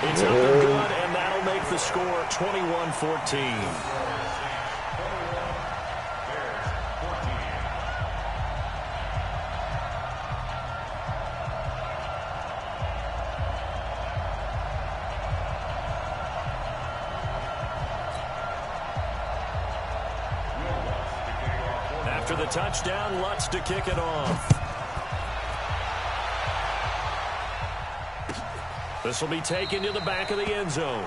It's up and good, and that'll make the score 21-14. After the touchdown, Lutz to kick it off. This will be taken to the back of the end zone.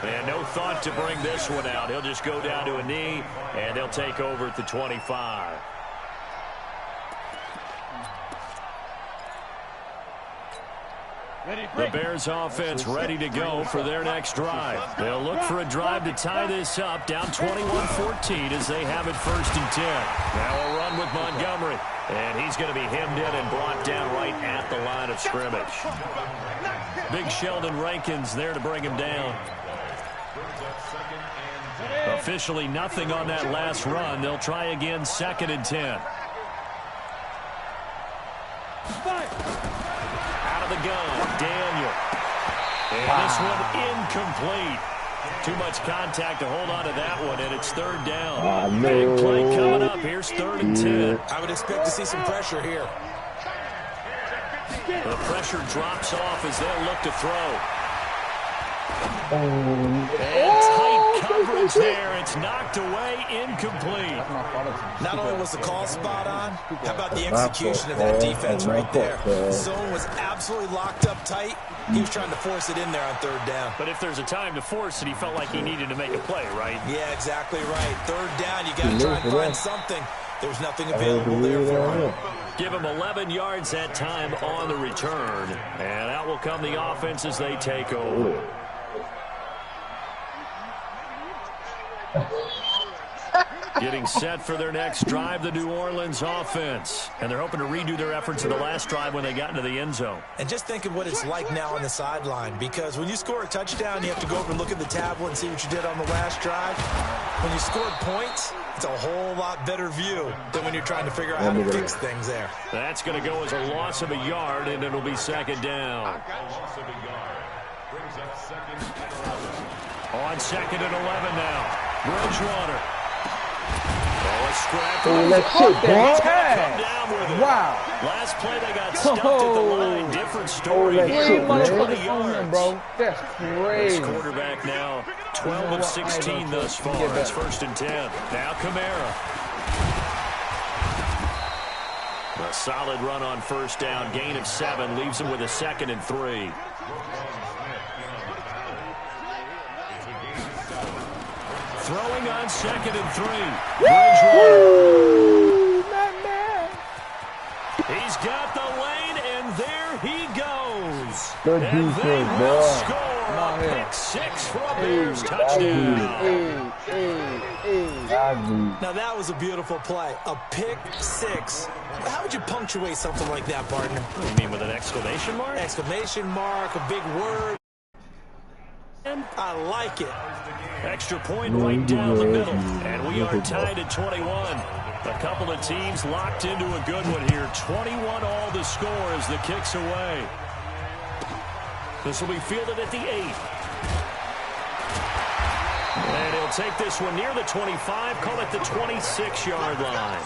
And no thought to bring this one out. He'll just go down to a knee, and they'll take over at the 25. The Bears offense ready to go for their next drive. They'll look for a drive to tie this up, down 21-14 as they have it 1st and 10. Now a run with Montgomery, and he's going to be hemmed in and brought down right at the line of scrimmage. Big Sheldon Rankins there to bring him down. Officially nothing on that last run. They'll try again 2nd and 10. The gun, Daniel. And this one incomplete. Too much contact to hold on to that one, and it's 3rd down. Big play coming up. Here's 3rd and 10. I would expect to see some pressure here. The pressure drops off as they'll look to throw. And tight coverage there. It's knocked away, incomplete. Not only was the call spot on, how about the execution of that defense right there? The zone was absolutely locked up tight. He was trying to force it in there on 3rd down. But if there's a time to force it, he felt like he needed to make a play, right? Yeah, exactly right. 3rd down, you got to try and find something. There's nothing available there for him. Give him 11 yards that time on the return. And out will come the offense as they take over. Getting set for their next drive, the New Orleans offense. And they're hoping to redo their efforts in the last drive when they got into the end zone. And just think of what it's like now on the sideline, because when you score a touchdown, you have to go over and look at the tablet and see what you did on the last drive. When you scored points, it's a whole lot better view than when you're trying to figure out how to fix things there. That's going to go as a loss of a yard, and it'll be 2nd down. On 2nd and 11 now. Bridgewater. Wow. Last play they got stuffed at the line. Different story here. 20 yards. Bro. That's crazy. This quarterback now 12 of 16 thus far. It's 1st and 10. Now Kamara. A solid run on 1st down. Gain of 7 leaves him with a 2nd and 3. Throwing on 2nd and 3. Bridgewater. He's got the lane, and there he goes. Good and defense, they will boy. score a pick 6 for a Bears touchdown. Now that was a beautiful play. A pick 6. How would you punctuate something like that, partner? What do you mean, with an exclamation mark? Exclamation mark, a big word. I like it. Extra point right down the middle. And we are tied at 21. A couple of teams locked into a good one here. 21 all the score as the kick's away. This will be fielded at the 8. And he'll take this one near the 25, call it the 26-yard line.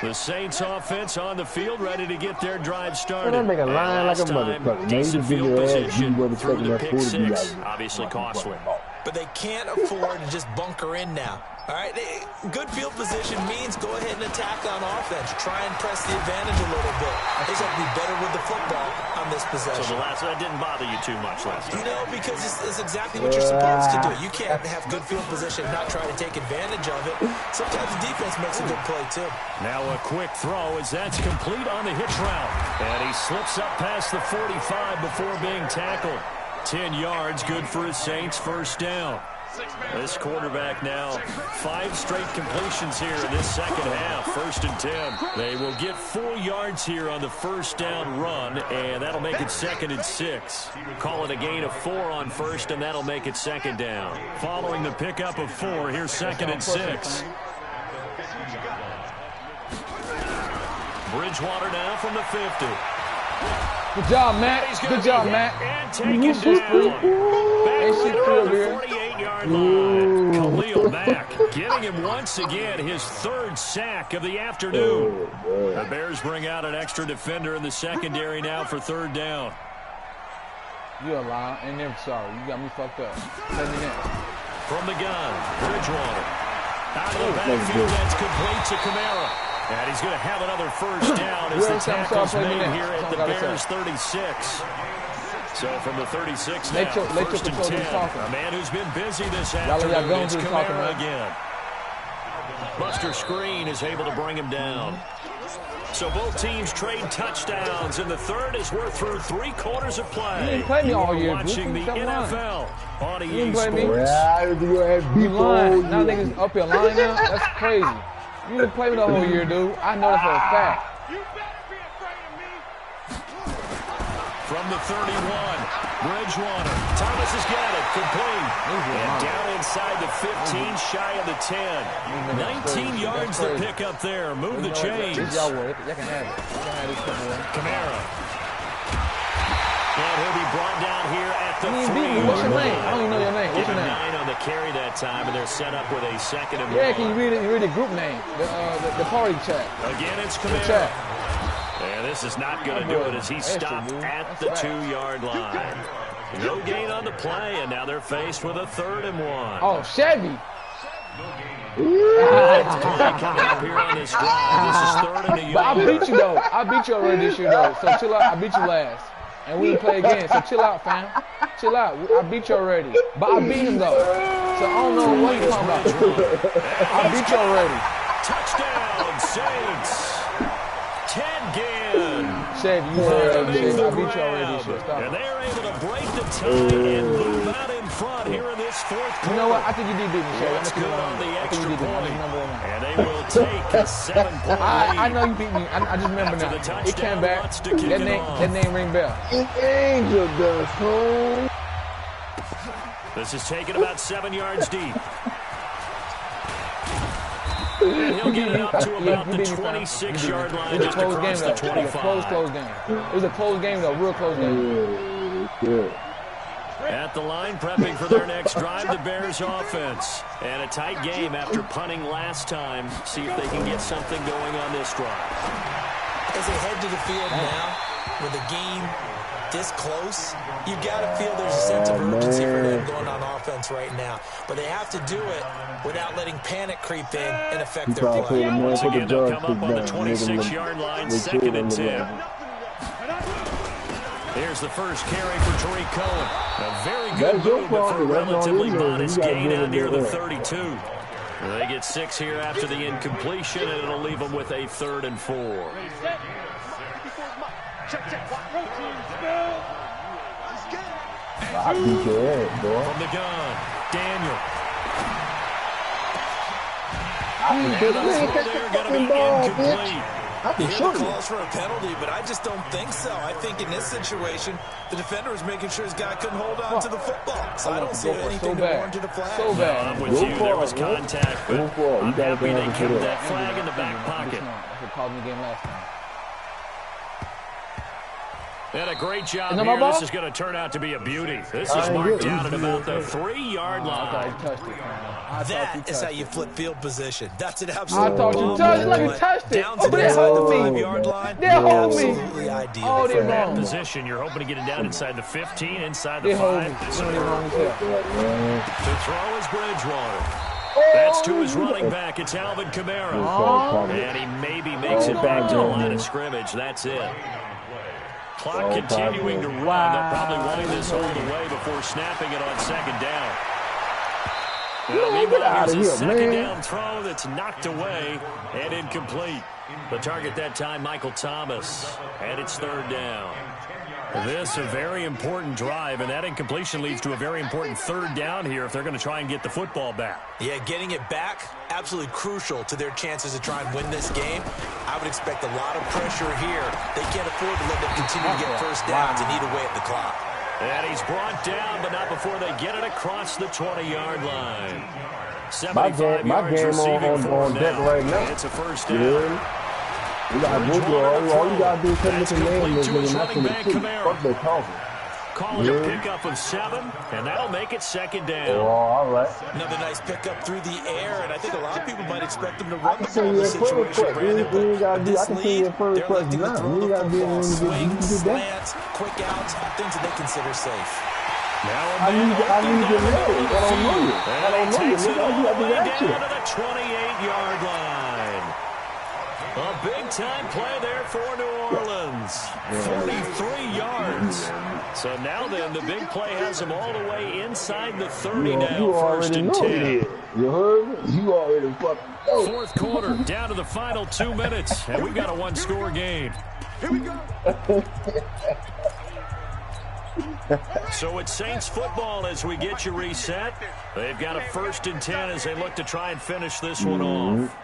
The Saints offense on the field, ready to get their drive started. They make a line like a motherfucker. Decent field position through the pick 6. Obviously costly. But they can't afford to just bunker in now. All right, good field position means go ahead and attack on offense. Try and press the advantage a little bit. They just have to be better with the football on this possession. So that didn't bother you too much last time. You know, because it's exactly what you're supposed to do. You can't have good field position and not try to take advantage of it. Sometimes the defense makes a good play, too. Now a quick throw as that's complete on the hitch route. And he slips up past the 45 before being tackled. 10 yards, good for his Saints, 1st down. This quarterback now 5 straight completions here in this second half. 1st and 10. They will get 4 yards here on the 1st down run, and that'll make it 2nd and 6. Call it a gain of 4 on 1st, and that'll make it 2nd down. Following the pickup of 4, here's 2nd and 6. Bridgewater now from the 50. Good job, Matt. Good job, Matt. And taken down. Back later on the 48-yard line. Khalil Mack getting him once again his third sack of the afternoon. The Bears bring out an extra defender in the secondary now for third down. You're a liar. Ain't never sorry. You got me fucked up. Let me in. From the gun, Bridgewater. Out of the backfield, that's complete to Kamara. And he's going to have another first down as the tackle's made here at the Bears 36. So from the 36 now, first and 10. A man who's been busy this afternoon, it's Kamara again. Buster Screen is able to bring him down. So both teams trade touchdowns, and the third as we're through 3 quarters of play. You didn't play me all year, watching the NFL on EA Sports. You lying. Now niggas up your line now? That's crazy. You didn't play me the whole year, dude. I know that for a fact. From the 31, Bridgewater. Thomas has got it, complete. And down inside the 15, shy of the 10. 19 yards to pick up there. Move the chains. Y'all can have it. Kamara. And he'll be brought down here at the 3. What's your name? I don't even know your name. What's your name? 9 on the carry that time, and they're set up with a second and 1. Yeah, can you read the group name? The party chat. Again, it's Kamara. And this is not going to do it as he stopped at the 2-yard line. No gain on the play, and now they're faced with a 3rd and 1. Oh, Chevy. Coming up here on this drive. This is 3rd and a yard. But I beat you, though. I beat you already this year, though. So chill out. I beat you last. And we play again. So chill out, fam. Chill out. I beat you already. But I beat him, though. So I don't know what you're talking about. I beat you already. Touchdown, Saints. Ted Ginn. Said you heard me. I beat you already this year. Stop. And they're able to break the tie and move out in front here in this 4th quarter. You know what? I think you did beat me, Shay. It's good on the extra point. And they will take a 7-point lead. I know you beat me. I just remember now. It came back. That name ring bell. Angel does, home. This is taken about 7 yards deep. And he'll get it up to about the 26-yard line, just across the 25. It was a close game. It was a close game, though. Real close game. At the line, prepping for their next drive, the Bears offense. And a tight game after punting last time. See if they can get something going on this drive. As they head to the field now, with the game this close, you got to feel there's a sense of urgency for them going on offense right now. But they have to do it without letting panic creep in and affect their play. Once again, they'll come up on the 26-yard line, 2nd and 10. Here's the first carry for Tariq Cohen. A very good move, but for a relatively modest gain out near the 32. They get 6 here after the incompletion, and it'll leave them with a 3rd and 4. I beat your ass, boy. From the gun, Daniel. They're going to be incomplete. He calls for a penalty, but I just don't think so. I think in this situation, the defender is making sure his guy couldn't hold on to the football. So I don't see anything to warrant to the flag. So bad. I'm with you. There was contact, but I'm happy they kept that flag in the back pocket. That's what caused me the game last time. And a great job here. This is going to turn out to be a beauty. This is marked down at about the 3-yard line. I thought you touched it. That is how you flip field position. That's an absolute I thought you touched it. Like you touched it. Down to the 5-yard line. Absolutely ideal. Oh, they're That wrong. position, you're hoping to get it down inside the 15, inside the 5. To throw is Bridgewater. That's to his running back. It's Alvin Kamara. And he maybe makes it back to the line of scrimmage. That's it. Clock continuing to run. They'll probably wind this all the way before snapping it on 2nd down. Meanwhile, here's a 2nd down throw that's knocked away and incomplete. The target that time, Michael Thomas. And it's 3rd down. This a very important drive, and that incompletion leads to a very important 3rd down here if they're going to try and get the football back. Yeah, getting it back, absolutely crucial to their chances to try and win this game. I would expect a lot of pressure here. They can't afford to let them continue to get first downs and eat away at the clock. And he's brought down, but not before they get it across the 20-yard line. 75 my yards game receiving on for him deck now. right now. It's a first down. You got to go all you got to do is take a look at man and then not in the city. Fuck they talking. Call it a pickup of 7, and that'll make it second down. Oh, all right. Another nice pickup through the air, and I think a lot of people might expect him to run the I ball in this situation, Brandon. I can see your first request now. You ain't got to be in swings, slants, quick outs, things that they consider safe. Now I need to know. I don't know you. I don't know you. Takes it all the way Look, down to the 28-yard line. A big-time play there for New Orleans. 43 yards. So now then, the big play has them all the way inside the 30 now. You First already and know 10. it. You heard me? You already fucking know. Fourth quarter, down to the final 2 minutes, and we've got a one-score game. Here we go. So it's Saints football as we get you reset. They've got a 1st and 10 as they look to try and finish this one off.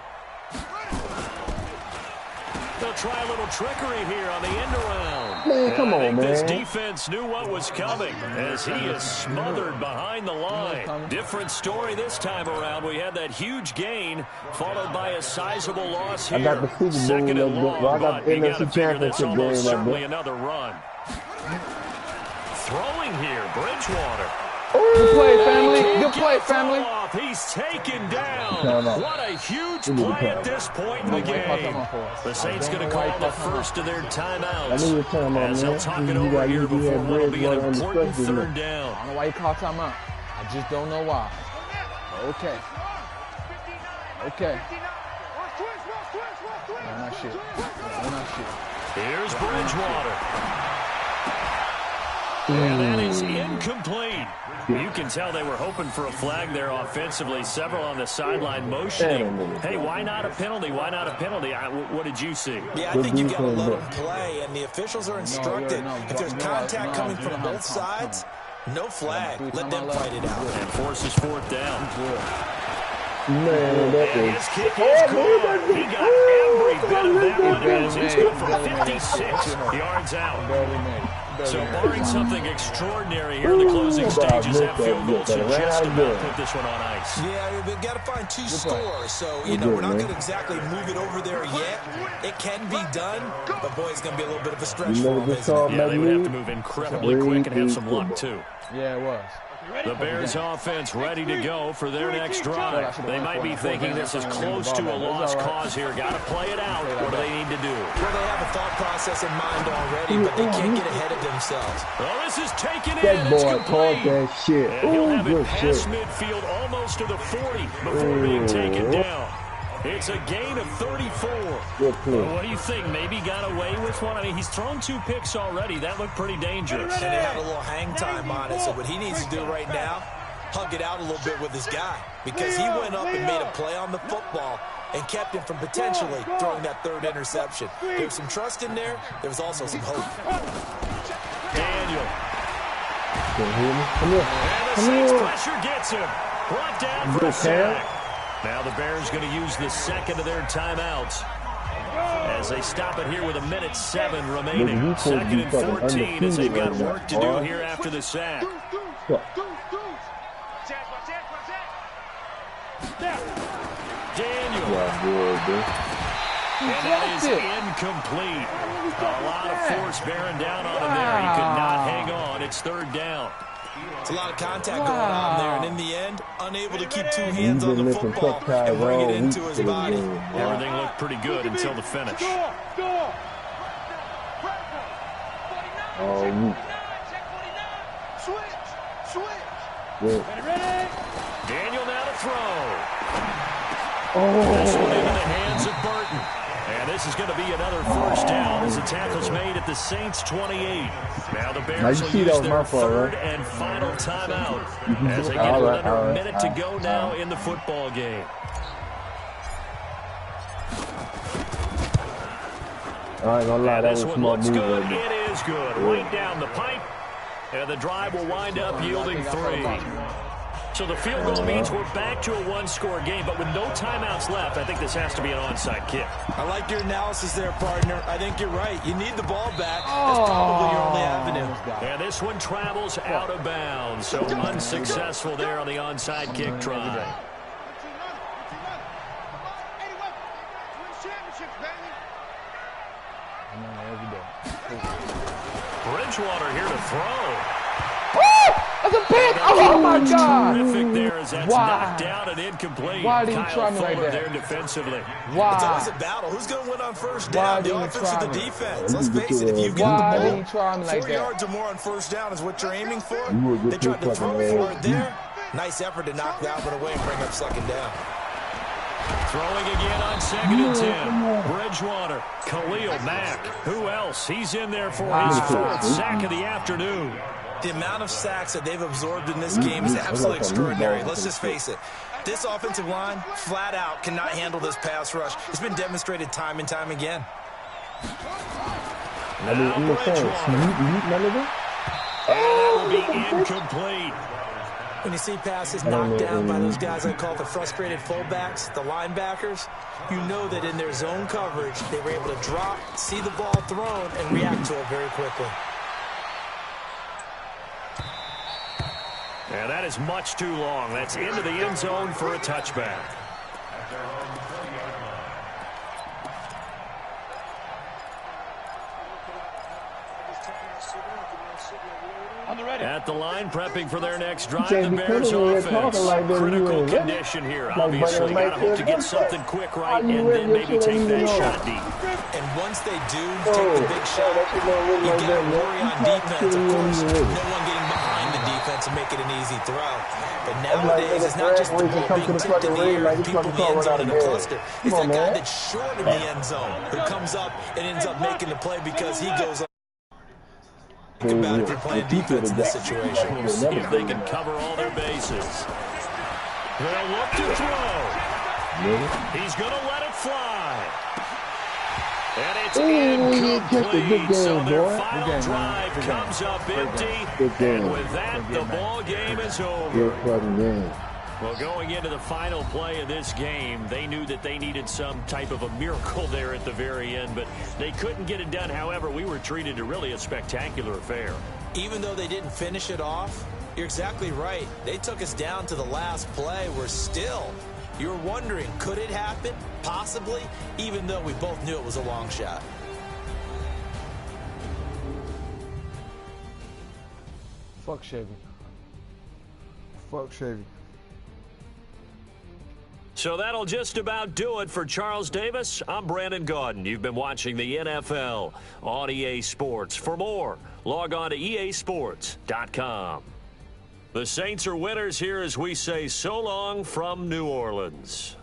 They'll try a little trickery here on the end around. Man, come on, man. This defense knew what was coming as he is smothered behind the line. Different story this time around. We had that huge gain followed by a sizable loss here. I got the Super Bowl. Second and long, I got the but you got to NFC figure that's Championship almost game. certainly another run. Throwing here, Bridgewater. Good play, family. Good play, family. He's taken down. What a huge play at this point in the game. The Saints going to call the first of their timeouts as they'll talk it over here before what will be an important 3rd down. I don't know why you call timeout. I just don't know why. Okay. Okay. Run that shit. Run that shit. Here's Bridgewater. And that is incomplete. You can tell they were hoping for a flag there offensively. Several on the sideline motioning. Hey, why not a penalty? Why not a penalty? What did you see? Yeah, I think you've got to let them play, and the officials are instructed. If there's contact coming from both sides, no flag. Let them fight it out. And forces 4th down. Man, that And his kick is good. He got every bit of that one as he's going from 56 yards out. Barely made it. So barring something extraordinary here in the closing stages, that field goal should just about put this one on ice. Yeah, we've got to find 2 scores. So, we're not going to exactly move it over there yet. It can be done, but boy, it's going to be a little bit of a stretch for them, isn't it? Yeah, they would have to move incredibly quick and have some luck, too. Yeah, it was. The Bears offense ready to go for their next drive. They might be thinking this is close to a lost cause here. Got to play it out. What do they need to do? Well, they have a thought process in mind already, but they can't get ahead of themselves. Well, this is taken in. That It's boy complete. caught that shit. And he'll have it Good past shit. midfield almost to the 40 before being taken down. It's a gain of 34. Good play. What do you think? Maybe got away with one? I mean, he's thrown 2 picks already. That looked pretty dangerous. And he had a little hang time on it, so what he needs to do right now, hug it out a little bit with his guy, because he went up and made a play on the football and kept him from potentially throwing that 3rd interception. There was some trust in there. There was also some hope. Daniel. Come here. And the Saints pressure gets him. Brought down for a sack. Now the Bears going to use the 2nd of their timeouts as they stop it here with 1:07 remaining. 2nd and 14 as they've got work to do here after the sack. Daniel. And that is incomplete. A lot of force bearing down on him there. He could not hang on. It's 3rd down. It's a lot of contact going on there, and in the end, unable to keep 2 hands on the football and bring it into his body. Everything looked pretty good until the finish. Daniel now to throw. This one into the hands of Burton. And this is going to be another 1st down as the tackle's made at the Saints' 28. Now the Bears will use their 3rd and final timeout as they get another minute to go now in the football game. I ain't gonna lie, that was This a one smart looks move. good. It is good. Right down the pipe. And the drive will wind up yielding 3. So the field goal means we're back to a 1-score game, but with no timeouts left, I think this has to be an onside kick. I like your analysis there, partner. I think you're right. You need the ball back. That's probably your only avenue. And this one travels out of bounds, so unsuccessful there on the onside kick try. every day. Bridgewater here to throw. That's a pick! Oh my God! Terrific there as that's knocked down and incomplete. Why did he try me like that? There defensively. Why? It's always a battle. Who's going to win on first down? The offense or the defense? Let's face it. If you get Why the did he try me like 4 that? yards or more on first down is what you're aiming for. They tried to throw for it there. Nice effort to knock that one away and bring up second down. Throwing again on 2nd and 10. Bridgewater, Khalil Mack. Who else? He's in there for his 4th sack of the afternoon. The amount of sacks that they've absorbed in this game is absolutely extraordinary. Let's just face it. This offensive line, flat out, cannot handle this pass rush. It's been demonstrated time and time again. And that will be incomplete. When you see passes knocked down by those guys I call the frustrated fullbacks, the linebackers, you know that in their zone coverage, they were able to drop, see the ball thrown, and react to it very quickly. And that is much too long. That's into the end zone for a touchback. At the line, prepping for their next drive, the Bears offense. Critical condition here, obviously. Got to hope to get something quick right and then maybe take that shot deep. And once they do take the big shot, you got to worry on defense. Of course, no one getting behind the defense and make it an easy throw. But nowadays, it's not just the ball being tipped in the air and people in the end zone in a cluster. It's that guy that's short in the end zone who comes up and ends up making the play because he goes up. Think about if you're playing defense in this situation. We'll see if they can cover all their bases. They'll look to throw. He's going to let it fly. And it's incomplete. So their final drive comes up empty. And with that, the ball game is over. Well, going into the final play of this game, they knew that they needed some type of a miracle there at the very end, but they couldn't get it done. However, we were treated to really a spectacular affair. Even though they didn't finish it off, you're exactly right. They took us down to the last play. We're still, you're wondering, could it happen? Possibly, even though we both knew it was a long shot. Fuck Chevy. Fuck Chevy. So that'll just about do it for Charles Davis. I'm Brandon Gaudin. You've been watching the NFL on EA Sports. For more, log on to easports.com. The Saints are winners here as we say so long from New Orleans.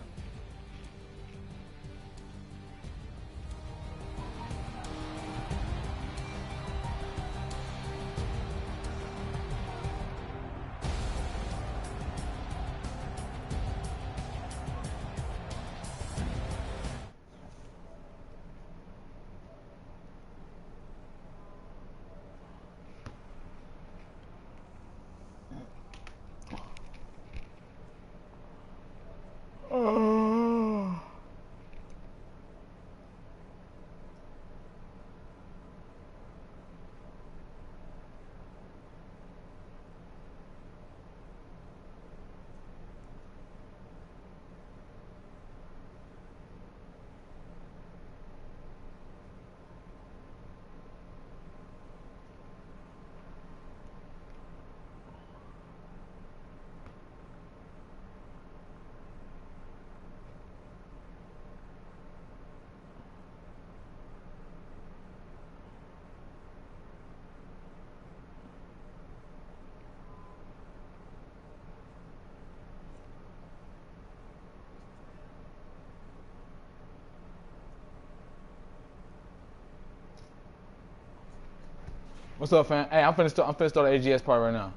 What's up, fam? Hey, I'm finna start the AGS part right now.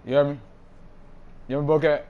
You hear me? You hear me, Bocat?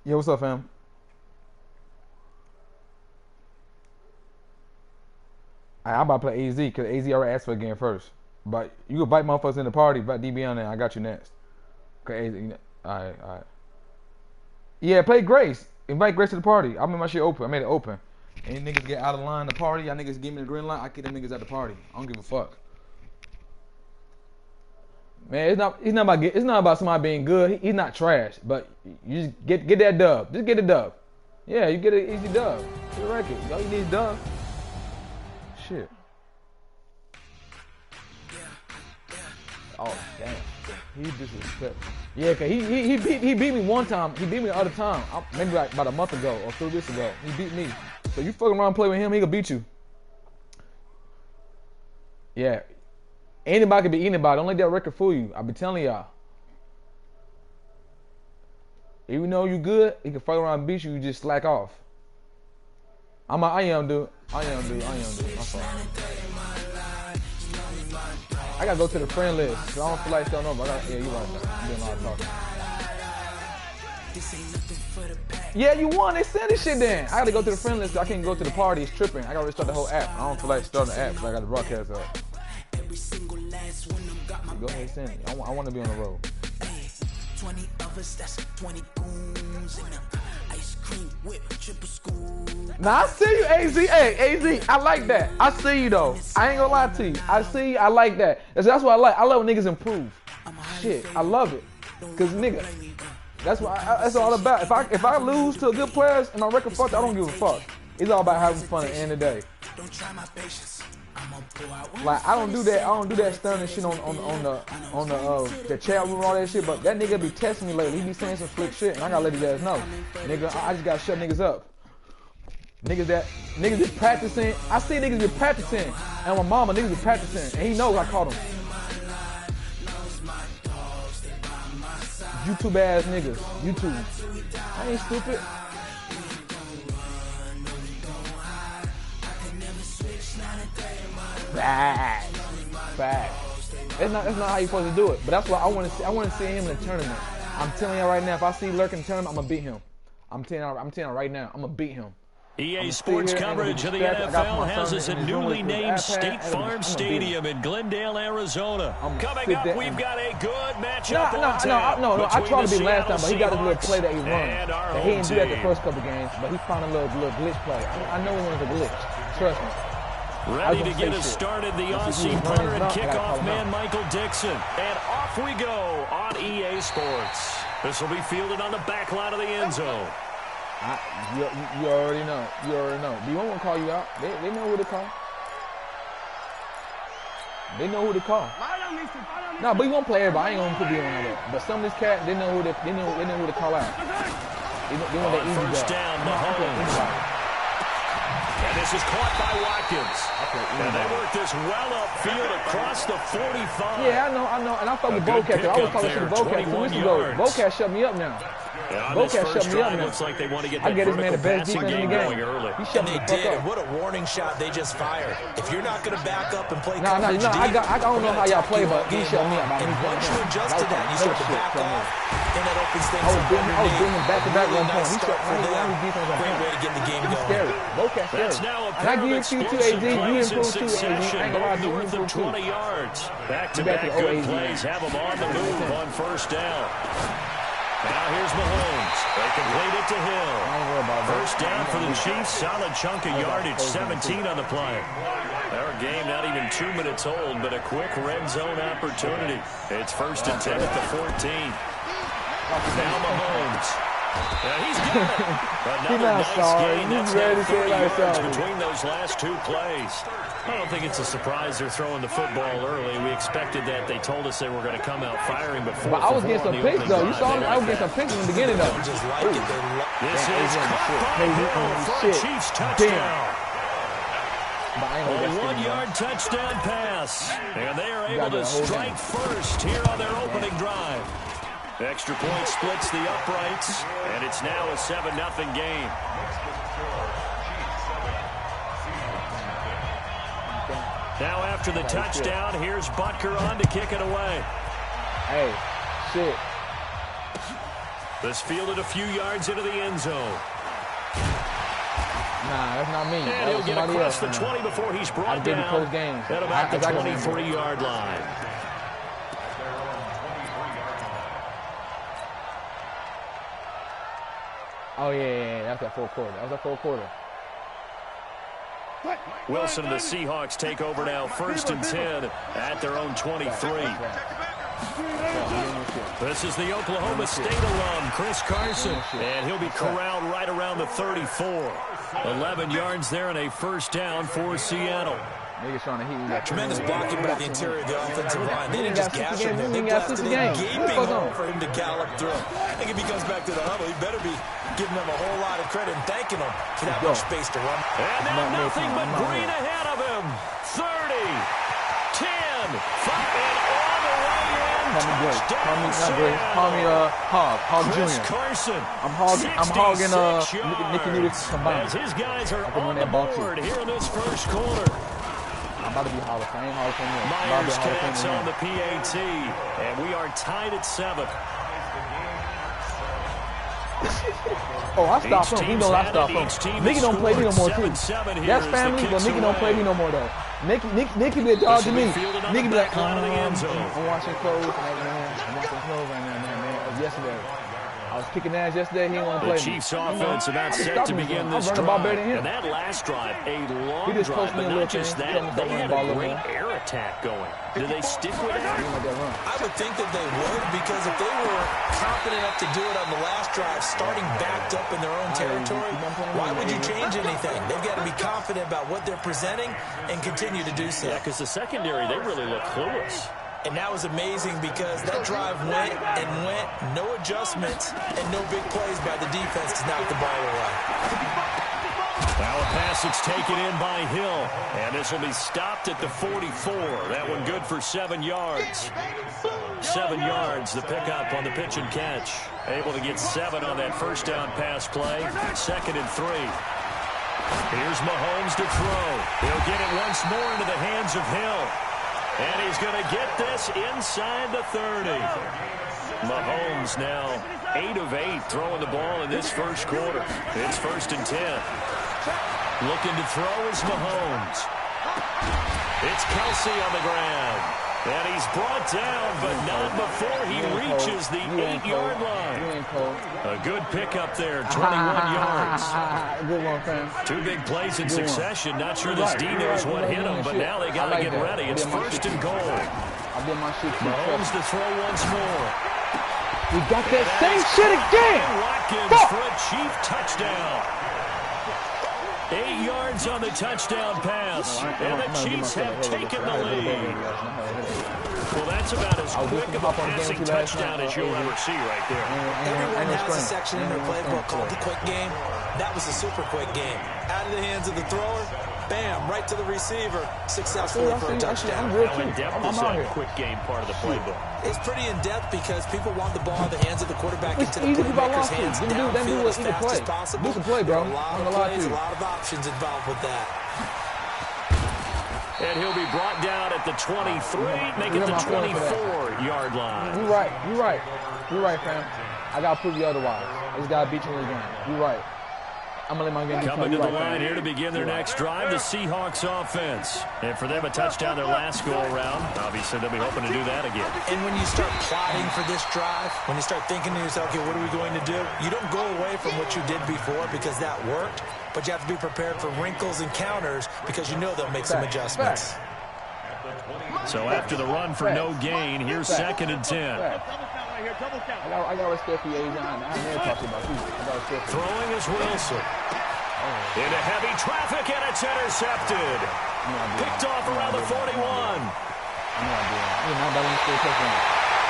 Yeah, what's up, fam? I'm about to play AZ because AZ already asked for a game first. But you can bite motherfuckers in the party, but DB on there. I got you next. Okay, AZ. All right. Yeah, play Grace. Invite Grace to the party. I made my shit open. I made it open. Any niggas get out of line to the party, y'all niggas give me the green light, I kick them niggas at the party. I don't give a fuck. Man, it's not about somebody being good. He's not trash, but you just get that dub. Just get a dub. Yeah, you get an easy dub. For the record, all you need is dub. Shit. Oh damn. He disrespectful. Yeah, cause he beat me one time. He beat me the other time. Maybe like about a month ago or 2 weeks ago. He beat me. So you fucking around and play with him, he gonna beat you. Yeah. Anybody can be anybody. Don't let that record fool you. I be telling y'all. Even though you good, he can fuck around and beat you. You just slack off. I am, dude. I'm sorry. I gotta go to the friend list. Cause I don't feel like showing up. Yeah, you right. I'm doing a lot of talking. Yeah, you won. They sent this shit then. I gotta go to the friend list. I can't go to the party. It's tripping. I gotta restart the whole app. I don't feel like starting the app because I got the broadcast up. Go ahead, send it. I want to be on the road. 20 of us, that's 20 goons in the ice cream whip, triple school. Now I see you, AZ. Hey, AZ, I like that. I see you though. I ain't gonna lie to you. I see you. I like that. That's what I like. I love when niggas improve. Shit, I love it. Cause nigga, that's what that's all about. If I lose to a good players and my record fucked, I don't give a fuck. It's all about having fun at the end of the day. Like I don't do that stunning shit on the chat room and all that shit. But that nigga be testing me lately. He be saying some slick shit, and I gotta let his ass know. Nigga, I just gotta shut niggas up. Niggas is practicing. I see niggas be practicing, and my mama niggas be practicing, and he knows I caught him. YouTube ass niggas. YouTube. I ain't stupid. Bad. That's not how you supposed to do it. But that's why I want to see him in the tournament. I'm telling you right now, if I see Lurk in the tournament, I'm gonna beat him. I'm telling you right now, I'm gonna beat him. EA Sports coverage of the NFL has us at newly named State Farm Stadium in Glendale, Arizona. Coming up, we've got a good matchup. No. I tried to beat him last time, but he got his little play that he run. And he didn't do that the first couple games, but he found a little glitch play. I know he wanted a glitch. Trust me. Ready to get us started, the Aussie punter and kickoff man, Michael Dixon. And off we go on EA Sports. This will be fielded on the back line of the end zone. You already know. Do you want to call you out? They know who to call. They know who to call. No, but you won't play everybody. I ain't gonna put you on that. But some of these cats, they know who to call out. They want that easy first down, Mahomes. And this is caught by Watkins. And they work this well upfield across the 45. Yeah, I know. And I fuck with Bowcat. I was talking to the Bowcat 2 weeks ago. Bowcat shut me up now. Bowcat shut me up now. Looks like they want to get I get this man the best defense in the game. He shut me the fuck up. What a warning shot they just fired. If you're not going to back up and play No, I don't know how y'all play, but he shut me up. And once you adjust to that, you start to back off. And that opens things I was doing him back-to-back one point. He shut me up. Great way to get the game going. Scary. Bowcat scary. And I give you to AZ. You improve too, AZ. I ain't gonna lie to you. You improve too. 20 yards. Back-to-back good plays have them on the move on first down. Now here's Mahomes. They complete it to Hill. First down for the Chiefs. Solid chunk of yardage. 17 on the play. Our game not even 2 minutes old, but a quick red zone opportunity. It's first and 10 at the 14. Now Mahomes. He's got it. Another nice gain. That's now 30 yards between those last two plays. I don't think it's a surprise they're throwing the football early. We expected that. They told us they were going to come out firing before. But I was getting some picks, though. You saw me. I was getting some picks in the beginning, though. This is caught by Hill for a Chiefs touchdown. A 1-yard touchdown pass. And they are able to strike first here on their opening drive. Extra point splits the uprights, and it's now a 7-0 game. Now after the touchdown, here's Butker on to kick it away. Hey, shit. This fielded a few yards into the end zone. Nah, that's not me. And he'll get across the 20 before he's brought down at about the 23-yard line. Oh, yeah, that's that fourth quarter. That was that fourth quarter. Wilson and the Seahawks take over now, 1st and 10 at their own 23. This is the Oklahoma State alum, Chris Carson, and he'll be corralled right around the 34. 11 yards there and a first down for Seattle. Niggas trying to hit you. Tremendous blocking by the interior of the offensive line. They didn't just gash him there. They blasted in gaping hole for him to gallop through. I think if he comes back to the huddle, he better be giving them a whole lot of credit and thanking them for that much space to run. And now nothing but green ahead of him. 30, 10, 5, and all the way in. Call me Hog Jr. Carson. I'm hogging Nicky Newton's combined. As his guys are on the board here in this first quarter. I'm about to be Hall of Fame. Myers connects on the PAT, and we are tied at 7. Oh, I stopped him. He knows I stopped him. Nicky don't play me no more, too. That's family, but Nicky don't play me no more, though. Nicky be a dog to me. Nicky be like, I'm washing clothes right now. I'm washing clothes right now, man. Yesterday. I was kicking ass yesterday. He didn't want to play me. The Chiefs offense about set to begin this drive. And that last drive, a long drive, but not just that. They had a great air attack going. Do they stick with that? I would think that they would, because if they were confident enough to do it on the last drive, starting backed up in their own territory, why would you change anything? They've got to be confident about what they're presenting and continue to do so. Yeah, because the secondary, they really look clueless. And that was amazing because that drive went and went, no adjustments, and no big plays by the defense to knock the ball away. Now a pass that's taken in by Hill, and this will be stopped at the 44. That one good for 7 yards. 7 yards, the pickup on the pitch and catch. Able to get 7 on that first down pass play. 2nd and 3. Here's Mahomes to throw. He'll get it once more into the hands of Hill. And he's going to get this inside the 30. Mahomes now 8 of 8 throwing the ball in this first quarter. It's 1st and 10. Looking to throw is Mahomes. It's Kelsey on the ground. And he's brought down, but not before he reaches the 8-yard line. A good pickup there, 21 yards. Good one, fam. 2 big plays in succession. Not sure this D knows what hit him, but now they got to get ready. It's 1st and goal. Mahomes to throw once more. We got that same shit again. Watkins for a Chief touchdown. 8 yards on the touchdown pass, and the Chiefs have taken the lead. Well, that's about as quick of a passing touchdown as you'll ever see right there. Everyone has a section in their playbook called the quick game. That was a super quick game. Out of the hands of the thrower, bam, right to the receiver, successfully for a touchdown. How in-depth is that quick game part of the playbook? It's pretty in-depth because people want the ball in the hands of the quarterback into the playmaker's hands downfield as fast as possible. Do some play, bro. A lot of plays, a lot of options involved with that. And he'll be brought down at the 23, make it the 24-yard line. You're right, fam. I got to prove you otherwise. I just got to beat you in the game. You're right. I'm going to let my game coming to the line here to begin their next drive, the Seahawks offense. And for them, a touchdown their last go-around. Obviously, they'll be hoping to do that again. And when you start plotting for this drive, when you start thinking to yourself, okay, what are we going to do? You don't go away from what you did before because that worked, but you have to be prepared for wrinkles and counters because you know they'll make some adjustments. So after the run for no gain, here's 2nd and 10. I got respect for you, Adrian. I never talked about you. I got respect for you. Throwing is Wilson. Into heavy traffic, and it's intercepted. Picked off around the 41.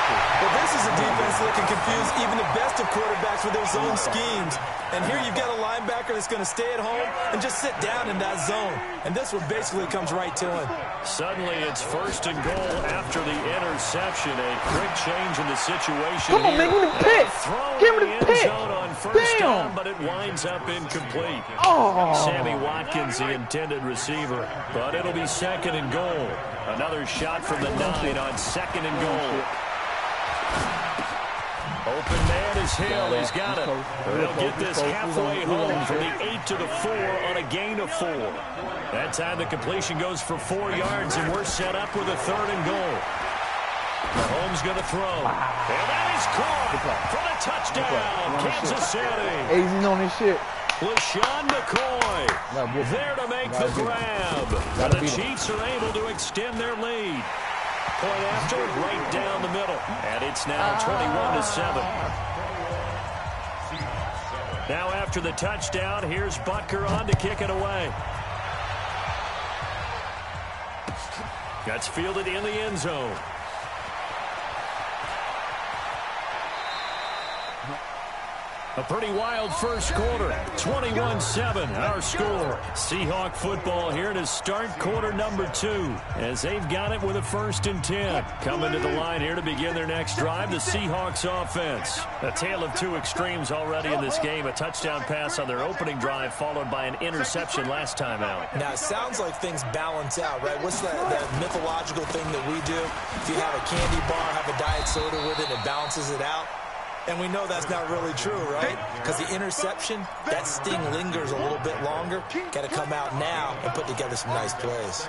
Well, this is a defense that can confuse even the best of quarterbacks with their zone schemes. And here you've got a linebacker that's going to stay at home and just sit down in that zone. And this one basically comes right to him. Suddenly it's 1st and goal after the interception. A quick change in the situation. Come on, make me the pick. Give me the pick. On first down, but it winds up incomplete. Sammy Watkins, the intended receiver. But it'll be 2nd and goal. Another shot from the 9 on 2nd and goal. Open man is Hill. He's got it. They'll get this halfway home from the 8 to the 4 on a gain of 4. That time the completion goes for 4 yards, and we're set up with a 3rd and goal. Mahomes going to throw. And that is caught for the touchdown. Kansas City. Easy on this shit. LaShawn McCoy there to make the grab. And the Chiefs are able to extend their lead. Point after, right down the middle. And it's now 21-7. Now after the touchdown, here's Butker on to kick it away. That's fielded in the end zone. A pretty wild first quarter. 21-7, our score. Seahawk football here to start quarter number 2 as they've got it with a 1st and 10. Coming to the line here to begin their next drive, the Seahawks offense. A tale of 2 extremes already in this game. A touchdown pass on their opening drive followed by an interception last time out. Now, it sounds like things balance out, right? What's that mythological thing that we do? If you have a candy bar, have a diet soda with it, it balances it out. And we know that's not really true, right? Because the interception, that sting lingers a little bit longer. Got to come out now and put together some nice plays.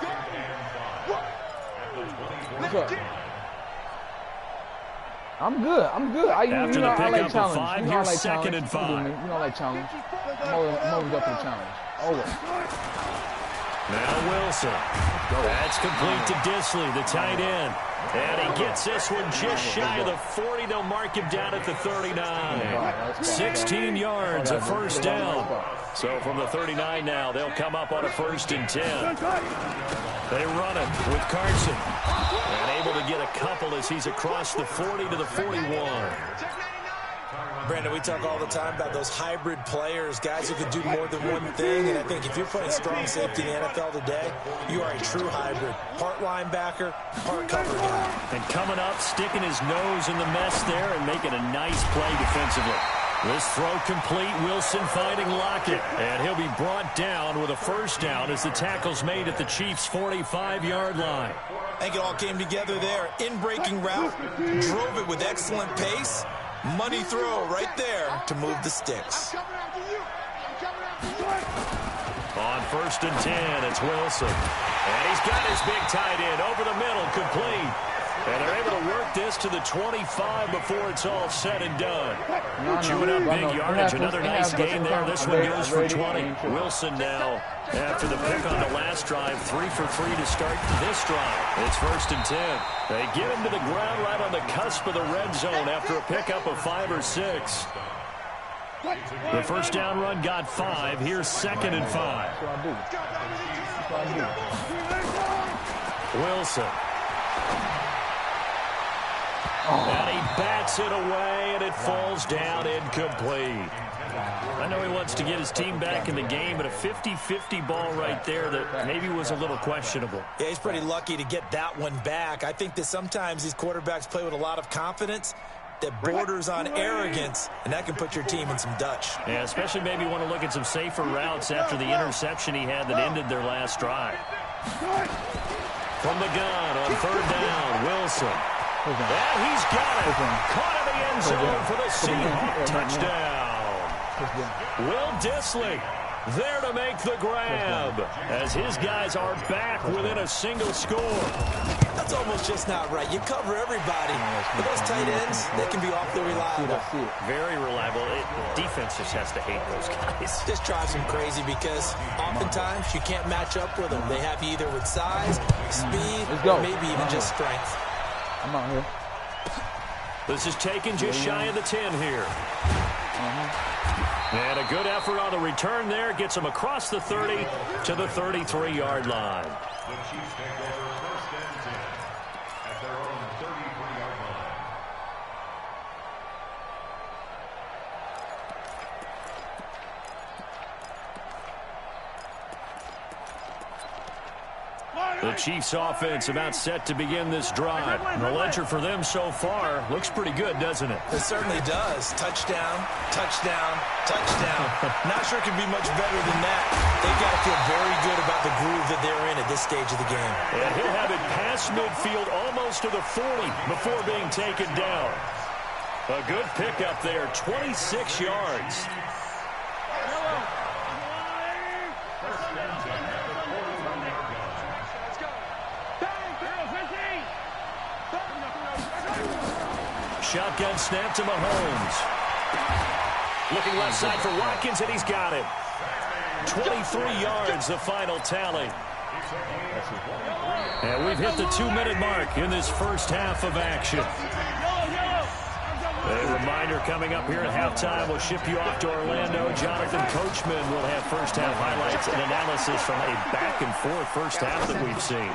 What's up? I'm good. After the pickup of 5, here's 2nd and 5. You don't like challenge. I'm always up for the challenge. Always. Now Wilson. That's complete to Disley, the tight end. And he gets this one just shy of the 40. They'll mark him down at the 39. 16 yards, a 1st down. So from the 39 now, they'll come up on a 1st and 10. They run it with Carson. And able to get a couple as he's across the 40 to the 41. Brandon, we talk all the time about those hybrid players, guys who can do more than one thing. And I think if you're playing strong safety in the NFL today, you are a true hybrid. Part linebacker, part cover guy. And coming up, sticking his nose in the mess there and making a nice play defensively. This throw complete. Wilson finding Lockett. And he'll be brought down with a 1st down as the tackle's made at the Chiefs' 45-yard line. I think it all came together there. In-breaking route, drove it with excellent pace. Money throw right there to move the sticks. On 1st and 10, it's Wilson. And he's got his big tight end over the middle, complete. And they're able to work this to the 25 before it's all said and done. Chewing up big yardage. Another nice gain there. This one goes for 20. Wilson now, after the pick on the last drive, 3 for 3 to start this drive. It's 1st and 10. They get him to the ground right on the cusp of the red zone after a pickup of 5 or 6. The 1st down run got 5. Here's 2nd and 5. Wilson. And he bats it away, and it falls down incomplete. I know he wants to get his team back in the game, but a 50-50 ball right there that maybe was a little questionable. Yeah, he's pretty lucky to get that one back. I think that sometimes these quarterbacks play with a lot of confidence that borders on arrogance, and that can put your team in some Dutch. Yeah, especially maybe want to look at some safer routes after the interception he had that ended their last drive. From the gun on 3rd down, Wilson. And he's got it. Caught in the end zone for the Seahawks touchdown. Will Disley there to make the grab as his guys are back within a single score. That's almost just not right. You cover everybody, but those tight ends, they can be awfully reliable. Very reliable. Defense just has to hate those guys. This drives them crazy because oftentimes you can't match up with them. They have you either with size, speed, or maybe even just strength. I'm out here. This is taken just shy of the 10 here. And a good effort on the return there. Gets him across the 30 to the 33-yard line. The Chiefs offense about set to begin this drive. The ledger for them so far looks pretty good, doesn't it? It certainly does. Touchdown, touchdown, touchdown. Not sure it could be much better than that. They've got to feel very good about the groove that they're in at this stage of the game. And he'll have it past midfield almost to the 40 before being taken down. A good pickup there, 26 yards. Shotgun snap to Mahomes. Looking left side for Watkins, and he's got it. 23 yards, the final tally. And we've hit the 2-minute mark in this first half of action. A reminder coming up here at halftime. We'll ship you off to Orlando. Jonathan Coachman will have first-half highlights and analysis from a back-and-forth first half that we've seen.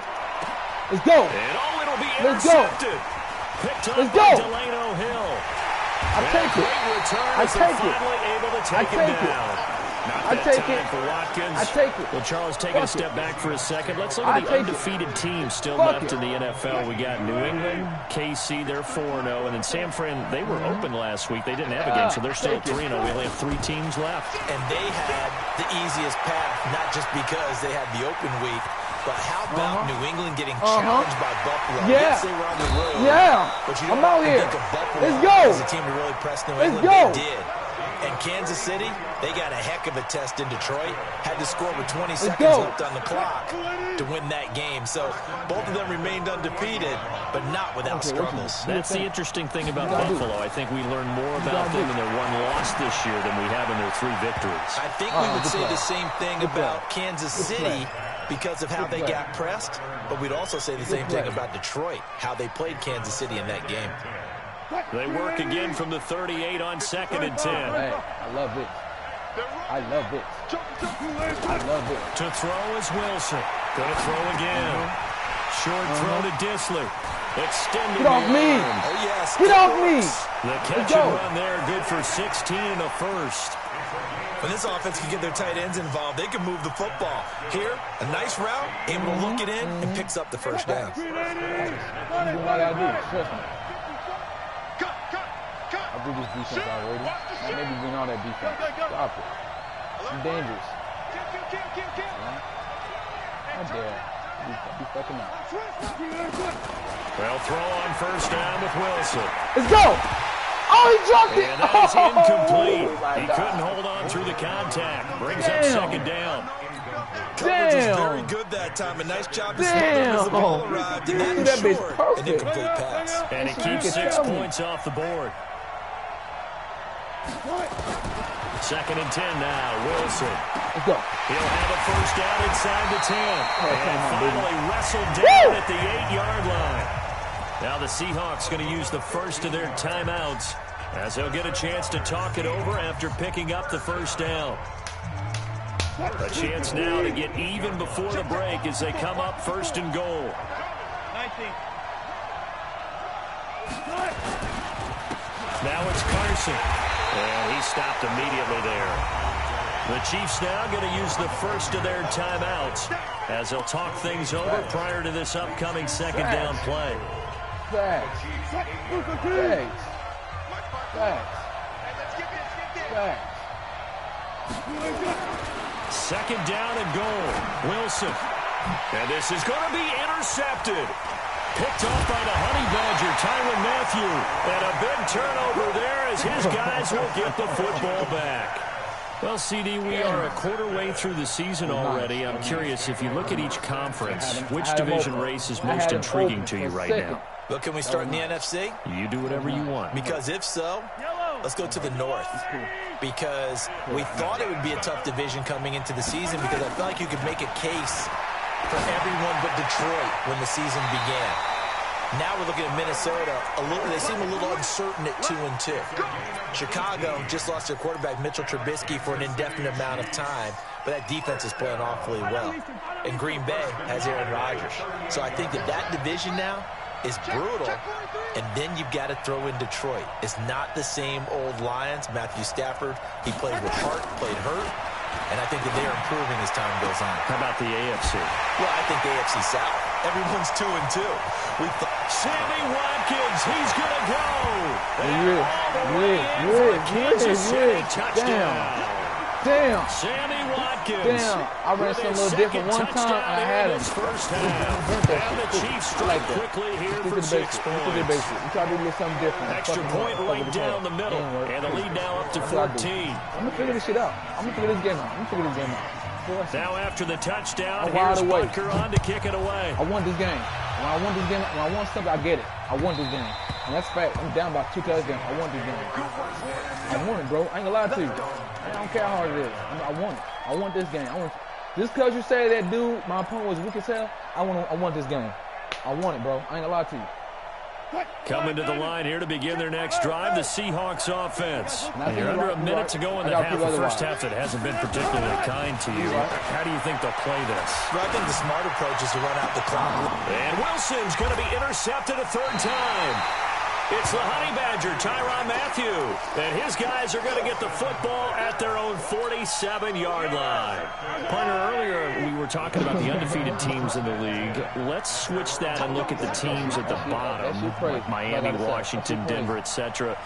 Let's go. And it'll be Let's intercepted. go. Picked up Let's by go. Delano Hill. I take it. I take it. Finally able to take him down. I take it. For Watkins. I take it. Well, Charles, taking a step back for a second. Let's look at the undefeated teams still left in the NFL. We got New England, KC, they're 4-0. And then San Fran, they were open last week. They didn't have a game, so they're still at 3-0. We only have 3 teams left. And they had the easiest path, not just because they had the open week, but how about New England getting challenged by Buffalo? Yeah. Yes, they were on the road. Yeah. But you I'm don't out here. think of Buffalo Let's go. as a team to really press New England. Go. They did. And Kansas City, they got a heck of a test in Detroit. Had to score with 20 seconds left on the clock to win that game. So both of them remained undefeated, but not without struggles. That's the interesting thing about Buffalo. I think we learned more about them in their 1 loss this year than we have in their 3 victories. I think we would say the same thing about Kansas City because of how they got pressed, but we'd also say the same thing about Detroit, how they played Kansas City in that game. They work again from the 38 on 2nd and 10. Hey, I love it. I love it. I love it. To throw is Wilson. Going to throw again. Short throw to Dissler. Extended. Get off me. Oh, yes. Get off me. The catch and run there, good for 16 and a first. When this offense can get their tight ends involved, they can move the football. Here, a nice route, able to look it in, and picks up the first down. You do what I do. Trust me. I do this defense already. Not maybe doing all that defense. Stop it. I'm dangerous. How dare you fucking up. Well, throw on first down with Wilson. Let's go! Oh, he dropped it! And that is incomplete. Oh, He couldn't hold on through the contact. Brings up 2nd down. Coverage was very good that time. A nice job to smother as the ball arrived. And that short, an incomplete pass. And he keeps 6 points off the board. 2nd and 10 now. Wilson. Let's go. He'll have a first down inside the 10. And finally wrestled down at the 8-yard line. Now the Seahawks going to use the first of their timeouts as they'll get a chance to talk it over after picking up the first down. A chance now to get even before the break as they come up 1st and goal. 19. Now it's Carson. And he stopped immediately there. The Chiefs now going to use the first of their timeouts as they'll talk things over prior to this upcoming 2nd down play. Facts. Facts. Facts. Facts. 2nd down and goal. Wilson. And this is going to be intercepted. Picked off by the Honey Badger, Tyrann Mathieu. And a big turnover there as his guys will get the football back. Well, CD, we are a quarter way through the season already. I'm curious, if you look at each conference, which division race is most intriguing to you right now? Well, can we start in the NFC? You do whatever you want. Because if so, let's go to the North. Because we thought it would be a tough division coming into the season because I felt like you could make a case for everyone but Detroit when the season began. Now we're looking at Minnesota. They seem a little uncertain at 2-2. Chicago just lost their quarterback, Mitchell Trubisky, for an indefinite amount of time, but that defense is playing awfully well. And Green Bay has Aaron Rodgers. So I think that division now is brutal, and then you've got to throw in Detroit. It's not the same old Lions. Matthew Stafford, he played with heart, played hurt, and I think that they're improving as time goes on. How about the AFC? Well, I think AFC South. Everyone's 2-2. We thought Sammy Watkins, he's going to go. Touchdown. Damn. Sammy Watkins. Damn. I ran something a little different one time. I had him. First half. And the Chiefs strike quickly here for 6 points. We try to do something different. Extra point right down the middle. And the lead now up to 14. I'm going to figure this shit out. I'm going to figure this game out. Now after the touchdown, here's Butker on to kick it away. I want this game. When I want something, I get it. I want this game. And that's fact. I'm down by 2 touchdowns. I want this game. I want it, bro. I ain't gonna lie to you. I don't care how hard it is. I want it. I want this game. Just because you say that dude, my opponent was weak as hell, I want this game. I want it, bro. I ain't gonna lie to you. Coming to the line here to begin their next drive, the Seahawks offense. You're under a minute to go in the half. The first half that hasn't been particularly kind to you. How do you think they'll play this? Well, I think the smart approach is to run out the clock. And Wilson's going to be intercepted a third time. It's the Honey Badger, Tyrann Mathieu. And his guys are going to get the football at their own 47-yard line. Partner, earlier we were talking about the undefeated teams in the league. Let's switch that and look at the teams at the bottom, like Miami, Washington, Denver, etc.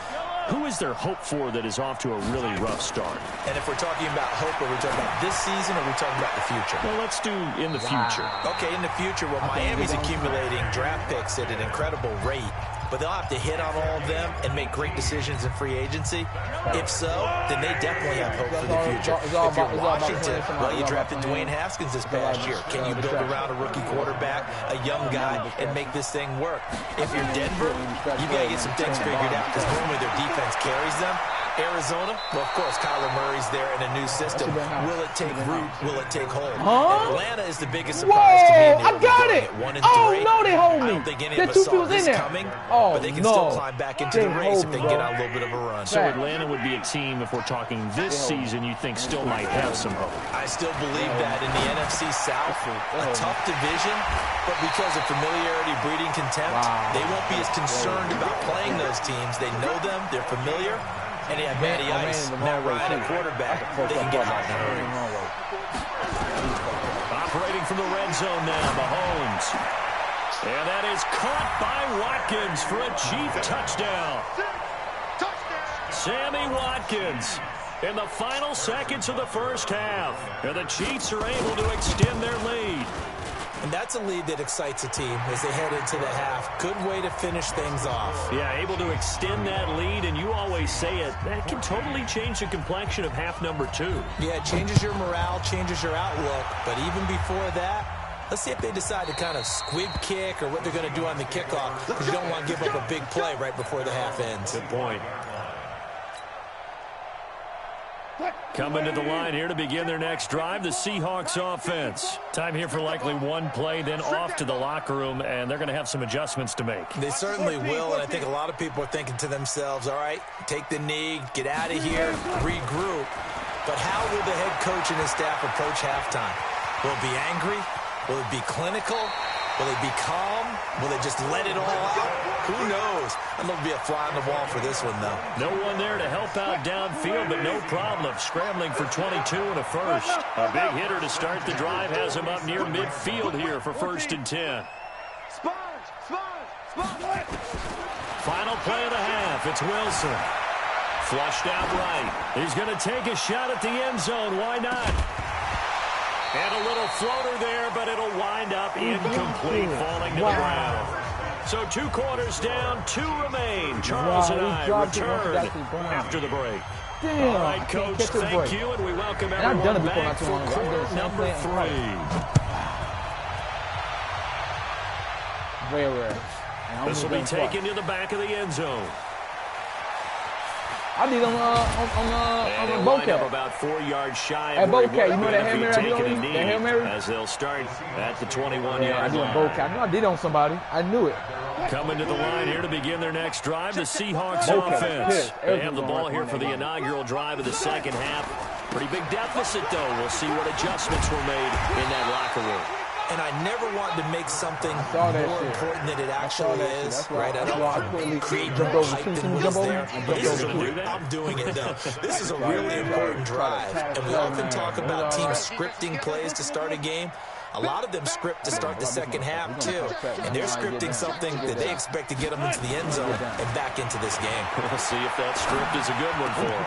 Who is there hope for that is off to a really rough start? And if we're talking about hope, are we talking about this season or are we talking about the future? Well, let's do in the future. Okay, in the future, well, Miami's accumulating draft picks at an incredible rate. But they'll have to hit on all of them and make great decisions in free agency. If so, then they definitely have hope for the future. If you're Washington, well, you drafted Dwayne Haskins this past year. Can you build around a rookie quarterback, a young guy, and make this thing work? If you're Denver, you've got to get some things figured out because normally their defense carries them. Arizona, well, of course, Kyler Murray's there in a new system. Will it take root? Will it take hold? Atlanta is the biggest surprise to me. I got it. 1 and 3. Oh, no, they hold me. I don't think any of us saw this coming, but they can still climb back into the race if they get on a little bit of a run. So Atlanta would be a team, if we're talking this season, you think still might have some hope. I still believe that in the NFC South, a tough division, but because of familiarity breeding contempt, they won't be as concerned about playing those teams. They know them, they're familiar. And they have Matty Ice, Matt Ryan, a quarterback. They can get hot in a hurry. Operating from the red zone now, Mahomes. And that is caught by Watkins for a Chief touchdown. Sammy Watkins in the final seconds of the first half. And the Chiefs are able to extend their lead. And that's a lead that excites a team as they head into the half. Good way to finish things off. Yeah, able to extend that lead, and you always say it, that can totally change the complexion of half number 2. Yeah, it changes your morale, changes your outlook. But even before that, let's see if they decide to kind of squib kick or what they're going to do on the kickoff, because you don't want to give up a big play right before the half ends. Good point. Coming to the line here to begin their next drive, the Seahawks offense. Time here for likely one play, then off to the locker room, and they're going to have some adjustments to make. They certainly will, and I think a lot of people are thinking to themselves, all right, take the knee, get out of here, regroup. But how will the head coach and his staff approach halftime? Will it be angry? Will it be clinical? Will they be calm? Will they just let it all out? Who knows? I'd love to be a fly on the wall for this one, though. No one there to help out downfield, but no problem. Scrambling for 22 and a first. A big hitter to start the drive has him up near midfield here for 1st and 10. Final play of the half. It's Wilson. Flushed out right. He's going to take a shot at the end zone. Why not? And a little floater there, but it'll wind up incomplete, falling to the ground. So 2 quarters down, 2 remain. Charles and I return after the break. Damn, all right, Coach, thank you, and we welcome everyone back for quarter number 3. Very rare. This will be taken to the back of the end zone. I did on Bocap. About 4 yards shy at of Bocap. You know that Hail Mary I did on you? That Hail Mary? As they'll start at the 21-yard line. I did on Bocap. I know I did on somebody. I knew it. Coming to the line here to begin their next drive, the Seahawks offense. They have the ball here for the inaugural drive of the second half. Pretty big deficit, though. We'll see what adjustments were made in that locker room. And I never want to make something more important than it actually is, right? I don't want to create more hype than was there. I'm doing it, though. This is a really important drive. And we often talk about teams scripting plays to start a game. A lot of them script to start the second half, too. And they're scripting something that they expect to get them into the end zone and back into this game. We'll see if that script is a good one for him.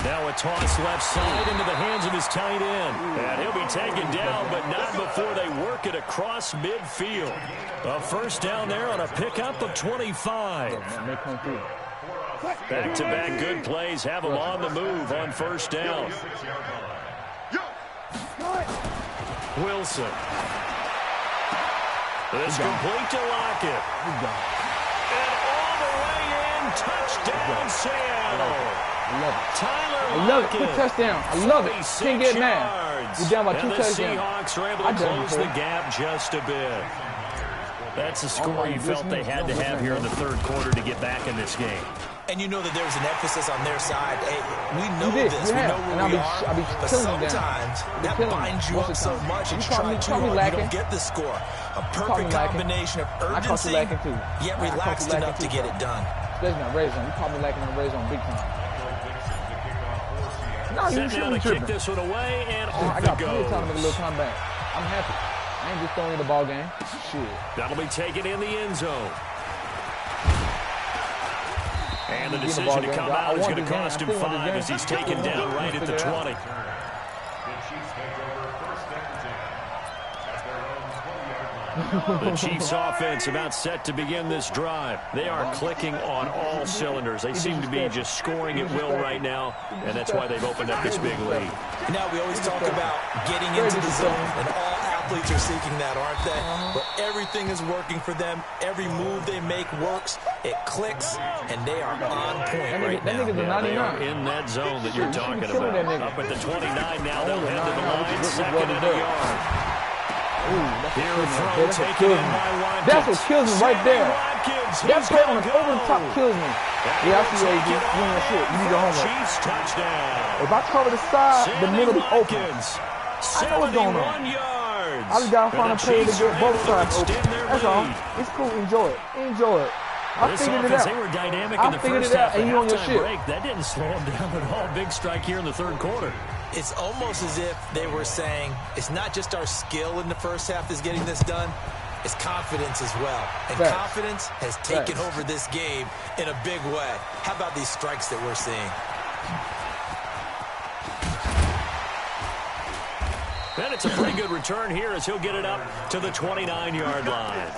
Now a toss left side into the hands of his tight end. And he'll be taken down, but not before they work it across midfield. A first down there on a pickup of 25. Back-to-back good plays have them on the move on first down. Wilson. This complete to Lockett. And all the way in, touchdown Seattle. I love it. Quick touchdown. I love it. Can't get mad. We're down by 2 touchdowns. And the Seahawks are able to close the gap just a bit. That's the score you felt they had to have here in the third quarter to get back in this game. And you know that there's an emphasis on their side. Hey, we know this. We know where we are. But sometimes that binds you up so much and you try too hard, you don't get the score. A perfect combination of urgency, yet relaxed enough to get it done. Especially on red zone. You caught me lacking on red zone big time. No, you shouldn't kick this one away and off it goes. I got plenty of time to make a little comeback. I'm happy. I ain't just throwing in the ball game. Shit. That'll be taken in the end zone. And the decision to come out is going to cost him 5 as he's taken down right at the 20. The Chiefs offense about set to begin this drive. They are clicking on all cylinders. They seem to be just scoring at will right now, and that's why they've opened up this big lead. Now we always talk about getting into the zone, and all athletes are seeking that, aren't they? But everything is working for them. Every move they make works. It clicks, and they are on point right now. Yeah, they are in that zone that you're talking about. Up at the 29 now, they'll head to the line, second and a yard. That's what kills me right there. That play on the over the top kills me. Yeah, I see you, AD. You ain't that shit. You need your homework. If I cover the side, the middle be open. I know what's going on. I just gotta find a play to get both sides open. That's all. It's cool. Enjoy it. Enjoy it. I figured it out. They were dynamic in the first half, and you on your shit. That didn't slow them down at all. Big strike here in the third quarter. It's almost as if they were saying, it's not just our skill in the first half that's getting this done, it's confidence as well. And confidence has taken over this game in a big way. How about these strikes that we're seeing? And it's a pretty good return here as he'll get it up to the 29-yard line.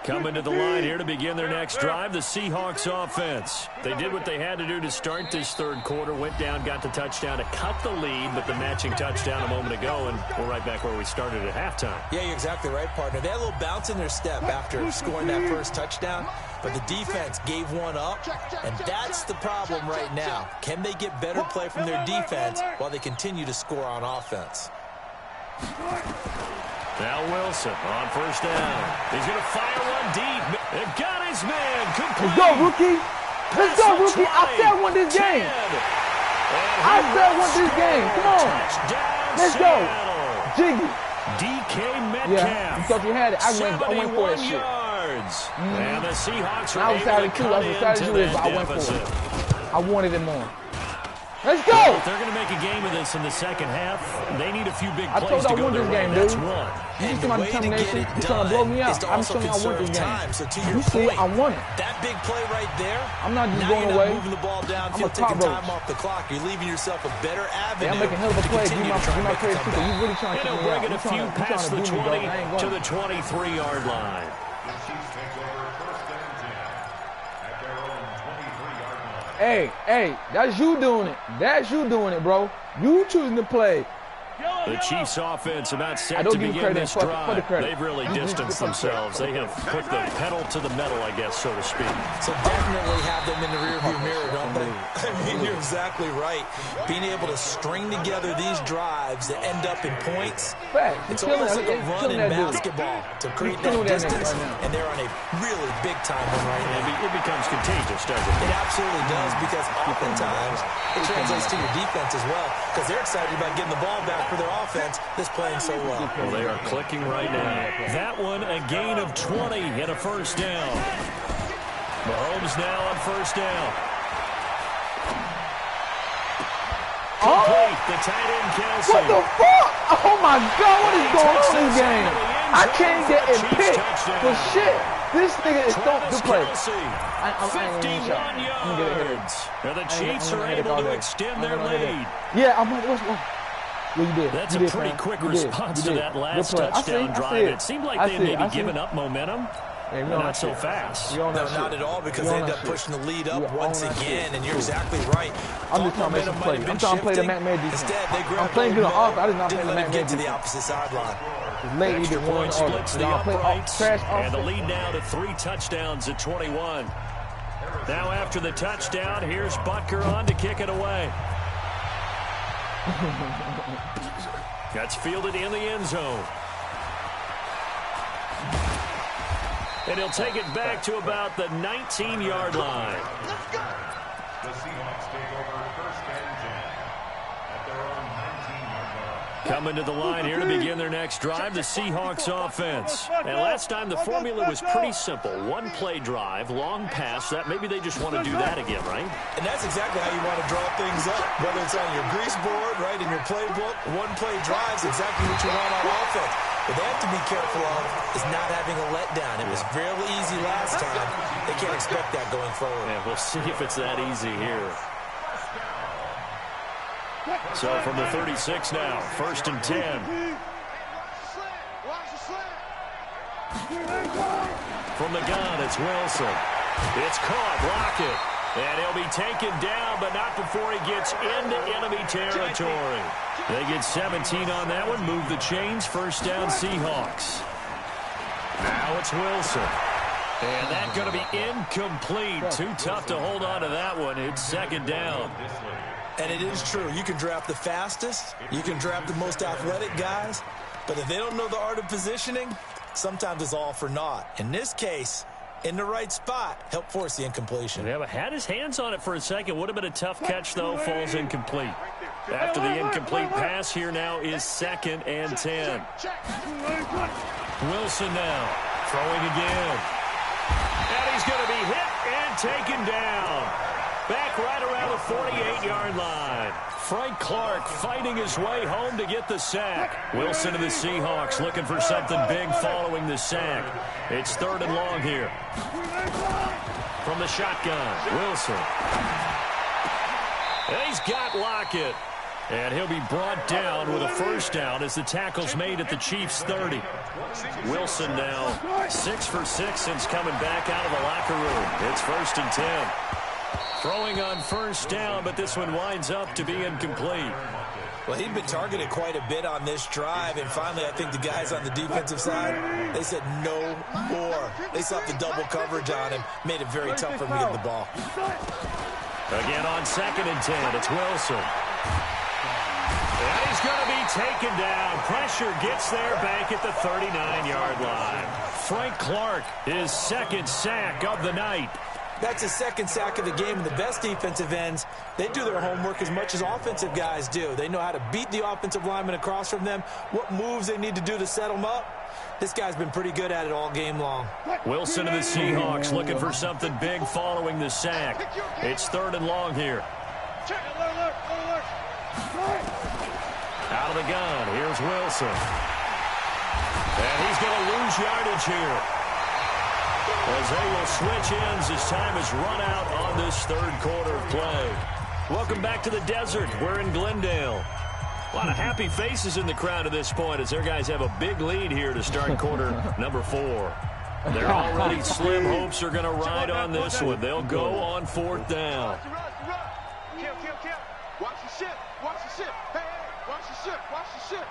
Coming to the line here to begin their next drive, the Seahawks offense. They did what they had to do to start this third quarter, went down, got the touchdown to cut the lead, but the matching touchdown a moment ago, and we're right back where we started at halftime. Yeah, you're exactly right, partner. They had a little bounce in their step after scoring that first touchdown, but the defense gave one up, and that's the problem right now. Can they get better play from their defense while they continue to score on offense? Now Wilson on first down. He's going to fire one deep. It got his man. Complete. Let's go, rookie. Let's go, rookie. I said I want this game. I said I want this game. Come on. Let's go. Jiggy. DK Metcalf. Yeah, you thought you had it. I went for that shit. And the Seahawks are I was excited too. I was excited to do this, but I went for it. I wanted it more. Let's go! Well, if they're going to make a game of this in the second half, they need a few big plays to go their way. That's one. You see my determination? You're trying to blow me out. I'm showing you I want this game. So you see, I want it. That big play right there. I'm not just going away. Moving the ball downfield, taking time off the clock. You're leaving yourself a better avenue. I'm making hell of a play. Give my credit too. You really trying to keep me out. Bring it a few past the 20 to the 23-yard line. Hey, that's you doing it. That's you doing it, bro. You choosing to play. The Chiefs offense about set to begin this drive. They've really distanced themselves. They have put the pedal to the metal, I guess, so to speak. So definitely have them in the rearview mirror, don't they? I mean, you're exactly right. Being able to string together these drives that end up in points, it's almost like a run in basketball to create that distance, and they're on a really big-time one right now. It becomes contagious, doesn't it? It absolutely does, because oftentimes it translates to your defense as well, because they're excited about getting the ball back for their offense that's playing so well. Well, they are clicking right now. That one, a gain of 20 and a first down. Mahomes now on first down. Oh, The tight end, Kelsey. what the fuck? Oh my God, what is going on in this game? I can't get it picked for shit. This nigga is don't do play. I'm 51 yards. Now the Chiefs are able to extend their lead. Yeah, I'm like, what? Yeah, you did. That's you a did, pretty man. quick You response did. to You that did. last Good play. touchdown drive. It seemed like they may be giving up momentum. Yeah, But not so fast. No, not at all, because they end up pushing the lead up once again, and you're exactly right. I'm just trying to make some plays. I'm trying to play the MackMed87's. Instead, they I'm playing good on offense. I did not play the let him get to the MackMed87's. opposite sideline. Lately, Extra been one point or the splits the other. Play uprights, trash and the offense. lead now to 3 touchdowns at 21. Now after the touchdown, here's Butker on to kick it away. That's fielded in the end zone. And he'll take it back to about the 19-yard line. Let's go. The Seahawks take over first and 10 at their own 19-yard line. Coming to the line here to begin their next drive, the Seahawks offense. And last time the formula was pretty simple. One play drive, long pass. That maybe they just want to do that again, right? And that's exactly how you want to draw things up. Whether it's on your grease board, right, in your playbook, one play drives exactly what you want on offense. What they have to be careful of is not having a letdown. It was fairly easy last time. They can't expect that going forward. Yeah, we'll see if it's that easy here. So from the 36 now, first and 10. From the gun, it's Wilson. It's caught, Lockett. And he'll be taken down, but not before he gets into enemy territory. They get 17 on that one, move the chains, first down Seahawks. Now it's Wilson. And that's going to be incomplete. Too tough to hold on to that one. It's second down. And it is true. You can draft the fastest. You can draft the most athletic guys. But if they don't know the art of positioning, sometimes it's all for naught. In this case, in the right spot, help force the incompletion. Yeah, but had his hands on it for a second. Would have been a tough catch, though. Falls incomplete. After the incomplete pass, here now is second and 10. Wilson now throwing again. And he's going to be hit and taken down. Back right around the 48-yard line. Frank Clark fighting his way home to get the sack. Wilson and the Seahawks looking for something big following the sack. It's third and long here. From the shotgun, Wilson. And he's got Lockett. And he'll be brought down with a first down as the tackle's made at the Chiefs' 30. Wilson now 6 for 6 since coming back out of the locker room. It's first and 10. Throwing on first down, but this one winds up to be incomplete. Well, he'd been targeted quite a bit on this drive, and finally I think the guys on the defensive side, they said no more. They saw the double coverage on him, made it very tough for him to get the ball. Again on second and 10, it's Wilson. And he's going to be taken down. Pressure gets there back at the 39-yard line. Frank Clark, his second sack of the night. That's his second sack of the game, and the best defensive ends, they do their homework as much as offensive guys do. They know how to beat the offensive lineman across from them, what moves they need to do to set them up. This guy's been pretty good at it all game long. Wilson and the Seahawks looking for something big following the sack. It's third and long here. Out of the gun, here's Wilson. And he's going to lose yardage here, as they will switch ends as time is run out on this third quarter of play. Welcome back to the desert. We're in Glendale. A lot of happy faces in the crowd at this point as their guys have a big lead here to start quarter number 4. They're already slim hopes are going to ride on this one. They'll go on fourth down. Watch the shit. Watch the shit. Hey, watch the shit. Watch the shit.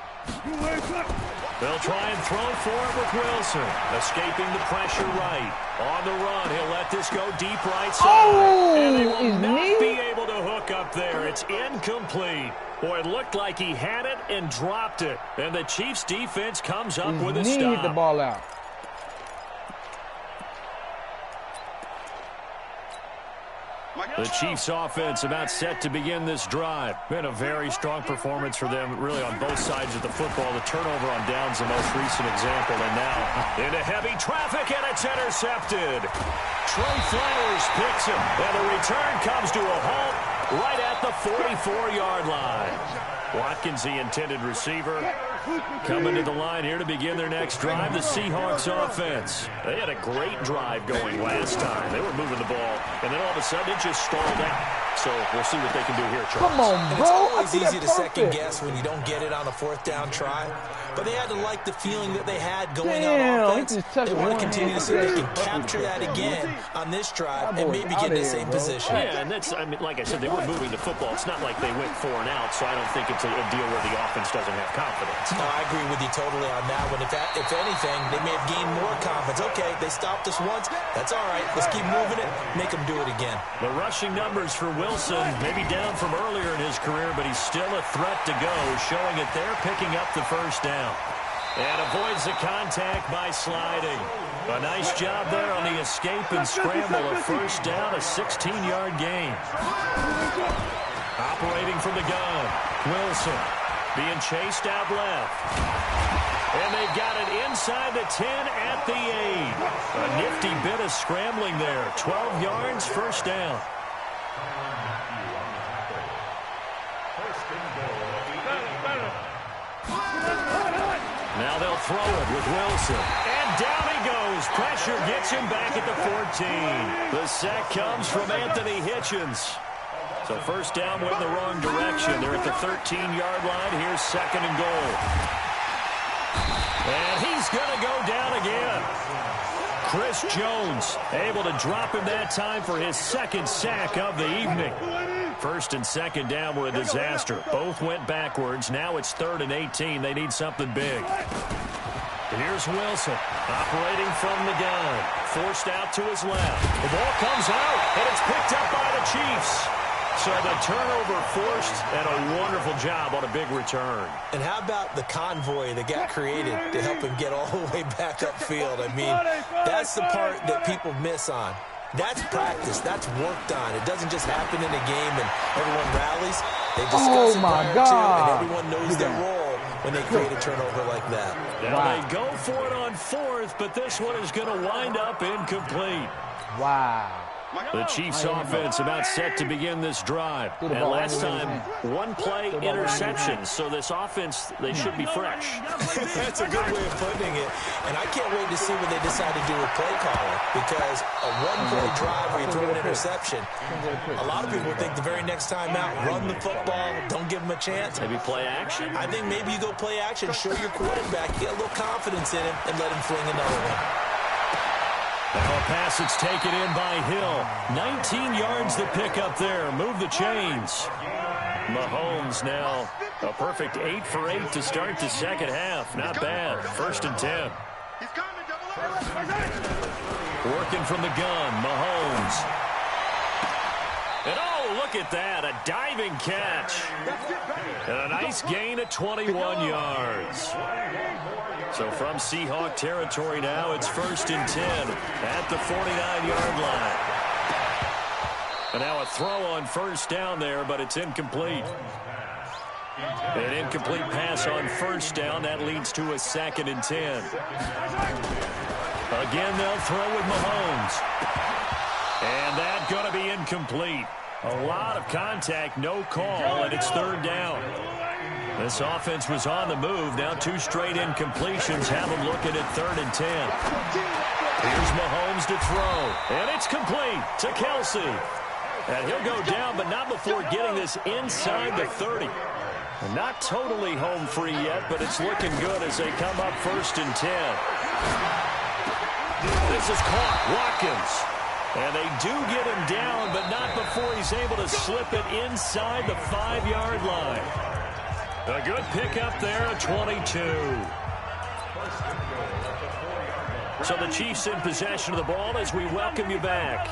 They'll try and throw for it with Wilson. Escaping the pressure right. On the run, he'll let this go deep right side. Oh, and they will not be able to hook up there. It's incomplete. Boy, it looked like he had it and dropped it. And the Chiefs defense comes up with a stop. Hit the ball out. The Chiefs offense about set to begin this drive. Been a very strong performance for them, really on both sides of the football. The turnover on downs the most recent example. And now into heavy traffic, and it's intercepted. Trey Flowers picks him, and the return comes to a halt right at the 44-yard line. Watkins, the intended receiver, coming to the line here to begin their next drive. The Seahawks offense. They had a great drive going last time. They were moving the ball, and then all of a sudden it just stalled out. So we'll see what they can do here, Charles. Come on, bro. It's always easy to second guess when you don't get it on a fourth down try. But they had to like the feeling that they had going on offense. They want to continue to see if they can capture that again on this drive and maybe get in the same position. Yeah, and that's, I mean, like I said, they were moving the football. It's not like they went 4 and out, so I don't think it's a deal where the offense doesn't have confidence. No, I agree with you totally on that one. If anything, they may have gained more confidence. Okay, they stopped us once. That's all right. Let's keep moving it. Make them do it again. The rushing numbers for Wilson, maybe down from earlier in his career, but he's still a threat to go, showing that they're picking up the first down. And avoids the contact by sliding. A nice job there on the escape and scramble. A first down, a 16-yard gain. Operating from the gun, Wilson being chased out left. And they've got it inside the 10 at the 8. A nifty bit of scrambling there. 12 yards, first down. Now they'll throw it with Wilson. And down he goes. Pressure gets him back at the 14. The sack comes from Anthony Hitchens. So first down went in the wrong direction. They're at the 13-yard line. Here's second and goal. And he's going to go down again. Chris Jones able to drop him that time for his second sack of the evening. First and second down were a disaster. Both went backwards. Now it's 3rd and 18. They need something big. Here's Wilson operating from the gun. Forced out to his left. The ball comes out, and it's picked up by the Chiefs. So the turnover forced, and a wonderful job on a big return. And how about the convoy that got created to help him get all the way back upfield? I mean, that's the part that people miss on. That's practice. That's worked on. It doesn't just happen in a game and everyone rallies. They discuss it prior to, and everyone knows their role when they create a turnover like that. Now they go for it on 4th, but this one is going to wind up incomplete. Wow. The Chiefs offense about set to begin this drive. And last time, one-play interception. So this offense, they should be fresh. That's a good way of putting it. And I can't wait to see what they decide to do with play calling. Because a one-play drive where you throw an interception, a lot of people think the very next time out, run the football, don't give them a chance. Maybe play action? I think maybe you go play action, show your quarterback, get a little confidence in him, and let him fling another one. Now a pass that's taken in by Hill. 19 yards to pick up there. Move the chains. Mahomes now a perfect 8 for 8 to start the second half. Not bad. 1st and 10. Working from the gun. Mahomes. And oh, look at that. A diving catch. And a nice gain of 21 yards. So from Seahawk territory now, it's 1st and 10 at the 49-yard line. And now a throw on first down there, but it's incomplete. An incomplete pass on first down. That leads to a 2nd and 10. Again, they'll throw with Mahomes. And that's going to be incomplete. A lot of contact, no call, and it's 3rd down. This offense was on the move. Now 2 straight incompletions have them looking at 3rd and 10. Here's Mahomes to throw. And it's complete to Kelsey. And he'll go down, but not before getting this inside the 30. Not totally home free yet, but it's looking good as they come up 1st and 10. This is caught. Watkins. And they do get him down, but not before he's able to slip it inside the 5-yard line. A good pickup there at 22. So the Chiefs in possession of the ball as we welcome you back.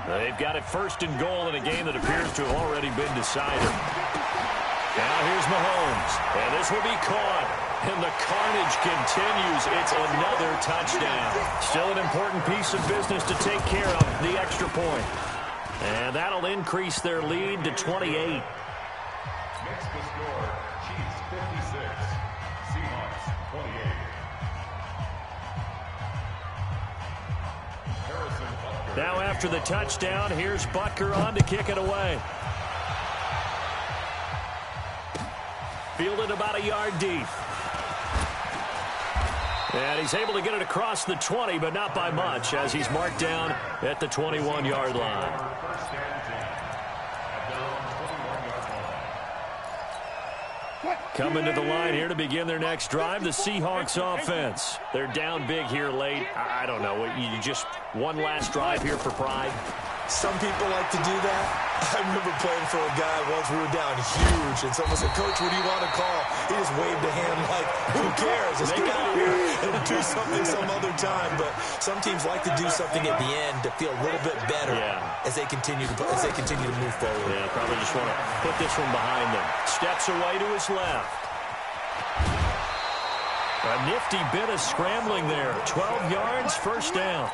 They've got it 1st and goal in a game that appears to have already been decided. Now here's Mahomes. And this will be caught. And the carnage continues. It's another touchdown. Still an important piece of business to take care of, the extra point. And that'll increase their lead to 28. Makes the score Chiefs 56, Seahawks 28. Now after the touchdown, here's Butker on to kick it away. Fielded about a yard deep. And he's able to get it across the 20, but not by much, as he's marked down at the 21-yard line. Coming to the line here to begin their next drive, the Seahawks offense. They're down big here late. I don't know. You just one last drive here for pride? Some people like to do that. I remember playing for a guy once. We were down huge, and someone said, "Coach, what do you want to call?" He just waved a hand like, "Who cares? Let's get out of here and do something some other time." But some teams like to do something at the end to feel a little bit better as they continue to move forward. Yeah, probably just want to put this one behind them. Steps away to his left. A nifty bit of scrambling there. 12 yards, first down.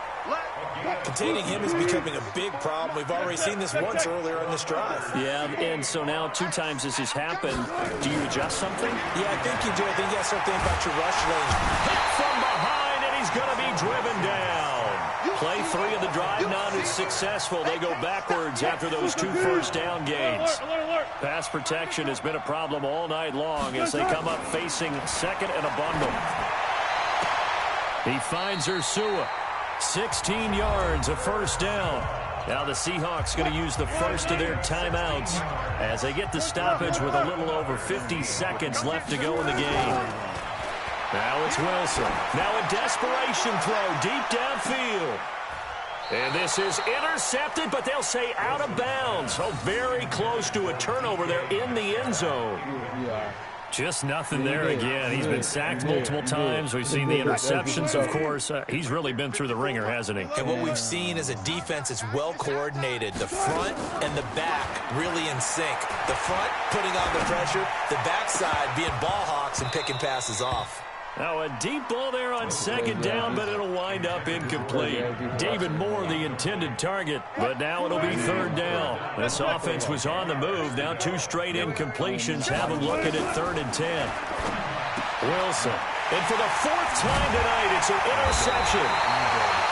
Containing him is becoming a big problem. We've already seen this once earlier on this drive. Yeah, and so now 2 times this has happened. Do you adjust something? Yeah, I think you do. I think you have to start thinking about your rush lane. Hit from behind, and he's going to be driven down. Play 3 of the drive not as successful. They go backwards after those 2 first down gains. Pass protection has been a problem all night long as they come up facing second and a bundle. He finds Ursua. 16 yards, a first down. Now the Seahawks going to use the first of their timeouts as they get the stoppage with a little over 50 seconds left to go in the game. Now it's Wilson. Now a desperation throw deep downfield. And this is intercepted, but they'll say out of bounds. So very close to a turnover there in the end zone. Just nothing there again. He's been sacked multiple times. We've seen the interceptions, of course. He's really been through the ringer, hasn't he? And what we've seen is a defense that's well coordinated. The front and the back really in sync. The front putting on the pressure, the backside being ball hawks and picking passes off. Now a deep ball there on second down, but it'll wind up incomplete. David Moore, the intended target, but now it'll be third down. This offense was on the move. Now 2 straight incompletions have them looking at 3rd and 10. Wilson. And for the 4th time tonight, it's an interception.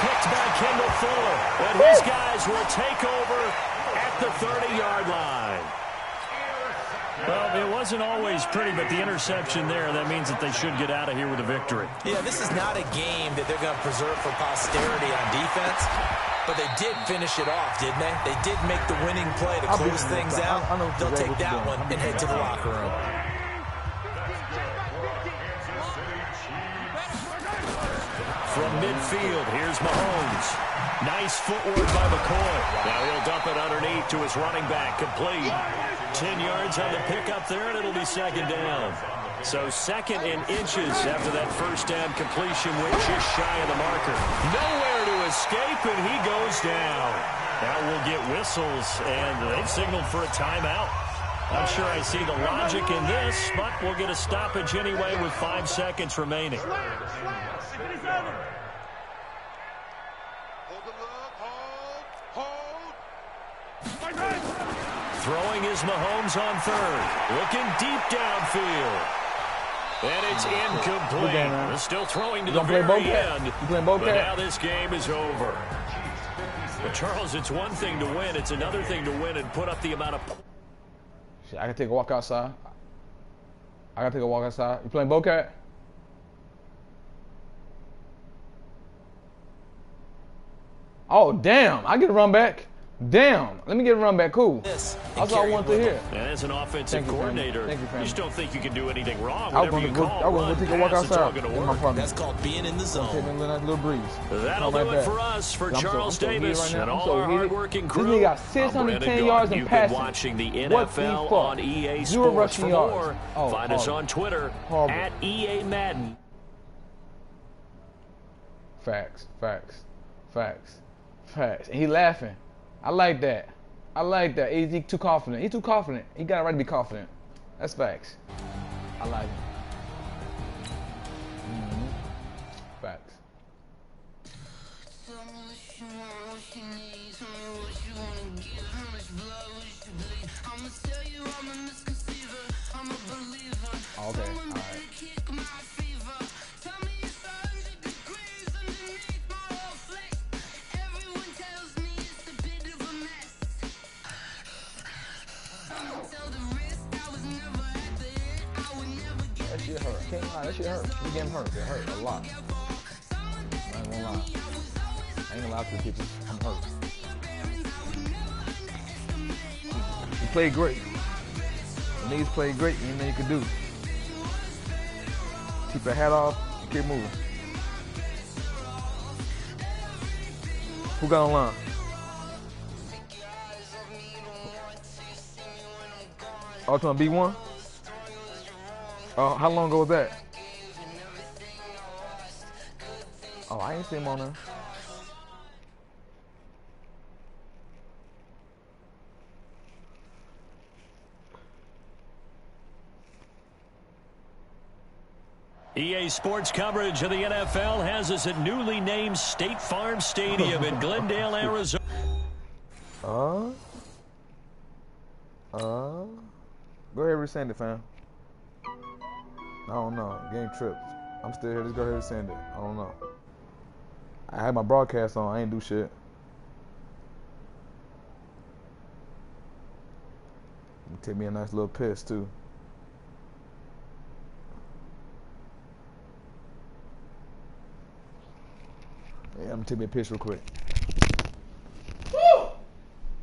Picked by Kendall Fuller. And his guys will take over at the 30-yard line. Well, it wasn't always pretty, but the interception there, that means that they should get out of here with a victory. Yeah, this is not a game that they're going to preserve for posterity on defense, but they did finish it off, didn't they? They did make the winning play to close things out. They'll take that one and head to the locker room. From midfield, here's Mahomes. Nice footwork by McCoy. Now he'll dump it underneath to his running back, complete. 10 yards on the pickup there, and it'll be second down. So second in inches after that first down completion, went just shy of the marker. Nowhere to escape, and he goes down. Now we'll get whistles, and they've signaled for a timeout. Not sure I see the logic in this, but we'll get a stoppage anyway with 5 seconds remaining. Throwing is Mahomes on 3rd. Looking deep downfield. And it's incomplete. They're still throwing to the very end. But now this game is over. But Charles, it's one thing to win. It's another thing to win and put up the amount of... Shit, I can take a walk outside. You playing Bocat? Oh, damn. I get a run back. Damn. Let me get a run back. Cool. That's all I want to hear. And as an offensive coordinator, you just don't think you can do anything wrong. I was going to take a walk outside. That's called being in the zone. Taking a little breeze. That'll do it for us, for Charles Davis and all our hardworking crew. This nigga got 610 yards in passing. You've been watching the NFL on EA Sports. For more, find us on Twitter at EA Madden. Facts. And he laughing. I like that. He's too confident. He's too confident. He got a right to be confident. That's facts. I like it. Facts. Tell me what you want, what you need, tell me what you wanna give. Oh, okay, all right. That shit hurt. Can't lie, that shit hurt. The game hurt. It hurt a lot. I ain't gonna lie. I ain't gonna lie to the people. I'm hurt. You played great. The niggas played great. Ain't nothing you could do. Keep your hat off and keep moving. Who got online? Oh, it's on B1? How long ago was that? Oh, I ain't seen him on there. EA Sports coverage of the NFL has us at newly named State Farm Stadium in Glendale, Arizona. Go ahead and resend it, fam. I don't know. Game tripped. I'm still here. Just go ahead and send it. I don't know. I had my broadcast on. I ain't do shit. Take me a nice little piss, too. Yeah, I'm gonna take me a piss real quick. Woo!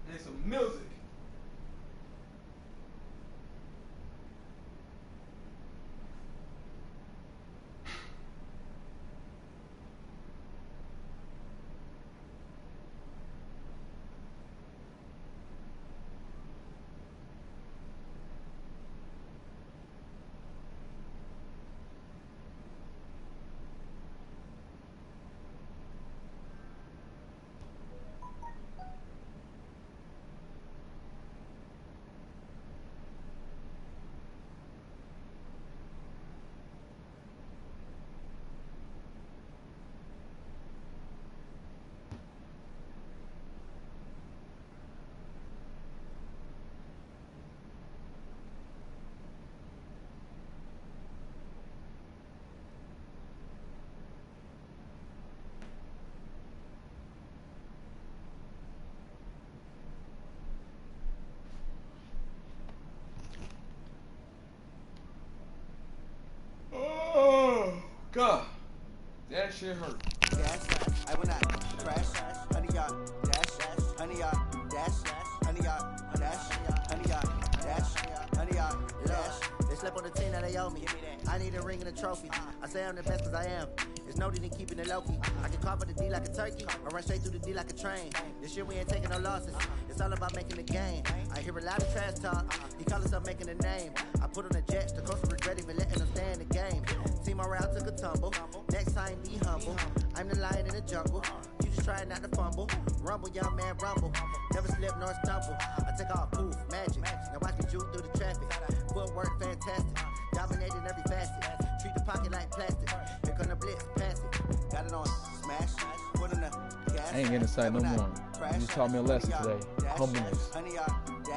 And some music. God, that shit hurt. I went out, crash, honey yacht, dash, honey yacht, dash, honey yacht, dash, honey yacht, dash, honey yacht, dash. They slept on the team that they owe me. I need a ring and a trophy. I say I'm the best cause I am. It's no need in keeping it low-key. I can carve up the D like a turkey, or run straight through the D like a train. This year we ain't taking no losses. It's all about making the game. I hear a lot of trash talk. He call himself making a name. I put on the jets, the coach will regret even letting them stay in the game. See my route took a tumble. Next time be humble. I'm the lion in the jungle. You just try not to fumble. Rumble, young man, rumble. Never slip nor stumble. I take off, poof, magic. Now I can juke through the traffic. Footwork fantastic. Dominating every facet. Treat the pocket like plastic. Here come the blitz, pass it. Got it on, smash. Put in the gas. I ain't getting inside no more. You just taught me a lesson today. Humbleness. I ain't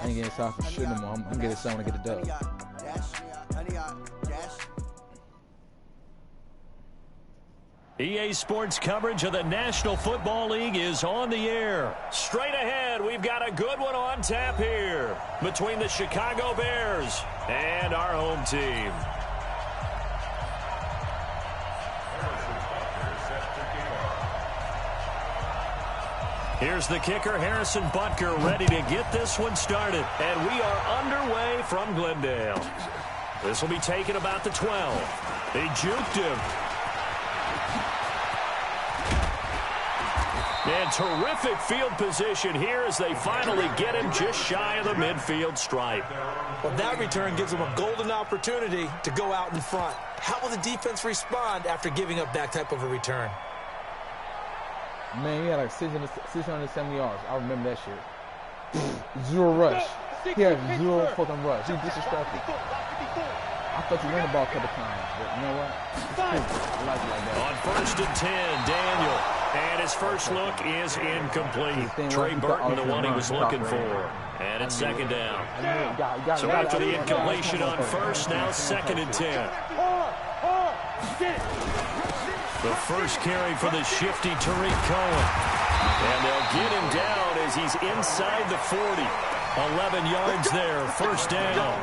getting inside for shit no more. I'm getting inside when I get the dub. EA Sports coverage of the National Football League is on the air. Straight ahead, we've got a good one on tap here between the Chicago Bears and our home team. Here's the kicker, Harrison Butker, ready to get this one started. And we are underway from Glendale. This will be taken about the 12. They juked him. And terrific field position here as they finally get him just shy of the midfield stripe. Well, that return gives them a golden opportunity to go out in front. How will the defense respond after giving up that type of a return? Man, he had like 670 yards. I remember that shit. Zero rush. He had zero fucking rush. He disrespectful. I thought you ran the ball a couple times, but you know what? It's cool. I like it like that. On 1st and 10, Daniel. And his first look is incomplete. Trey Burton, the one he was looking for. And it's second down. So after the incompletion on first, now 2nd and 10. The first carry for the shifty Tariq Cohen. And they'll get him down as he's inside the 40. 11 yards there, first down.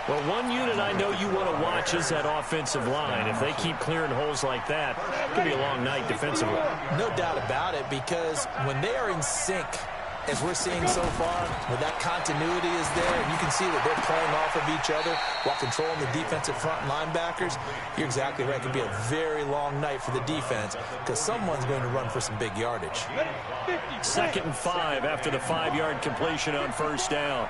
Well, one unit I know you want to watch is that offensive line. If they keep clearing holes like that, it could be a long night defensively. No doubt about it, because when they are in sync, as we're seeing so far, where that continuity is there, and you can see that they're playing off of each other while controlling the defensive front linebackers, you're exactly right. It could be a very long night for the defense because someone's going to run for some big yardage. 2nd and 5 after the 5-yard completion on first down.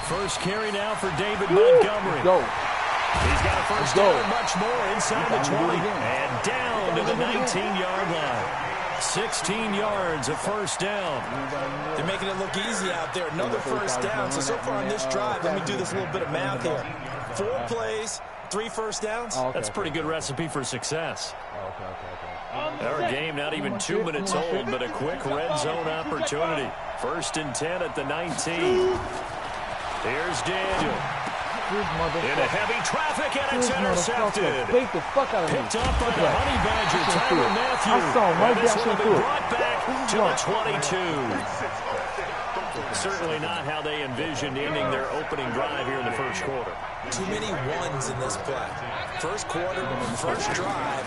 First carry now for David Montgomery. Go. He's got a first down, much more inside the 20, and down to the 19-yard line. 16 yards, a first down. They're making it look easy out there. Another first down. So far on this drive, let me do this little bit of math here. 4 plays, 3 first downs. That's a pretty good recipe for success. Our game not even 2 minutes old, but a quick red zone opportunity. 1st and 10 at the 19. Here's Daniel. Into heavy traffic, and it's intercepted. Picked the fuck out of me. Picked up by the Honey Badger, Tyrann Mathieu. I saw him right This down will be through it. brought back to the 22. Certainly not how they envisioned ending their opening drive here in the first quarter. Too many ones in this play. First quarter, first drive,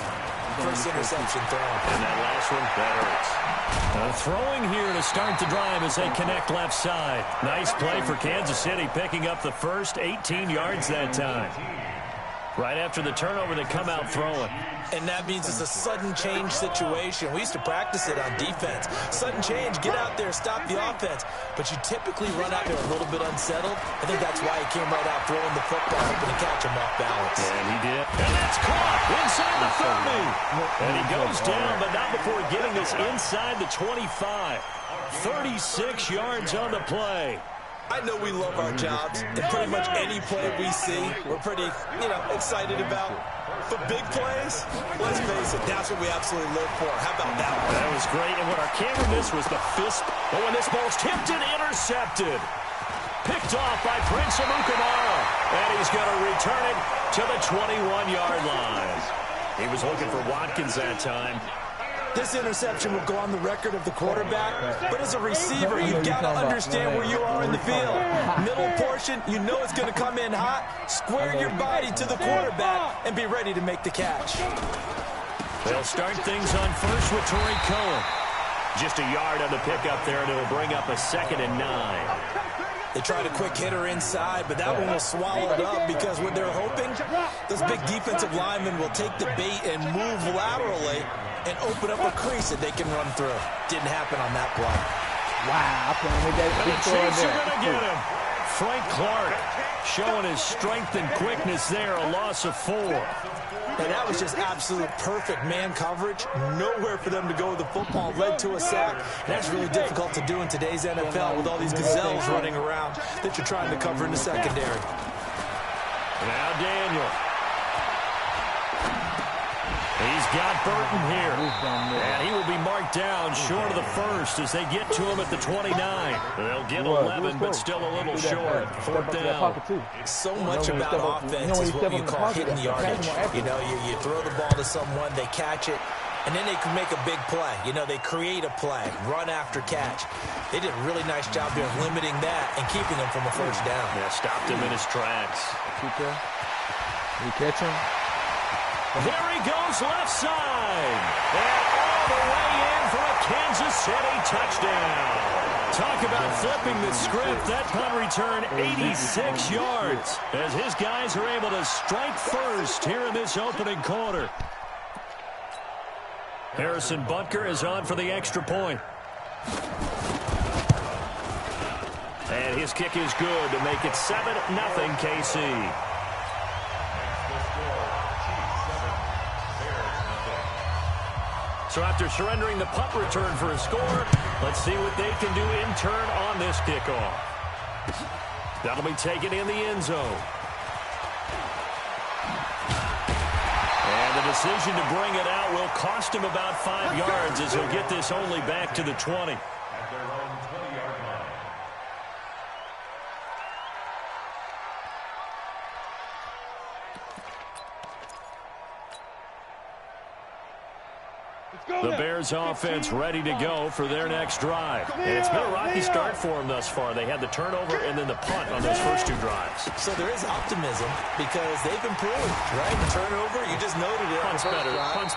first interception thrown. And that last one, that hurts. Throwing here to start the drive as they connect left side. Nice play for Kansas City, picking up the first 18 yards that time. Right after the turnover, they come out throwing. And that means it's a sudden change situation. We used to practice it on defense. Sudden change, get out there, stop the offense. But you typically run out there a little bit unsettled. I think that's why he came right out throwing the football, hoping to catch him off balance. And he did. And that's caught inside the 30. And he goes down, but not before getting this inside the 25. 36 yards on the play. I know we love our jobs, and pretty much any play we see, we're pretty, excited about. But big plays, let's face it, that's what we absolutely live for. How about that one? That was great, and what our camera missed was the fist. But when this ball's tipped and intercepted. Picked off by Prince Amukamara, and he's going to return it to the 21-yard line. He was looking for Watkins that time. This interception will go on the record of the quarterback, but as a receiver, you've got to understand where you are in the field. Middle portion, you know it's going to come in hot. Square your body to the quarterback and be ready to make the catch. They'll start things on first with Tariq Cohen. Just a yard on the pickup there, and it'll bring up a 2nd and 9. They tried a quick hitter inside, but that one was swallowed up because what they're hoping, those big defensive linemen will take the bait and move laterally and open up a crease that they can run through. Didn't happen on that play. Wow, I couldn't make that And big the throw Chiefs are there. going to get him. Frank Clark showing his strength and quickness there, a loss of 4. And that was just absolute perfect man coverage. Nowhere for them to go with the football. Led to a sack. And that's really difficult to do in today's NFL with all these gazelles running around that you're trying to cover in the secondary. Now Daniel. He's got Burton here. And he will be marked down short of the first as they get to him at the 29. They'll get 11, but still a little short. 4th down. So much about offense is what you call hitting yardage. You throw the ball to someone, they catch it, and then they can make a big play. They create a play, run after catch. They did a really nice job here of limiting that and keeping them from a first down. Yeah, stopped him in his tracks. You catch him? There he goes left side. And all the way in for a Kansas City touchdown. Talk about flipping the script. That punt return 86 yards as his guys are able to strike first here in this opening quarter. Harrison Butker is on for the extra point. And his kick is good to make it 7-0 KC. So after surrendering the punt return for a score, let's see what they can do in turn on this kickoff. That'll be taken in the end zone. And the decision to bring it out will cost him about 5 yards as he'll get this only back to the 20. The Bears offense ready to go for their next drive. And it's been a rocky start for them thus far. They had the turnover and then the punt on those first 2 drives. So there is optimism because they've improved, right? The turnover, you just noted it. Punt's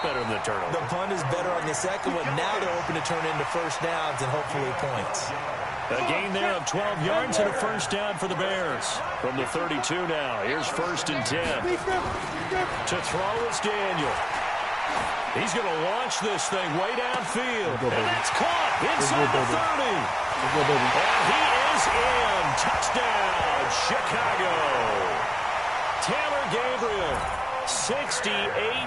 better than the turnover. The punt is better on the second one. Now they're open to turn into first downs and hopefully points. A gain there of 12 yards and a first down for the Bears. From the 32 now, here's 1st and 10. To throw is Daniel. He's going to launch this thing way downfield. And that's caught inside the 30. And he is in. Touchdown, Chicago. Taylor Gabriel, 68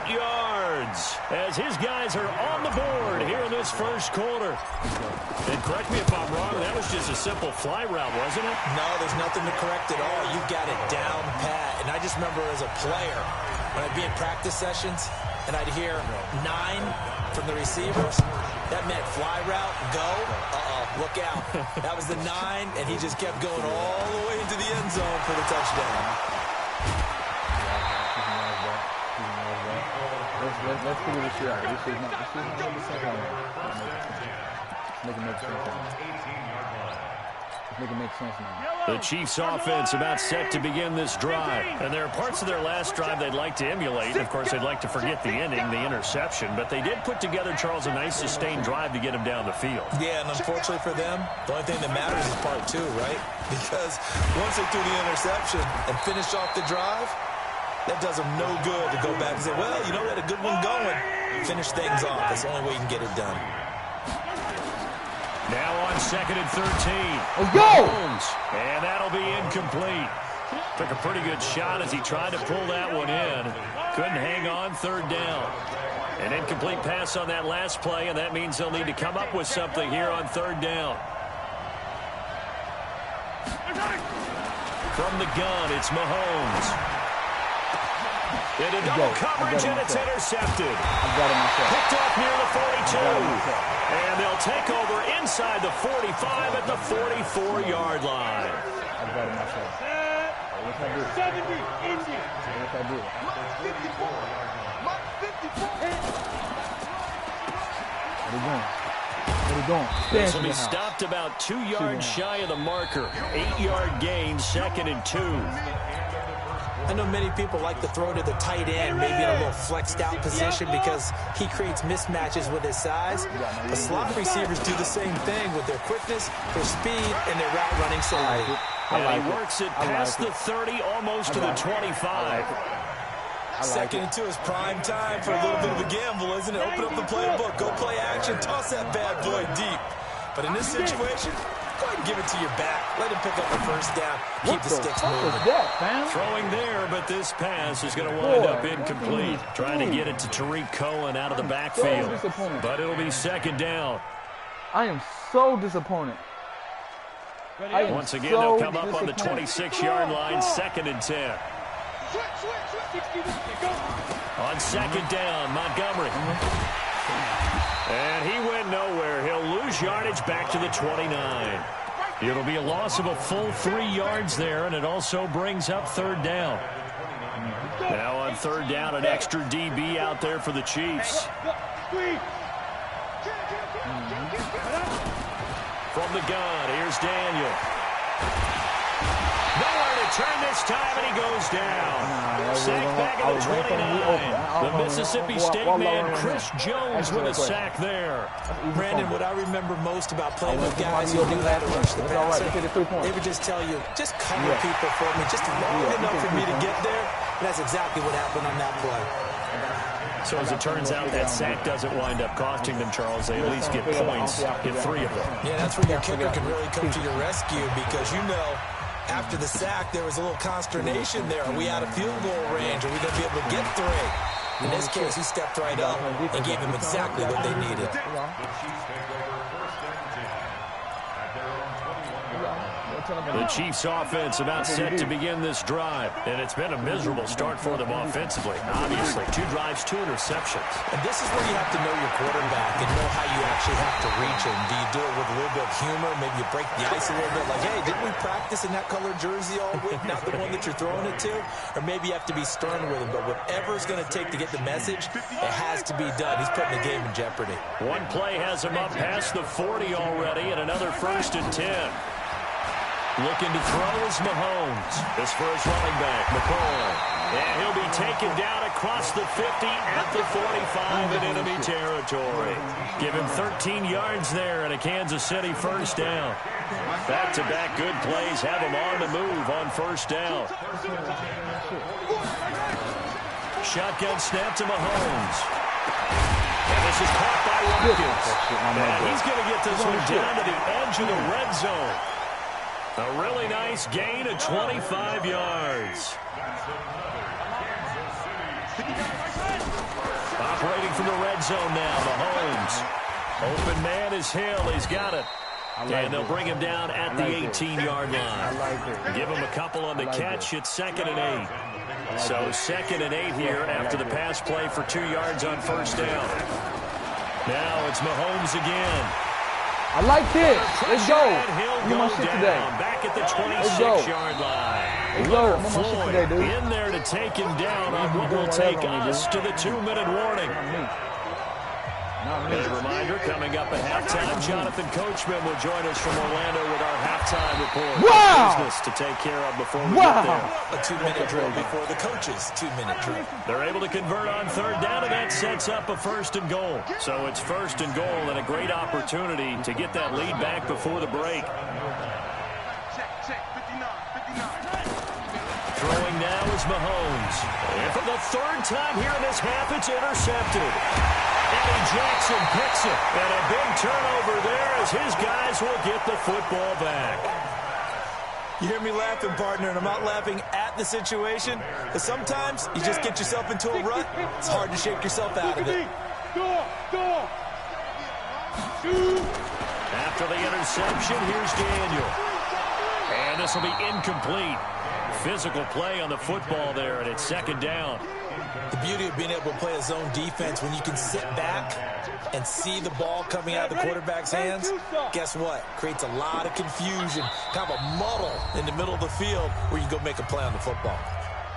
yards as his guys are on the board here in this first quarter. And correct me if I'm wrong, that was just a simple fly route, wasn't it? No, there's nothing to correct at all. You got it down pat. And I just remember as a player, when I'd be in practice sessions and I'd hear 9 from the receivers, that meant fly route, go, look out. That was the 9, and he just kept going all the way into the end zone for the touchdown. Let's figure this shit out. This is not the second one. Make it make sense now. Make it make sense now. The Chiefs offense about set to begin this drive. And there are parts of their last drive they'd like to emulate. Of course, they'd like to forget the ending, the interception. But they did put together, Charles, a nice sustained drive to get him down the field. Yeah, and unfortunately for them, the only thing that matters is part 2, right? Because once they threw the interception and finished off the drive, that does them no good to go back and say, well, you know, we had a good one going. Finish things off. That's the only way you can get it done. Now on 2nd and 13. Let's go! And that'll be incomplete. Took a pretty good shot as he tried to pull that one in. Couldn't hang on, 3rd down. An incomplete pass on that last play, and that means they'll need to come up with something here on 3rd down. From the gun, it's Mahomes. Into double coverage, and it's intercepted. Picked off near the 42. And they'll take over inside the 45 at the 44-yard line. I've got it myself. What's I do? 70, India. What's I do? 54. What are you doing? What are you doing? This will be stopped about 2 yards shy of the marker. 8-yard gain, 2nd and 2. I know many people like to throw to the tight end, maybe in a little flexed out position because he creates mismatches with his size. But slot receivers do the same thing with their quickness, their speed, and their route running savvy. And he works it past the 30, almost to the 25. 2nd and 2 is prime time for a little bit of a gamble, isn't it? Open up the playbook, go play action, toss that bad boy deep. But in this situation, go ahead and give it to your back. Let him pick up the first down. Keep the sticks moving. Throwing there, but this pass is going to wind up incomplete. Trying to get it to Tariq Cohen out of the backfield. But it'll be 2nd down. I am so disappointed. Once again, they'll come up on the 26-yard line, 2nd and 10. On 2nd down, Montgomery. And he went nowhere. He'll lose yardage back to the 29. It'll be a loss of a full 3 yards there, and it also brings up 3rd down. Now on 3rd down, an extra DB out there for the Chiefs. From the gun, here's Daniel. Nowhere to turn this time, and he goes down. Sack back at the 29. The Mississippi State man, Chris Jones, with a sack there. Brandon, what I remember most about playing with guys who knew how to rush the passer, they would just tell you, just cover people for me, just long enough for me to get there. And that's exactly what happened on that play. So as it turns out, that sack doesn't wind up costing them, Charles. They at least get points, get 3 of them. Yeah, that's where your kicker can really come to your rescue because you know, after the sack, there was a little consternation there. Are we out of field goal range? Are we going to be able to get 3? In this case, he stepped right up and gave them exactly what they needed. The Chiefs offense about set to begin this drive, and it's been a miserable start for them offensively. Obviously, 2 drives, 2 interceptions. And this is where you have to know your quarterback and know how you actually have to reach him. Do you do it with a little bit of humor? Maybe you break the ice a little bit, like, hey, didn't we practice in that color jersey all week, not the one that you're throwing it to? Or maybe you have to be stern with him, but whatever it's going to take to get the message, it has to be done. He's putting the game in jeopardy. One play has him up past the 40 already, and another 1st and 10. Looking to throw is Mahomes. This for his running back, McCoy. And he'll be taken down across the 50 at the 45 in enemy territory. Give him 13 yards there and a Kansas City 1st down. Back-to-back good plays have him on the move on 1st down. Shotgun snap to Mahomes. And this is caught by Watkins. And he's going to get this one down to the edge of the red zone. A really nice gain of 25 yards. Operating from the red zone now, Mahomes. Open man is Hill. He's got it. And they'll bring him down at the 18-yard line. Give him a couple on the catch. It's 2nd and 8. So 2nd and 8 here after the pass play for 2 yards on 1st down. Now it's Mahomes again. I like this. Let's go. You my shit today. Back at the 26-yard line. Let's go. I'm on my shit today, dude. In there to take him down on what will take us to the 2-minute warning. As a reminder, coming up at halftime, Jonathan Coachman will join us from Orlando with our halftime report. Wow! Business to take care of before we get there. A 2-minute drill before the coach's 2-minute drill. They're able to convert on 3rd down, and that sets up a 1st and goal. So it's 1st and goal and a great opportunity to get that lead back before the break. Throwing now is Mahomes. And for the 3rd time here in this half, it's intercepted. Eddie Jackson picks it. And a big turnover there as his guys will get the football back. You hear me laughing, partner, and I'm not laughing at the situation. But sometimes you just get yourself into a rut. It's hard to shake yourself out of it. After the interception, here's Daniel. And this will be incomplete. Physical play on the football there, and it's 2nd down. The beauty of being able to play a zone defense when you can sit back and see the ball coming out of the quarterback's hands, guess what? Creates a lot of confusion, kind of a muddle in the middle of the field where you go make a play on the football.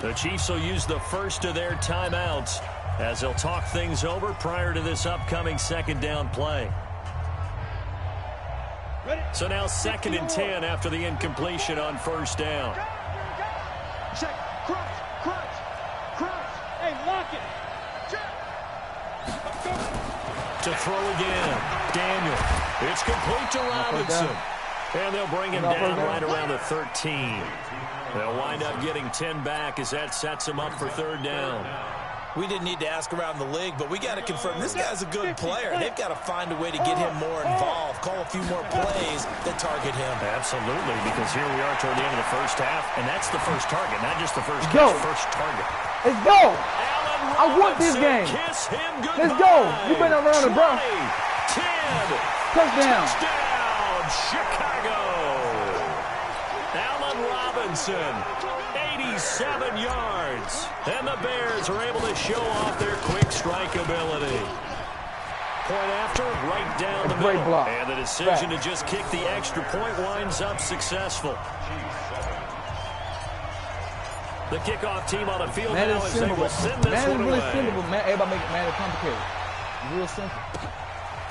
The Chiefs will use the first of their timeouts as they'll talk things over prior to this upcoming 2nd down play. So now 2nd and 10 after the incompletion on 1st down. Check, crunch. Hey, lock it. Check. To throw again, Daniel. It's complete to Robinson. And they'll bring him down right around the 13. They'll wind up getting 10 back as that sets him up for 3rd down. We didn't need to ask around the league, but we got to confirm this guy's a good player. They've got to find a way to get him more involved, call a few more plays that target him. Absolutely, because here we are toward the end of the 1st half, and that's the first target, not just the first catch, first target. Let's go. I want this game. Kiss him goodbye. Let's go. You been around it, bro. 10. Touchdown. Touchdown, Chicago. Allen Robinson. 87 yards. And the Bears are able to show off their quick strike ability. Point after, right down the middle. Block. And the decision to just kick the extra point winds up successful. The kickoff team on the field now as they will send this one away. Man, it's really simple, but everybody make it mad complicated. Real simple.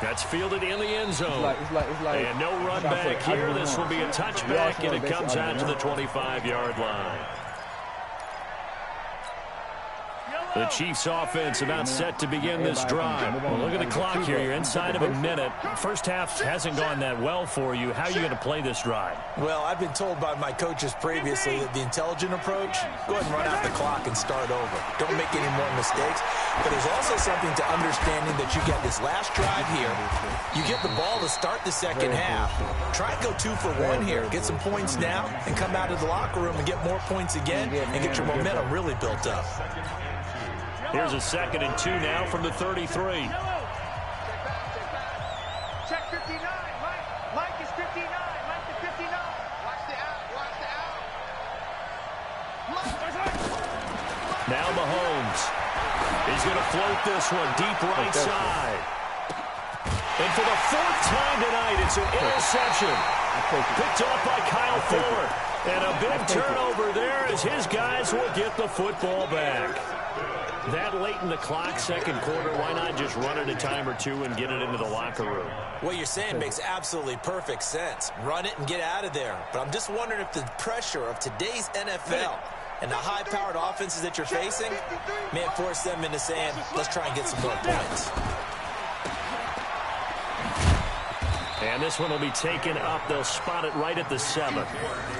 That's fielded in the end zone. It's like and no run back here. This will be a touchback, and it comes out to the 25-yard line. The Chiefs offense about set to begin this drive. Well, look at the clock here. You're inside of a minute. First half hasn't gone that well for you. How are you going to play this drive? Well, I've been told by my coaches previously that the intelligent approach, go ahead and run out the clock and start over. Don't make any more mistakes. But there's also something to understanding that you get this last drive here. You get the ball to start the 2nd half. Try and go 2 for 1 here. Get some points now and come out of the locker room and get more points again and get your momentum really built up. Here's a 2nd and 2 now from the 33. Check 59. Mike is 59. Mike is 59. Watch the out. Now Mahomes. He's going to float this one deep right side. And for the 4th time tonight, it's an interception. Picked off by Kyle Ford. And a big turnover there as his guys will get the football back. That late in the clock, second quarter, why not just run it a time or two and get it into the locker room? What you're saying makes absolutely perfect sense. Run it and get out of there. But I'm just wondering if the pressure of today's NFL and the high-powered offenses that you're facing may force them into saying, let's try and get some more points. And this one will be taken up. They'll spot it right at the 7.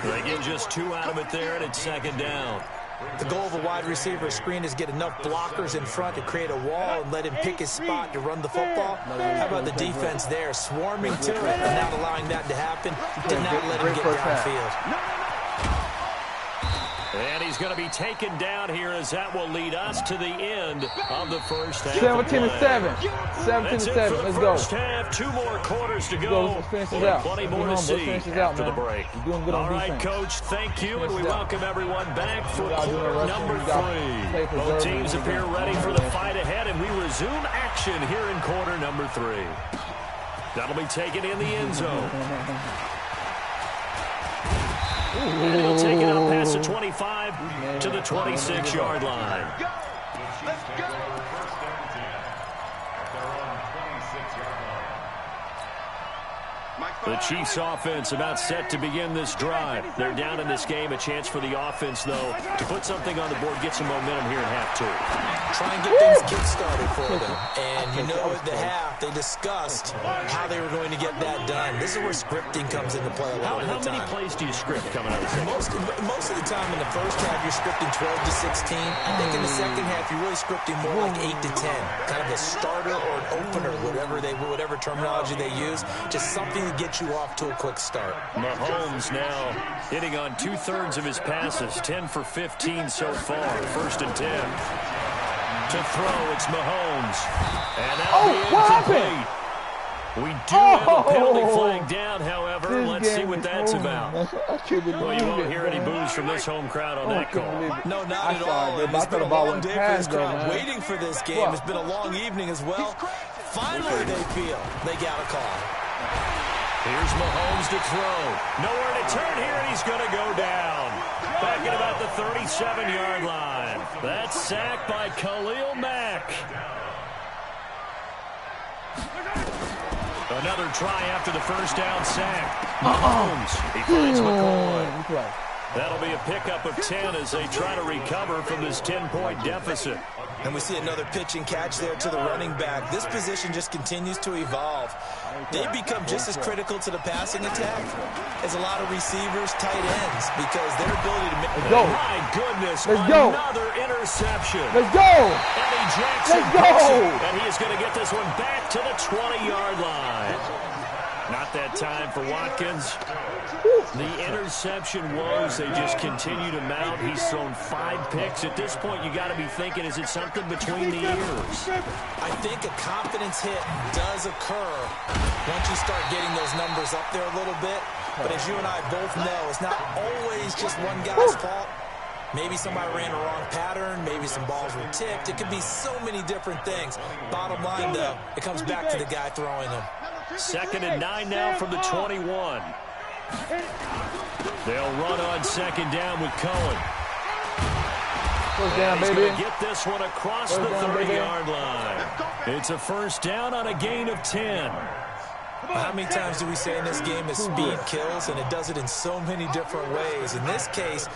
They get just 2 out of it there, and it's second down. The goal of a wide receiver screen is get enough blockers in front to create a wall and let him pick his spot to run the football. How about the defense there, swarming to it and not allowing that to happen? Did not let him get downfield. And he's going to be taken down here as that will lead us to the end of the first half. 17-7. 17-7. Let's go. First half, 2 more quarters to go. Let's finish this out. Plenty more to see after the break. You're doing good on defense. All right, Coach, thank you, and we welcome everyone back for quarter number 3. Both teams appear ready for the fight ahead, and we resume action here in quarter number 3. That'll be taken in the end zone. And he'll take it up past the 25 to the 26-yard line. Let's go. The Chiefs offense about set to begin this drive. They're down in this game. A chance for the offense, though, to put something on the board, get some momentum here in half 2. Try and get things kick-started for them. And you know at the half, they discussed how they were going to get that done. This is where scripting comes into play a lot of the time. How many plays do you script coming out of the Most of the time in the first half, you're scripting 12 to 16. I think in the second half, you're really scripting more like 8 to 10. Kind of a starter or an opener, whatever terminology they use. Just something to get you off to a quick start. Mahomes now hitting on 2/3 of his passes, 10 for 15 so far. 1st and 10. To throw, it's Mahomes. And that'll be incomplete. We do have a penalty flag down, however. Let's see what that's about. Well, you won't hear any boos from this home crowd on that call. No, not at all. It's been a long day for this crowd waiting for this game. It's been a long evening as well. Finally, they feel they got a call. Here's Mahomes to throw. Nowhere to turn here, and he's going to go down. Back at about the 37-yard line. That's sacked by Khalil Mack. Another try after the first down sack. Mahomes. He finds McCoy. That'll be a pickup of 10 as they try to recover from this 10-point deficit. And we see another pitch and catch there to the running back. This position just continues to evolve. They become just as critical to the passing attack as a lot of receivers, tight ends, because their ability to make... My goodness, another interception. Let's go. Eddie Jackson. Let's go. And he is going to get this one back to the 20-yard line. Not that time for Watkins. The interception woes, they just continue to mount. He's thrown 5 picks. At this point, you got to be thinking, is it something between the ears? I think a confidence hit does occur once you start getting those numbers up there a little bit. But as you and I both know, it's not always just one guy's fault. Maybe somebody ran a wrong pattern. Maybe some balls were tipped. It could be so many different things. Bottom line, though, it comes back to the guy throwing them. 2nd and 9 now from the 21. They'll run on 2nd down with Cohen. First down, He's baby. going to get this one across the 30-yard line. It's a first down on a gain of 10. How many times do we say in this game that speed kills, and it does it in so many different ways? In this case,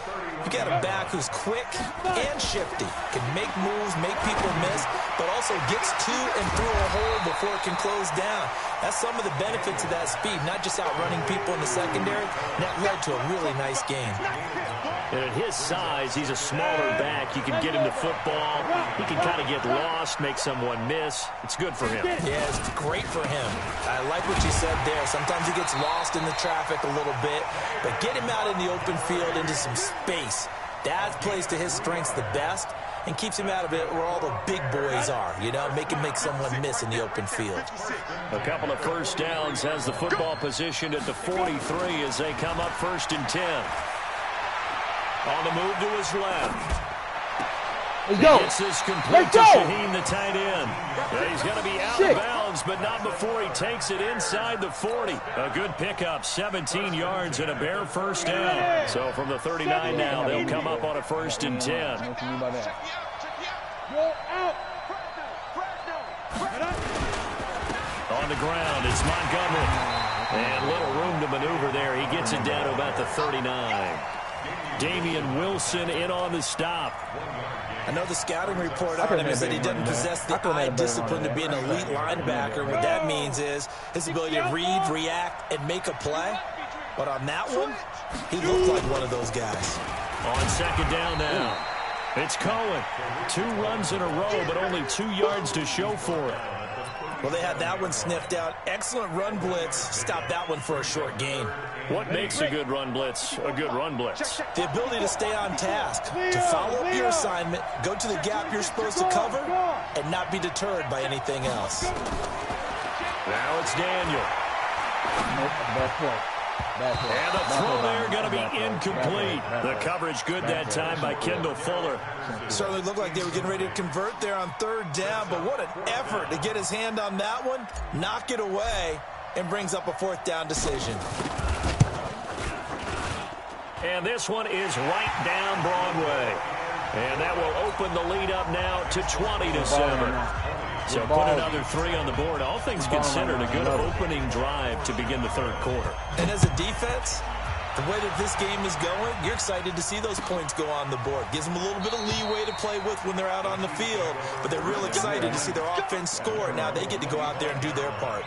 you got a back who's quick and shifty, can make moves, make people miss, but also gets to and through a hole before it can close down. That's some of the benefits of that speed, not just outrunning people in the secondary. And that led to a really nice game. And at his size, he's a smaller back. You can get him to football. He can kind of get lost, make someone miss. It's good for him. Yeah, it's great for him. I like what you said there. Sometimes he gets lost in the traffic a little bit, but get him out in the open field into some space. That plays to his strengths the best and keeps him out of it where all the big boys are, you know, make someone miss in the open field. A couple of first downs, has the football positioned at the 43 as they come up 1st and 10. On the move to his left. Let's go. Gets this complete Let's to go. Shaheen, the tight end. Yeah, he's going to be out of bounds, but not before he takes it inside the 40. A good pickup, 17 yards and a bare first down. So from the 39 now, they'll come up on a 1st and 10. What can you about that? Go out. On the ground, it's Montgomery. And little room to maneuver there. He gets it down to about the 39. Damian Wilson in on the stop. I know the scouting report on him is that he doesn't possess the eye discipline to be an elite linebacker. What that means is his ability to read, react, and make a play. But on that one, he looked like one of those guys. On 2nd down now, it's Cohen. 2 runs in a row, but only 2 yards to show for it. Well, they had that one sniffed out. Excellent run blitz. Stopped that one for a short gain. What makes a good run blitz a good run blitz? The ability to stay on task, to follow up your assignment, go to the gap you're supposed to cover, and not be deterred by anything else. Now it's Daniel. Nope, bad play. Bad play. And the throw there going to be incomplete. The coverage good that time by Kendall Fuller. Certainly looked like they were getting ready to convert there on 3rd down, but what an effort to get his hand on that one, knock it away, and brings up a 4th down decision. And this one is right down Broadway. And that will open the lead up now to 20-7. So put another 3 on the board. All things considered, a good opening drive to begin the 3rd quarter. And as a defense, the way that this game is going, you're excited to see those points go on the board. Gives them a little bit of leeway to play with when they're out on the field, but they're real excited to see their offense score. Now they get to go out there and do their part.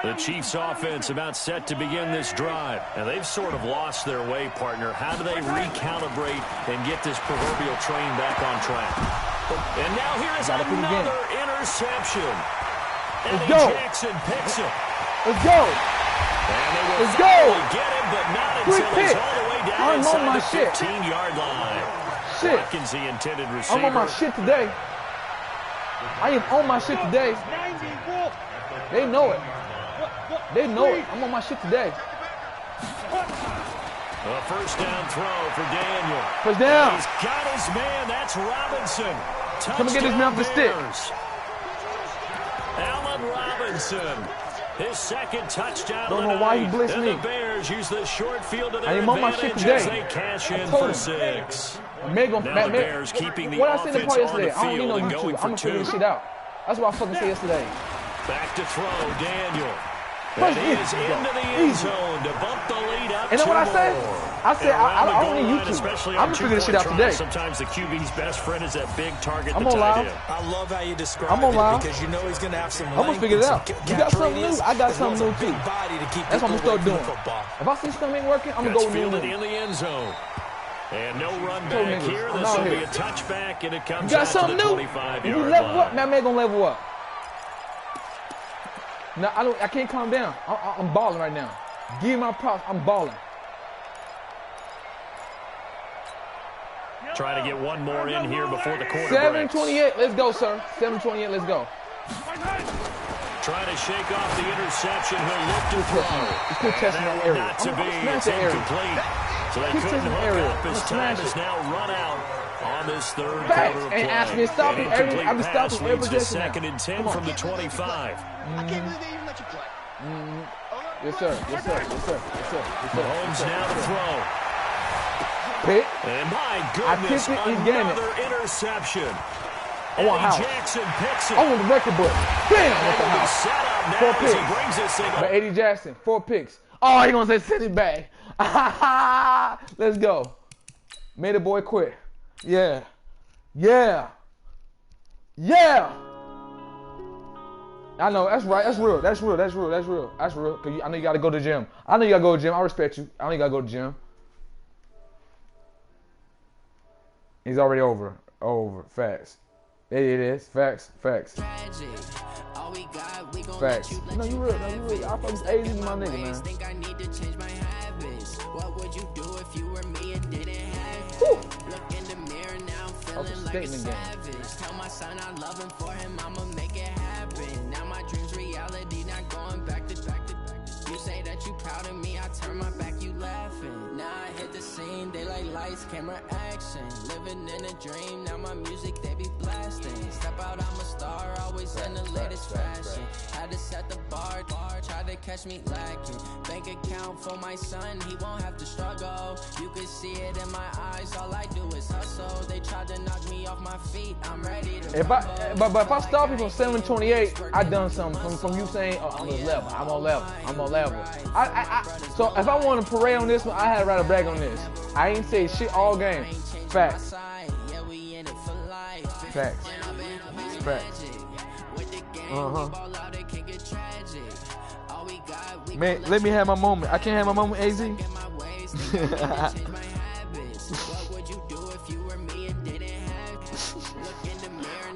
The Chiefs offense about set to begin this drive. And they've sort of lost their way, partner. How do they recalibrate and get this proverbial train back on track? And now here's another interception. Eddie Jackson picks it. Let's go. And they will Let's go. Get him, but not until he's all the way down I'm inside on my the shit. 15-yard line. Shit. Watkins, the intended receiver. I'm on my shit today. I am on my shit today. They know it. They know it. I'm on my shit today. A 1st down throw for Daniel. 1st down. He's got his man. That's Robinson. Come and get this man off the stick. Allen Robinson. His 2nd touchdown. Don't know why he blitzed me. The Bears use the short field to their I am on my shit advantage today. as they cash in for 6. Now the Bears keeping the what I said in the offense part on the yesterday, I don't need field no and YouTube. going I'm for gonna figure 2. this shit out. That's what I fucking said yesterday. Back to throw, Daniel. And he is into the end zone to bump the lead up. And then what I said? I said I don't need YouTube. I'm gonna figure this shit out today. Sometimes the QB's best friend is that big target. I'm on live. I love how you describe I'm on it live. because you know he's going to have some I'm gonna figure it out. You got something new? I got something new too. That's what I'm gonna start doing. If I see something ain't working, I'm gonna go with fielded new. in the end zone. And no run back here. This will be a touchback, and it comes you got out to something the new? 25-yard If you line. level up, man gonna level up. No, I can't calm down. I'm balling right now. Give me my props. I'm balling. Trying to get one more in here before the quarter 7:28. Let's go, sir. 7:28. Let's go. Trying to shake off the interception. He'll look to throw. He's still testing that area. Not to I'm be. smash It's the area. incomplete. So they Keep couldn't testing the hook area. up. His I'm time smash is it. now run out on this 3rd Facts. quarter of And play. ask me to stop An it every- incomplete I've been pass stopping every leads to possession now. 2nd and 10 Come on. from the 25. Yes, sir. Yes, sir. Yes, sir. Yes, sir. Yes, sir. Mahomes now to throw. Pick. And my I goodness, picked it, he's getting it. another interception. I want Eddie house. Jackson picks it. I want the record book. Bam! I want the Will be house. set up now 4 as he picks. brings this thing But up. Eddie Jackson, 4 picks. Oh, he gonna say send it back. Let's go. Made the boy quit. Yeah. Yeah. Yeah. I know, that's right. That's real. That's real. That's real. That's real. That's real. Cause I know you gotta go to the gym. I know you gotta go to the gym. I respect you. I know you gotta go to the gym. He's already over. Over. Facts. There it is. Facts. Facts. Facts. No, you real. No, you real. I fucking 80 my nigga, man. Whew. That's a statement game. Tell my son I love him for him, I'ma make it happen. Now my dreams reality, not going back to back. You say that like lights, camera, action. Living in a dream, now my music they be blasting. Step out, I'm a star, always in the latest fashion. Had to set the bar, try to catch me lacking. Bank account for my son, he won't have to struggle. You can see it in my eyes, all I do is hustle. They tried to knock me off my feet, I'm ready to if I stop you from 728, I done something from you saying, oh, I'm on level. So if I want to parade on this one, I had to write a brag on this. I ain't say shit all game. Facts. Man, let me have my moment. I can't have my moment, AZ.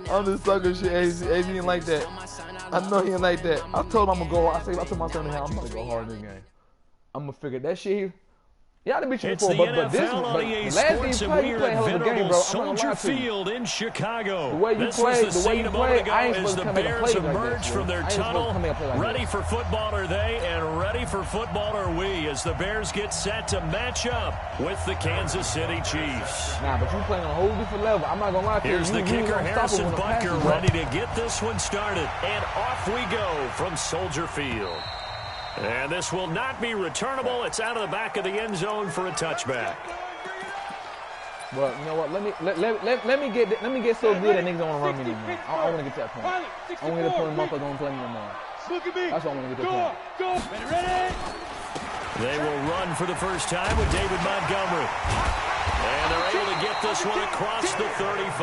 I'm just talking shit, AZ. AZ didn't like that. I know he didn't like that. I told him I'm gonna go. I told my son, I'm gonna go hard in this game. I'm gonna figure that shit. Yeah, I done beat you before, but this one, but last game you played hell of a game, bro. Soldier Field in Chicago. The way you played, I ain't supposed to come back and play emerge from their tunnel. Ready for football are they, and ready for football are we, as the Bears get set to match up with the Kansas City Chiefs. Nah, but you playing on a whole different level. I'm not gonna lie to you. Here's the kicker, Harrison Butker, ready to get this one started, and off we go from Soldier Field. And this will not be returnable. It's out of the back of the end zone for a touchback. Well, you know what? Let me get so good that niggas don't want to run me anymore. I want to get to that point. I want to get to the point where motherfuckers don't play me anymore. That's what I want to get to the point. Ready? They will run for the first time with David Montgomery. And they're able to get this one across the 35.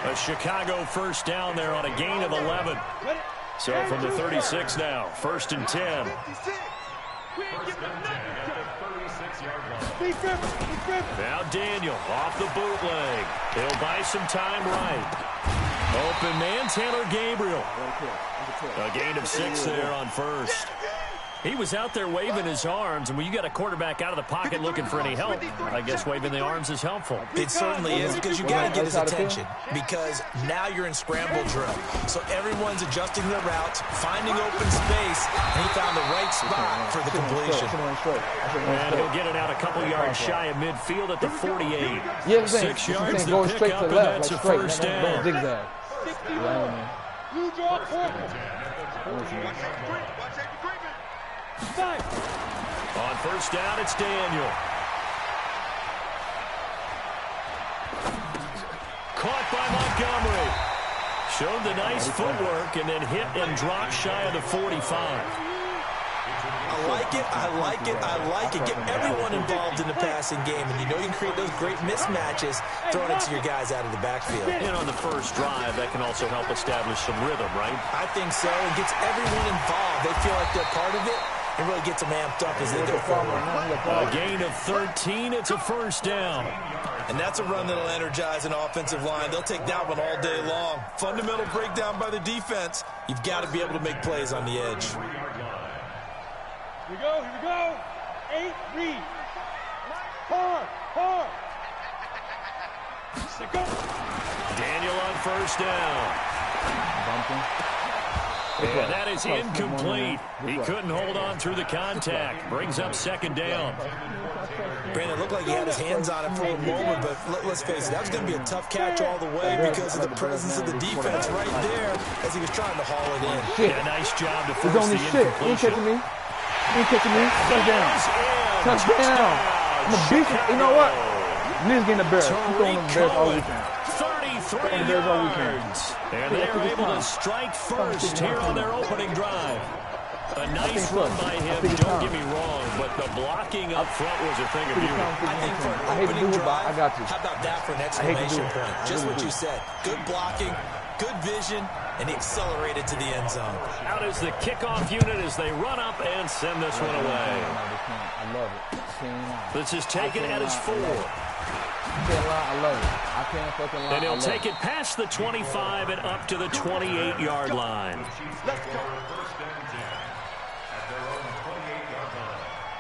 A Chicago first down there on a gain of 11. So from the 36 now, 1st and 10. Now Daniel off the bootleg. He'll buy some time right. Open man, Taylor Gabriel. A gain of 6 there on 1st. He was out there waving his arms, and when you got a quarterback out of the pocket looking for any help, I guess waving the arms is helpful. It certainly is, because you got to get his attention, because now you're in scramble drill. So everyone's adjusting their routes, finding open space, and he found the right spot for the completion. And he'll get it out a couple yards shy of midfield at the 48. 6 yards to go pick straight up, to and left, that's like a straight. first down. Zigzag. You draw corner. On 1st down, it's Daniel. Caught by Montgomery. Showed the nice footwork and then hit and dropped shy of the 45. I like it. Get everyone involved in the passing game, and you know you can create those great mismatches throwing it to your guys out of the backfield. And on the first drive, that can also help establish some rhythm, right? I think so. It gets everyone involved. They feel like they're part of it. It really gets them amped up as they go forward. A gain of 13. It's a first down. And that's a run that'll energize an offensive line. They'll take that one all day long. Fundamental breakdown by the defense. You've got to be able to make plays on the edge. Here we go. 8, read. Hard. Daniel on first down. And that is incomplete. He couldn't hold on through the contact. Brings up 2nd down. Brandon, it looked like he had his hands on it for a moment, but let's face it, that was going to be a tough catch all the way because of the presence of the defense right there as he was trying to haul it in. Yeah, nice job to force the incompletion. He ain't catching me. Touchdown. I'm a beast. You know what? Niggas getting the Bears. I'm throwing the Bears all weekend. 33 yards. And they are able to strike first here on their opening drive. A nice run by him, don't get me wrong, but the blocking up front was a thing of beauty. I think for an opening drive, how about that for an exclamation point? Just what you said. Good blocking, good vision, and he accelerated to the end zone. Out is the kickoff unit as they run up and send this one away. I love it. This is taken at his 4. I love it. I can't fucking lie. And he'll take it past the 25 and up to the 28-yard line.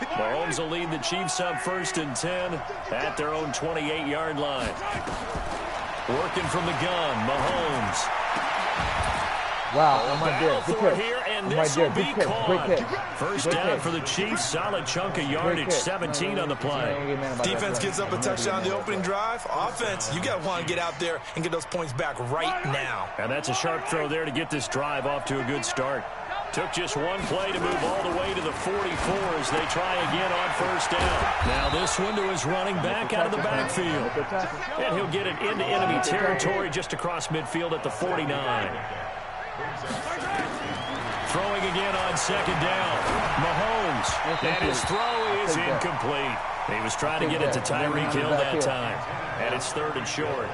Mahomes will lead the Chiefs up 1st and 10 at their own 28-yard line. Working from the gun, Mahomes. Wow, I'm right there. Good catch. Here, and I'm right this there. will be Good catch. caught. Great catch. First down for the Chiefs. Solid chunk of yardage. 17 on the play. Defense gives up a touchdown the opening drive. Offense, you got to want to get out there and get those points back right now. And that's a sharp throw there to get this drive off to a good start. Took just one play to move all the way to the 44 as they try again on first down. Now this one to his running back out of the backfield. And he'll get it into enemy territory just across midfield at the 49. Throwing again on second down. Mahomes. And his throw is incomplete. He was trying to get it to Tyreek Hill that time. And it's 3rd and short.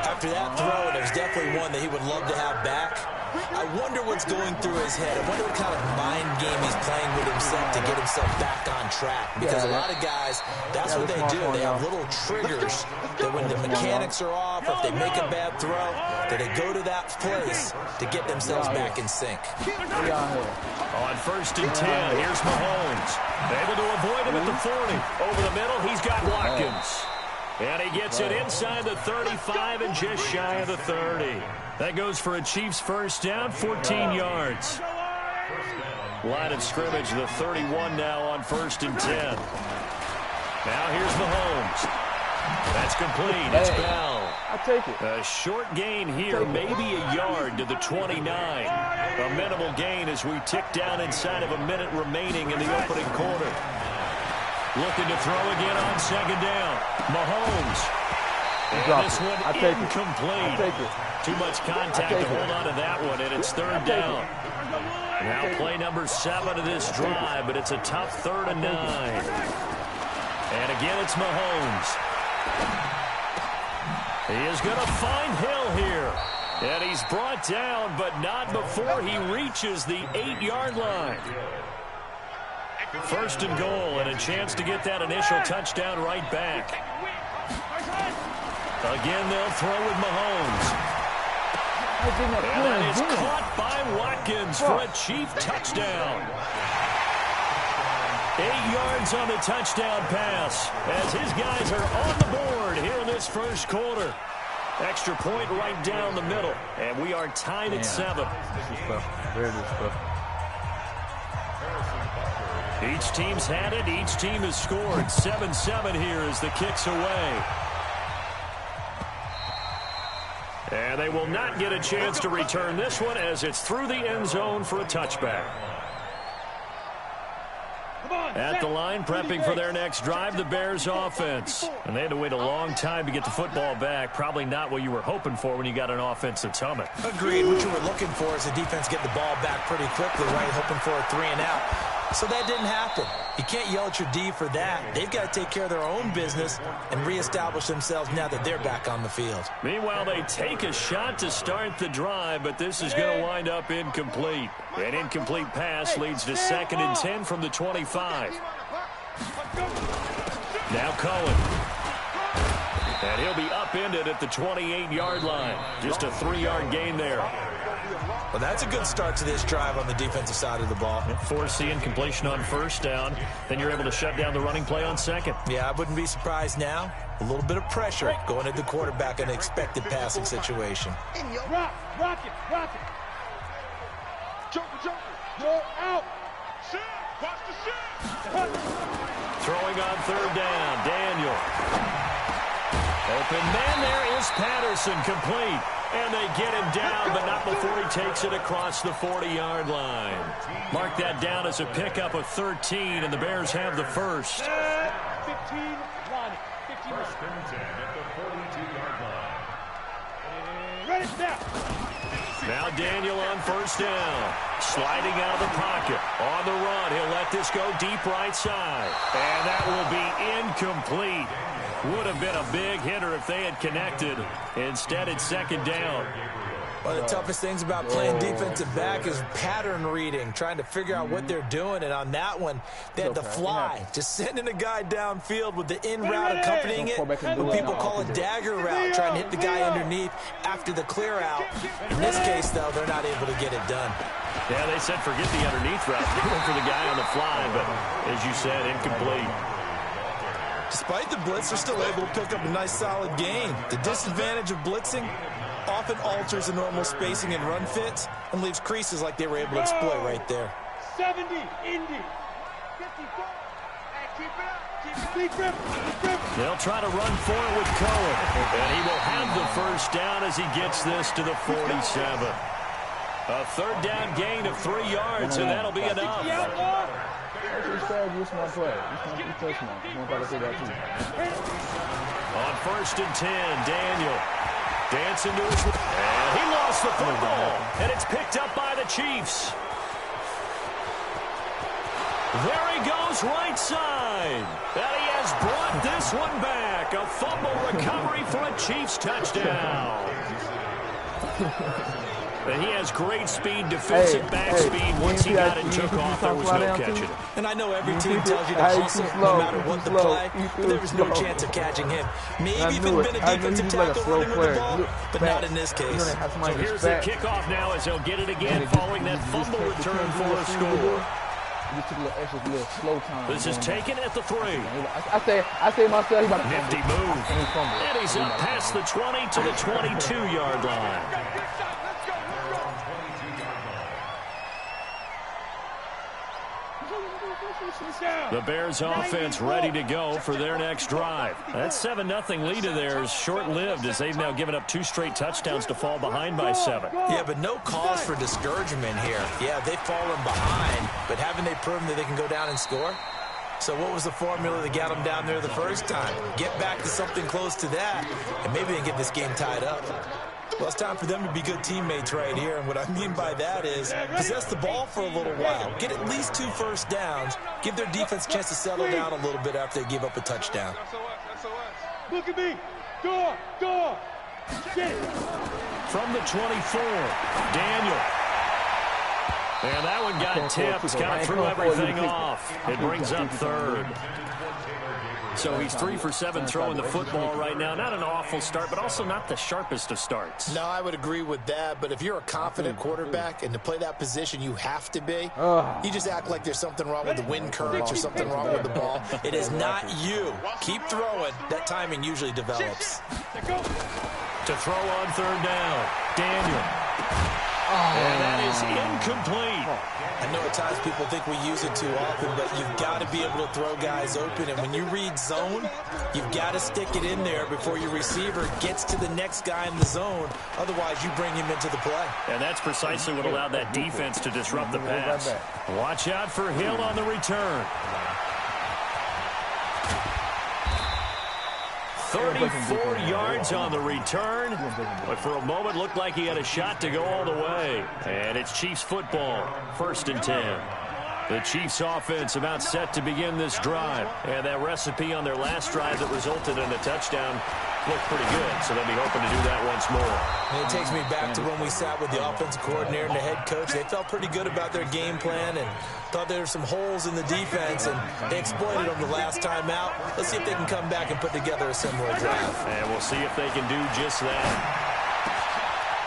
After that throw, there's definitely one that he would love to have back. I wonder what's going through his head. I wonder what kind of mind game he's playing with himself to get himself back on track. Because a lot of guys, that's what they do. They have little triggers that when the mechanics are off, or if they make a bad throw, that they go to that place to get themselves back in sync. On 1st and 10, here's Mahomes. Able to avoid him at the 40. Over the middle, he's got Watkins. And he gets it inside the 35 and just shy of the 30. That goes for a Chiefs first down, 14 yards. Line of scrimmage, the 31 now on 1st and 10. Now here's Mahomes. That's complete. It's Bell. I'll take it. A short gain here, maybe a yard to the 29. A minimal gain as we tick down inside of a minute remaining in the opening quarter. Looking to throw again on second down. Mahomes. And this one incomplete. Too much contact to hold on to that one, and it's 3rd down. Now play number 7 of this drive, but it's a tough 3rd and 9. And again, it's Mahomes. He is going to find Hill here. And he's brought down, but not before he reaches the 8-yard line. 1st and goal, and a chance to get that initial touchdown right back. Again, they'll throw with Mahomes. And that is caught by Watkins for a Chief touchdown. 8 yards on the touchdown pass as his guys are on the board here in this first quarter. Extra point right down the middle, and we are tied at 7. Very disrespectful. Each team's had it. Each team has scored. 7-7 here as the kick's away. And they will not get a chance to return this one as it's through the end zone for a touchback. At the line, prepping for their next drive, the Bears offense. And they had to wait a long time to get the football back. Probably not what you were hoping for when you got an offense that's humming. Agreed. What you were looking for is the defense get the ball back pretty quickly, right? Hoping for a 3-and-out. So that didn't happen. You can't yell at your D for that. They've got to take care of their own business and reestablish themselves now that they're back on the field. Meanwhile, they take a shot to start the drive, but this is going to wind up incomplete. An incomplete pass leads to 2nd and 10 from the 25. Now Cohen. And he'll be upended at the 28-yard line. Just a 3-yard gain there. Well, that's a good start to this drive on the defensive side of the ball. Forcing completion on first down. Then you're able to shut down the running play on second. Yeah, I wouldn't be surprised now. A little bit of pressure going at the quarterback in an expected passing situation. Rock it. Jump. You're out. Watch the shot. Throwing on 3rd down. Daniel. Open man there is Patterson, complete. And they get him down, but not before he takes it across the 40-yard line. Mark that down as a pickup of 13, and the Bears have the first. 15, run. 15. First and 10 at the 42-yard line. Ready, snap. Now Daniel on first down. Sliding out of the pocket. On the run, he'll let this go deep right side. And that will be incomplete. Would have been a big hitter if they had connected. Instead, it's 2nd down. One of the toughest things about playing defensive back is pattern reading, trying to figure out what they're doing. And on that one, they had to fly, just sending a guy downfield with the in route accompanying it. What people call a dagger route, trying to hit the guy underneath after the clear out. In this case, though, they're not able to get it done. Yeah, they said forget the underneath route. Going for the guy on the fly, but as you said, incomplete. Despite the blitz, they're still able to pick up a nice solid gain. The disadvantage of blitzing, often alters the normal spacing and run fits and leaves creases like they were able to exploit right there. 70, Indy. 54. Hey, keep it up. Keep it. They'll try to run for it with Cohen. And he will have the first down as he gets this to the 47. A third down gain of 3 yards, and that'll be enough. On 1st and 10, Daniel dancing to his... And he lost the football, and it's picked up by the Chiefs. There he goes right side. And he has brought this one back. A fumble recovery for a Chiefs touchdown. And he has great speed, defensive back speed. Once he got it, took off, there was no catching it. And I know every team tells you to hustle no matter what the play, but there was no chance of catching him. Maybe even been a defensive tackle running with the ball, but not in this case. So here's the kickoff now as they'll get it again following that fumble return for a score. This is taken at the 3. I say myself, he's about to nifty move. And he's up past the 20 to the 22-yard line. The Bears offense ready to go for their next drive. That 7-0 lead of theirs short-lived as they've now given up 2 straight touchdowns to fall behind by 7. Yeah, but no cause for discouragement here. Yeah, they've fallen behind, but haven't they proven that they can go down and score? So what was the formula that got them down there the first time? Get back to something close to that, and maybe they can get this game tied up. Well, it's time for them to be good teammates right here, and what I mean by that is possess the ball for a little while, get at least 2 first downs, give their defense a chance to settle down a little bit after they give up a touchdown. Look at me. Door. Get it. From the 24, Daniel. And that one got tipped, kind of threw everything off. It brings up 3rd. So he's 3 for 7 throwing the football right now. Not an awful start, but also not the sharpest of starts. No, I would agree with that. But if you're a confident quarterback and to play that position, you have to be. You just act like there's something wrong with the wind currents or something wrong with the ball. It is not you. Keep throwing. That timing usually develops. To throw on 3rd down, Daniel. And that is incomplete. I know at times people think we use it too often, but you've got to be able to throw guys open. And when you read zone, you've got to stick it in there before your receiver gets to the next guy in the zone. Otherwise, you bring him into the play. And that's precisely what allowed that defense to disrupt the pass. Watch out for Hill on the return. 34 yards on the return, but for a moment looked like he had a shot to go all the way. And it's Chiefs football, 1st and 10. The Chiefs offense about set to begin this drive. And that recipe on their last drive that resulted in a touchdown looked pretty good, so they'll be hoping to do that once more. And it takes me back to when we sat with the offensive coordinator and the head coach. They felt pretty good about their game plan and thought there were some holes in the defense, and they exploited them the last time out. Let's see if they can come back and put together a similar drive. And we'll see if they can do just that.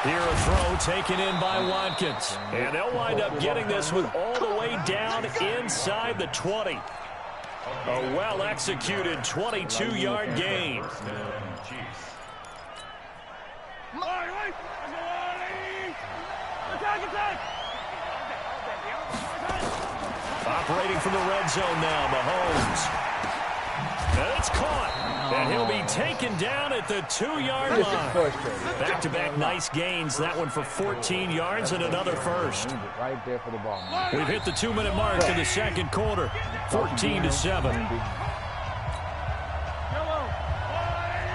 Here a throw taken in by Watkins. And they'll wind up getting this one all the way down inside the 20. A well-executed 22-yard gain. Operating from the red zone now, Mahomes. And it's caught. And he'll be taken down at the 2-yard line. Back-to-back nice gains. That one for 14 yards and another first. Right there for the ball. We've hit the 2-minute mark in the second quarter. 14-7.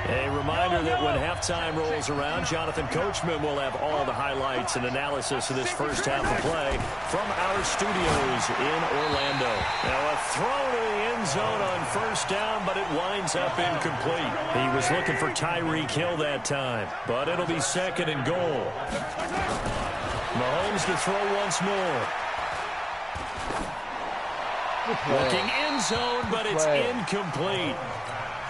A reminder that when halftime rolls around, Jonathan Coachman will have all the highlights and analysis of this first half of play from our studios in Orlando. Now a throw to the end zone on 1st down, but it winds up incomplete. He was looking for Tyreek Hill that time, but it'll be 2nd and goal. Mahomes to throw once more. Looking end zone, but it's incomplete.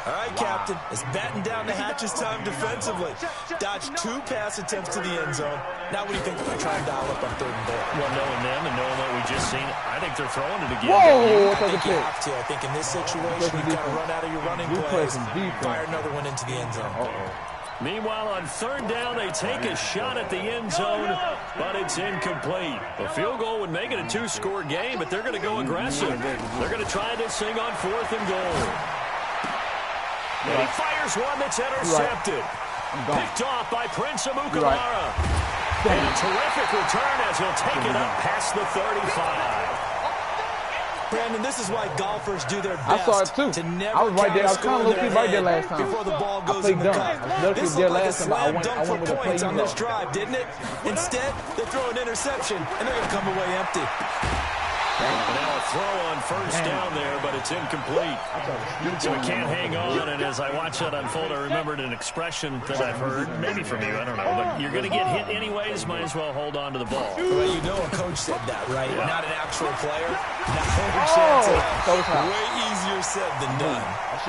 All right, Captain, it's batten down the hatches time defensively. Dodged 2 pass attempts to the end zone. Now what do you think they're going to try and dial up on 3rd and goal? Well, knowing them and knowing what we just seen, I think they're throwing it again. Whoa! I think you have to. I think in this situation, you got to run out of your running plays. Fire another one into the end zone. Meanwhile, on third down, they take a shot at the end zone, but it's incomplete. A field goal would make it a two-score game, but they're going to go aggressive. They're going to try this thing on 4th and goal. And he fires one that's intercepted. Picked off by Prince Amukamara. And a terrific return as he'll take it up past the 35. Brandon, this is why golfers do their best. I saw it too. To never I was right there. I was kind of low-key right there last time. Before the ball goes I in the dumb. cup. I was This there looked like a last time, but I slam went dunk for with the play points on you this know. drive, didn't it? Instead, they throw an interception, and they're going to come away empty. Now a throw on first down there, but it's incomplete. So it can't hang on, and as I watch that unfold, I remembered an expression that I've heard, maybe from you, I don't know, but you're going to get hit anyways, might as well hold on to the ball. Well, you know a coach said that, right? Yeah. Not an actual player. Not a chance at all. Way easier said than done.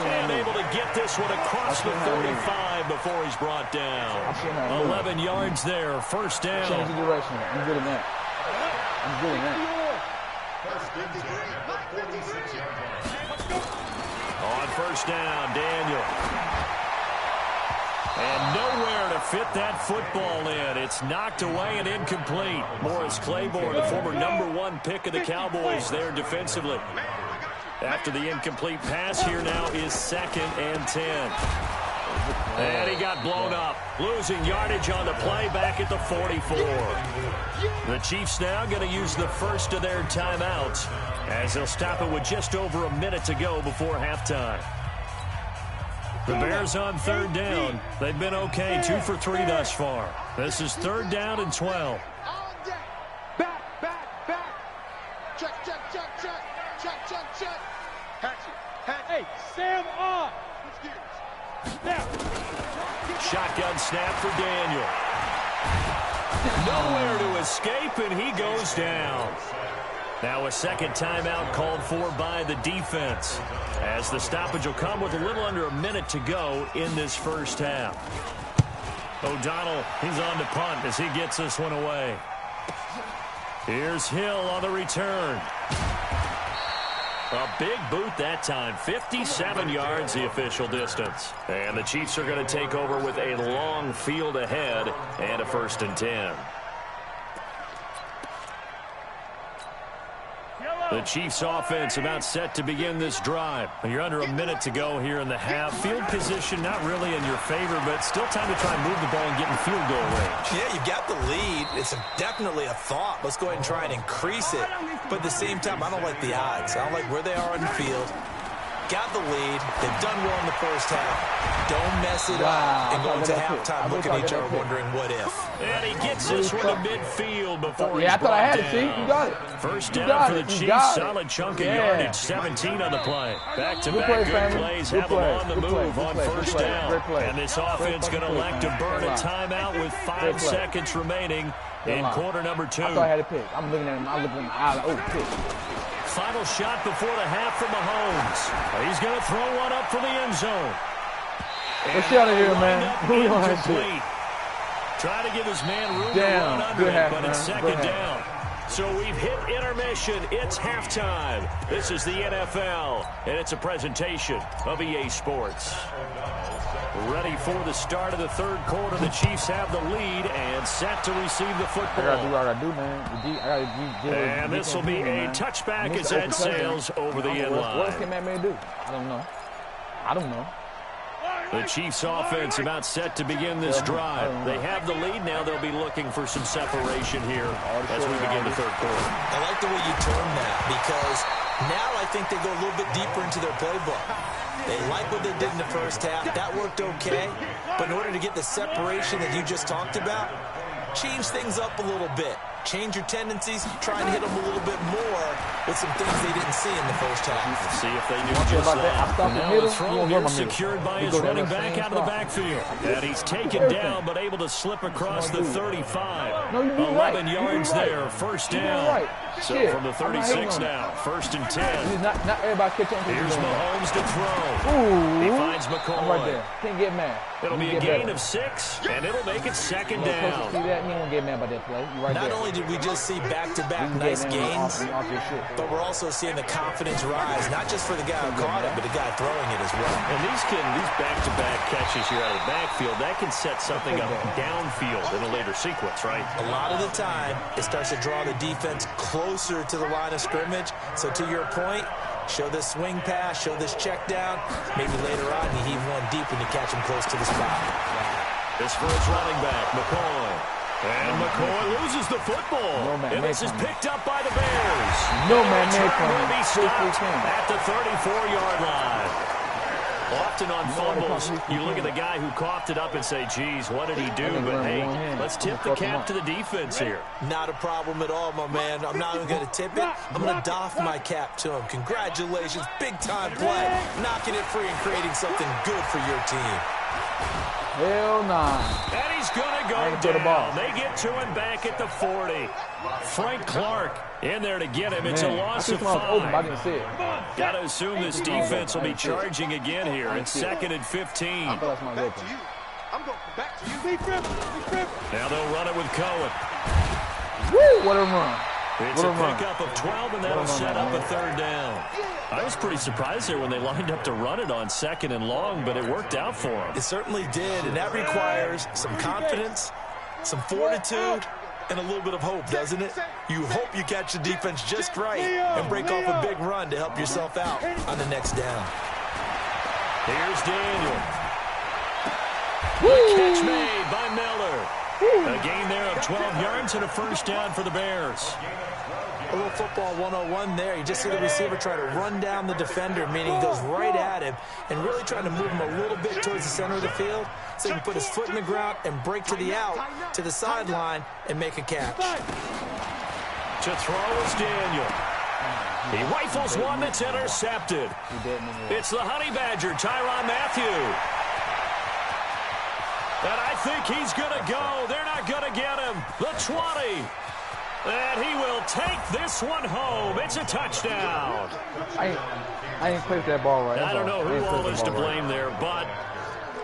And able to get this one across the 35 before he's brought down. 11 yards there, first down. Change the direction. I'm good in that. I'm good in that. On first down, Daniel. And nowhere to fit that football in. It's knocked away and incomplete. Morris Claiborne, the former #1 pick of the Cowboys there defensively. After the incomplete pass, here now is 2nd and 10. And he got blown up, losing yardage on the play back at the 44. The Chiefs now going to use the first of their timeouts as they'll stop it with just over a minute to go before halftime. The Bears on third down. They've been okay, 2 for 3 thus far. This is 3rd down and 12. Back, back, back. Check, check, check, check. Check, check, check. Hatch it. Hey, Sam on. Now. Shotgun snap for Daniel. Nowhere to escape, and he goes down. Now a second timeout called for by the defense, as the stoppage will come with a little under a minute to go in this first half. O'Donnell, he's on to punt as he gets this one away. Here's Hill on the return. A big boot that time, 57 yards the official distance. And the Chiefs are going to take over with a long field ahead and a 1st and 10. The Chiefs offense about set to begin this drive. You're under a minute to go here in the half. Field position not really in your favor, but still time to try and move the ball and get in field goal range. Yeah, you've got the lead. It's definitely a thought. Let's go ahead and try and increase it. But at the same time, I don't like the odds. I don't like where they are on the field. Got the lead. They've done well in the first half. Don't mess it up and go into halftime looking at each other wondering what if. And he gets this one to midfield before he's I thought I had down. it. See, you got it. First down for the Chiefs. Solid chunk of yardage. 17 on the play. Back-to-back good plays. Have them on the move on first down. And this offense going to elect to burn a timeout with 5 seconds remaining in quarter number 2. I thought I had a pick. I'm looking at him. I'm looking at my eye like, oh, pick. Final shot before the half from Mahomes. He's going to throw one up for the end zone. Let's get out of here, man. Who on that shit? Try to give his man room to run under it, but it's second down. So we've hit intermission. It's halftime. This is the NFL, and it's a presentation of EA Sports. Ready for the start of the third quarter. The Chiefs have the lead and set to receive the football. I gotta do what I gotta do, man. And this will be a touchback as that sails over the end line. What else can MackMed do? I don't know. I don't know. The Chiefs offense about set to begin this drive. They have the lead now. They'll be looking for some separation here as we begin the third quarter. I like the way you term that because now I think they go a little bit deeper into their playbook. They like what they did in the first half. That worked okay. But in order to get the separation that you just talked about, change things up a little bit. Change your tendencies, try and hit them a little bit more with some things they didn't see in the first half. Let's see if they do just that. Now the throw here secured by his running back out of the backfield. And he's taken down but able to slip across the 35. 11 yards there, first down. So from the 36 now, 1st and 10. Not everybody catch on. Here's Mahomes to throw. He finds McCoy. I'm right there. Can't get mad. It'll be a gain of 6, and it'll make it second down. See that? You won't get mad about that play. You're right Not there. only did we just see back-to-back nice gains, but we're also seeing the confidence rise, not just for the guy who caught it, but the guy throwing it as well. And these back-to-back catches here out of the backfield, that can set something up downfield in a later sequence, right? A lot of the time, it starts to draw the defense closer to the line of scrimmage. So to your point, show this swing pass, show this check down. Maybe later on you heave one deep when you catch him close to the spot. This for his running back, McCoy. And McCoy loses the football. And this is picked up by the Bears. No man made will be stopped at the 34-yard line. Often on fumbles, you look at the guy who coughed it up and say, geez, what did he do? But, hey, let's tip the cap to the defense here. Not a problem at all, my man. I'm not even going to tip it. I'm going to doff my cap to him. Congratulations. Big-time play. Knocking it free and creating something good for your team. Hell nah. And he's going to go down. They get to him back at the 40. Frank Clark in there to get him. It's a loss of 5. Got to assume this defense will be charging again here in 2nd and 15. I'm going back to you. Now they'll run it with Cohen. Woo, what a run. It's a pickup of 12, and that'll set up a 3rd down. I was pretty surprised there when they lined up to run it on 2nd and long, but it worked out for them. It certainly did, and that requires some confidence, some fortitude, and a little bit of hope, doesn't it? You hope you catch the defense just right and break off a big run to help yourself out on the next down. Here's Daniel. The catch made by Miller. A gain there of 12 yards and a 1st down for the Bears. A little football 101 there. You just see the receiver try to run down the defender, meaning he goes right at him and really trying to move him a little bit towards the center of the field so he can put his foot in the ground and break to the out, to the sideline, and make a catch. To throw is Daniel. He rifles one that's intercepted. It's the Honey Badger, Tyrann Mathieu. And I think he's going to go. They're not going to get him. The 20. And he will take this one home. It's a touchdown. I ain't placed that ball right. I don't know who all is to blame there, but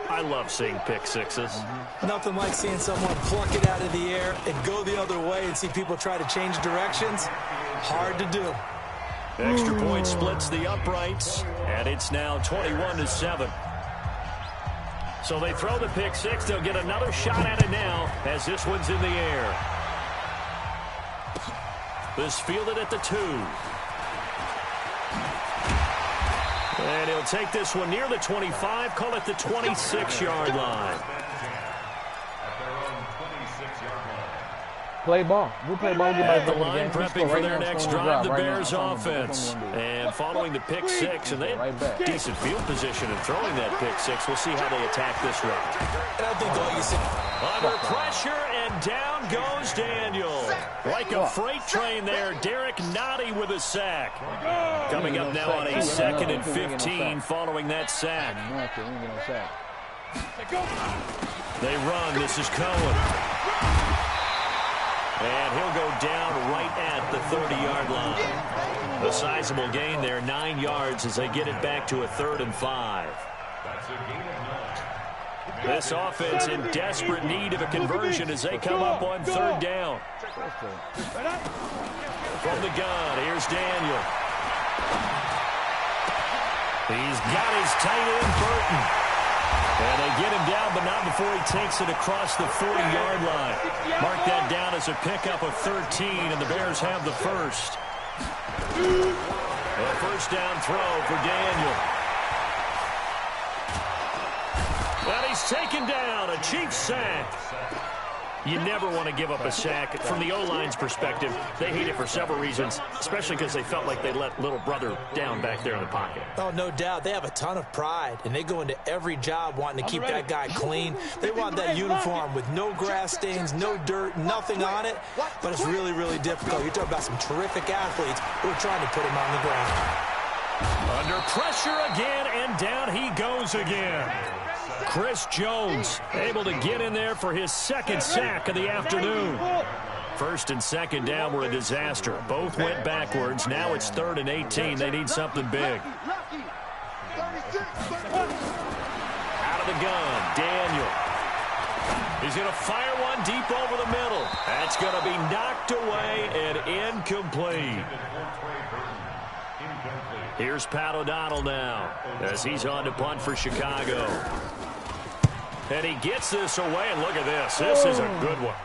I love seeing pick sixes. Nothing like seeing someone pluck it out of the air and go the other way and see people try to change directions. Hard to do. Extra point splits the uprights, and it's now 21-7. So they throw the pick six. They'll get another shot at it now as this one's in the air. This fielded at the 2. And he'll take this one near the 25, call it the 26-yard line. Play ball. We'll play ball. At the line prepping for their next drive, the Bears offense. And following the pick six, and they had decent field position in throwing that pick six. We'll see how they attack this route. And I think all you see. Under pressure, and down goes Daniel. Like a freight train there, Derek Nottie with a sack. Coming up now on a 2nd and 15 following that sack. They run. This is Cohen. And he'll go down right at the 30-yard line. A sizable gain there, 9 yards as they get it back to a 3rd and 5. This offense in desperate need of a conversion as they come up on 3rd down. From the gun, here's Daniel. He's got his tight end, Burton. And they get him down, but not before he takes it across the 40-yard line. Mark that down as a pickup of 13, and the Bears have the first. A 1st down throw for Daniel. Well, he's taken down, a Chiefs sack. You never want to give up a sack. From the O-line's perspective, they hate it for several reasons, especially because they felt like they let little brother down back there in the pocket. Oh, no doubt. They have a ton of pride, and they go into every job wanting to keep that guy clean. They want that uniform with no grass stains, no dirt, nothing on it, but it's really, really difficult. You're talking about some terrific athletes who are trying to put him on the ground. Under pressure again, and down he goes again. Chris Jones able to get in there for his 2nd sack of the afternoon. 1st and 2nd down were a disaster. Both went backwards. Now it's 3rd and 18. They need something big. Out of the gun, Daniel. He's going to fire one deep over the middle. That's going to be knocked away and incomplete. Here's Pat O'Donnell now as he's on to punt for Chicago. And he gets this away, and look at this. This is a good one.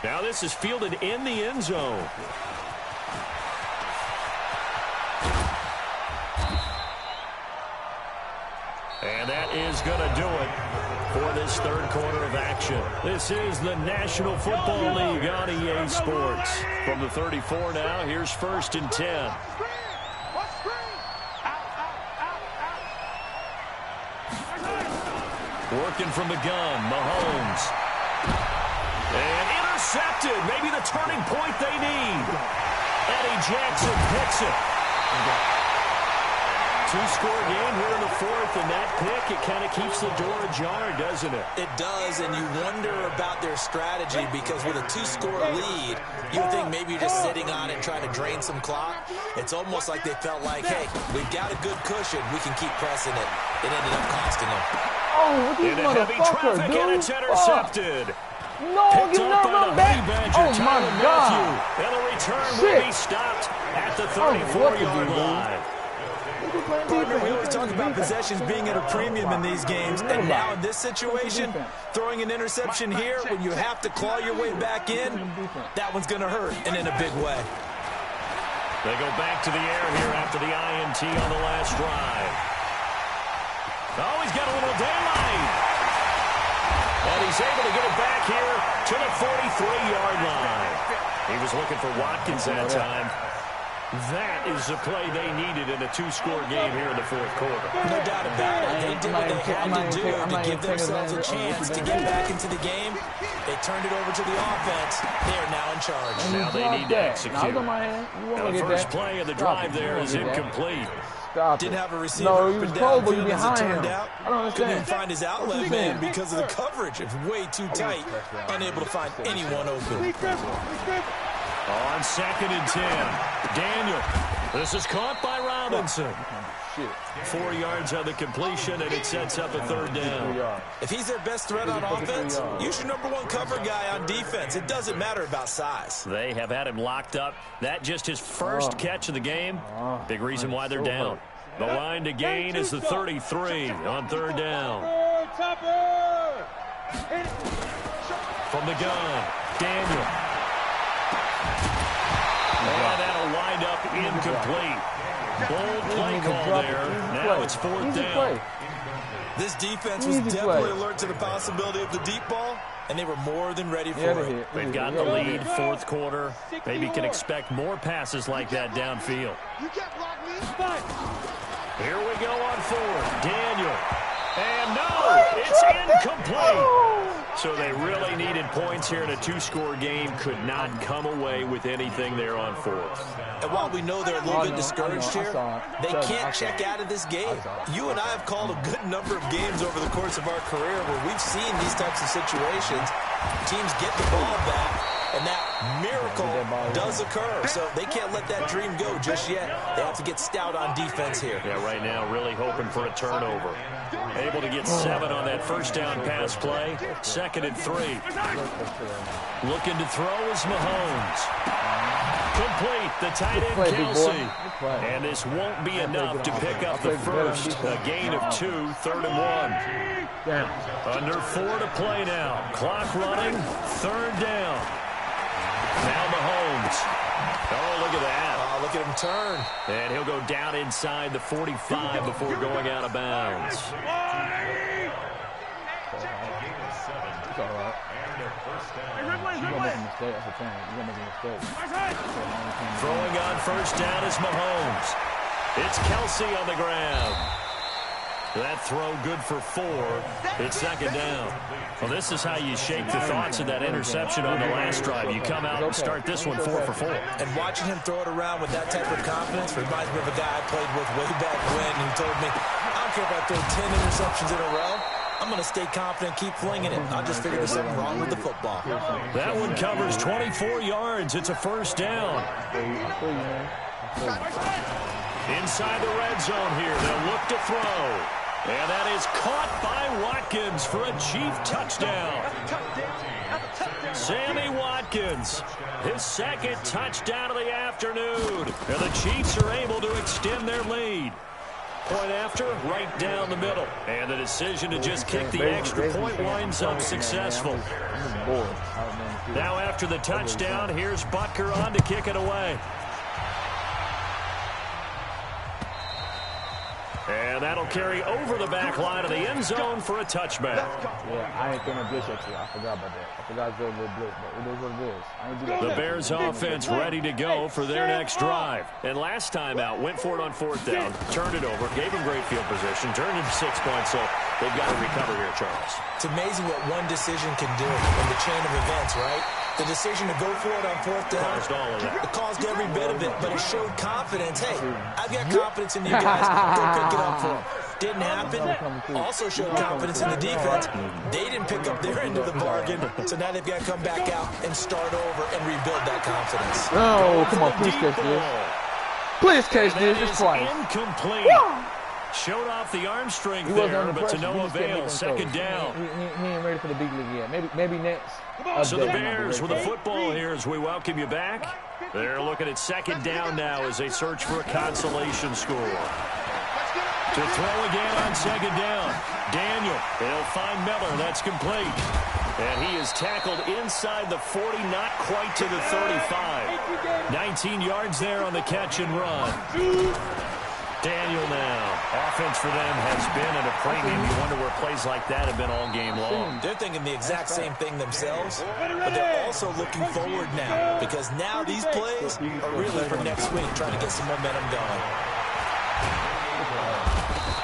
Now this is fielded in the end zone. And that is going to do it for this third quarter of action. This is the National Football League on EA Sports. From the 34 now, here's 1st and 10. Working from the gun, Mahomes. And intercepted. Maybe the turning point they need. Eddie Jackson picks it. Two-score game here in the fourth, and that pick, it kind of keeps the door ajar, doesn't it? It does, and you wonder about their strategy because with a two-score lead, you think maybe you're just sitting on it and trying to drain some clock. It's almost like they felt like, hey, we've got a good cushion. We can keep pressing it. It ended up costing them. Oh, look at this motherfucker, dude. And it's intercepted. No, get another back. Oh, my God. And the return will be stopped at the 34-yard line. Partner, we always talk about possessions being at a premium in these games, and now in this situation, throwing an interception here when you have to claw your way back in, that one's going to hurt, and in a big way. They go back to the air here after the INT on the last drive. Oh, he's got a little daylight. And he's able to get it back here to the 43-yard line. He was looking for Watkins that time. That is the play they needed in a two-score game here in the fourth quarter. No doubt about it. They did what they had to do to give themselves a chance to get back into the game. They turned it over to the offense. They are now in charge. Now they need to execute. The first play of the drive there is incomplete. Didn't have a receiver up and downfield as it turned out. Couldn't even find his outlet man because of the coverage. It's way too tight. Unable to find anyone open. On 2nd and 10, Daniel. This is caught by Robinson. 4 yards on the completion, and it sets up a third down. If he's their best threat on offense, use your #1 cover guy on defense. It doesn't matter about size. They have had him locked up. That just his first catch of the game. Big reason why they're down. The line to gain is the 33 on third down. From the gun, Daniel. And that'll wind up incomplete. Bold play call there. Now it's 4th down. This defense was definitely alert to the possibility of the deep ball, and they were more than ready for it. They've got the lead, fourth quarter. Maybe can expect more passes like that downfield. Here we go on 4th. Daniel. And no, it's incomplete. So they really needed points here in a two-score game. Could not come away with anything there on 4th. And while we know they're a little bit discouraged here, they can't check out of this game. You and I have called a good number of games over the course of our career where we've seen these types of situations. Teams get the ball back, and that miracle does occur. So they can't let that dream go just yet. They have to get stout on defense here. Yeah, right now really hoping for a turnover. Able to get 7 on that first down pass play. 2nd and 3. Looking to throw is Mahomes. Complete, the tight end Kelsey. And this won't be enough to pick up the first. A gain of 2, 3rd and 1. Under 4 to play now. Clock running, 3rd down. Now Mahomes. Oh, look at that. Look at him turn. And he'll go down inside the 45 before going out of bounds. Throwing on first down is Mahomes. It's Kelsey on the ground. That throw good for 4. It's 2nd down. Well, this is how you shake the thoughts of that interception on the last drive. You come out and start this one 4 for 4. And watching him throw it around with that type of confidence reminds me of a guy I played with way back when who told me, I don't care if I throw 10 interceptions in a row. I'm going to stay confident, keep flinging it. I just figured there's something wrong with the football. That one covers 24 yards. It's a first down. Inside the red zone here. They'll look to throw. And that is caught by Watkins for a Chief touchdown. Sammy Watkins, his second touchdown of the afternoon. And the Chiefs are able to extend their lead. Point after, right down the middle. And the decision to just kick the extra point winds up successful. Now after the touchdown, here's Butker on to kick it away. And that'll carry over the back line of the end zone for a touchback. Yeah, I ain't throwing a blitz at you. I forgot about that. I forgot to do a little blitz, but it is what it is. I ain't do that. The Bears offense ready to go for their next drive. And last time out, went for it on 4th down, turned it over, gave them great field position, turned it 6 points, so they've got to recover here, Charles. It's amazing what one decision can do in the chain of events, right? The decision to go for it on 4th down, it caused every bit of it, but it showed confidence. Hey, I've got confidence in you guys. Go pick it up for them. Didn't happen. Also showed confidence in the defense. They didn't pick up their end of the bargain, so now they've got to come back out and start over and rebuild that confidence. Oh, come on, please catch this. Please catch this. It's twice. Incomplete. Showed off the arm strength there, but to no avail. Second down. He ain't ready for the big league yet. Maybe next. So the Bears with the football here as we welcome you back. They're looking at second down now as they search for a consolation score. To throw again on second down. Daniel, they'll find Miller. That's complete. And he is tackled inside the 40, not quite to the 35. 19 yards there on the catch and run. Daniel now. Offense for them has been at a premium. You wonder where plays like that have been all game long. They're thinking the exact same thing themselves, but they're also looking forward now because now these plays are really for next week, trying to get some momentum going.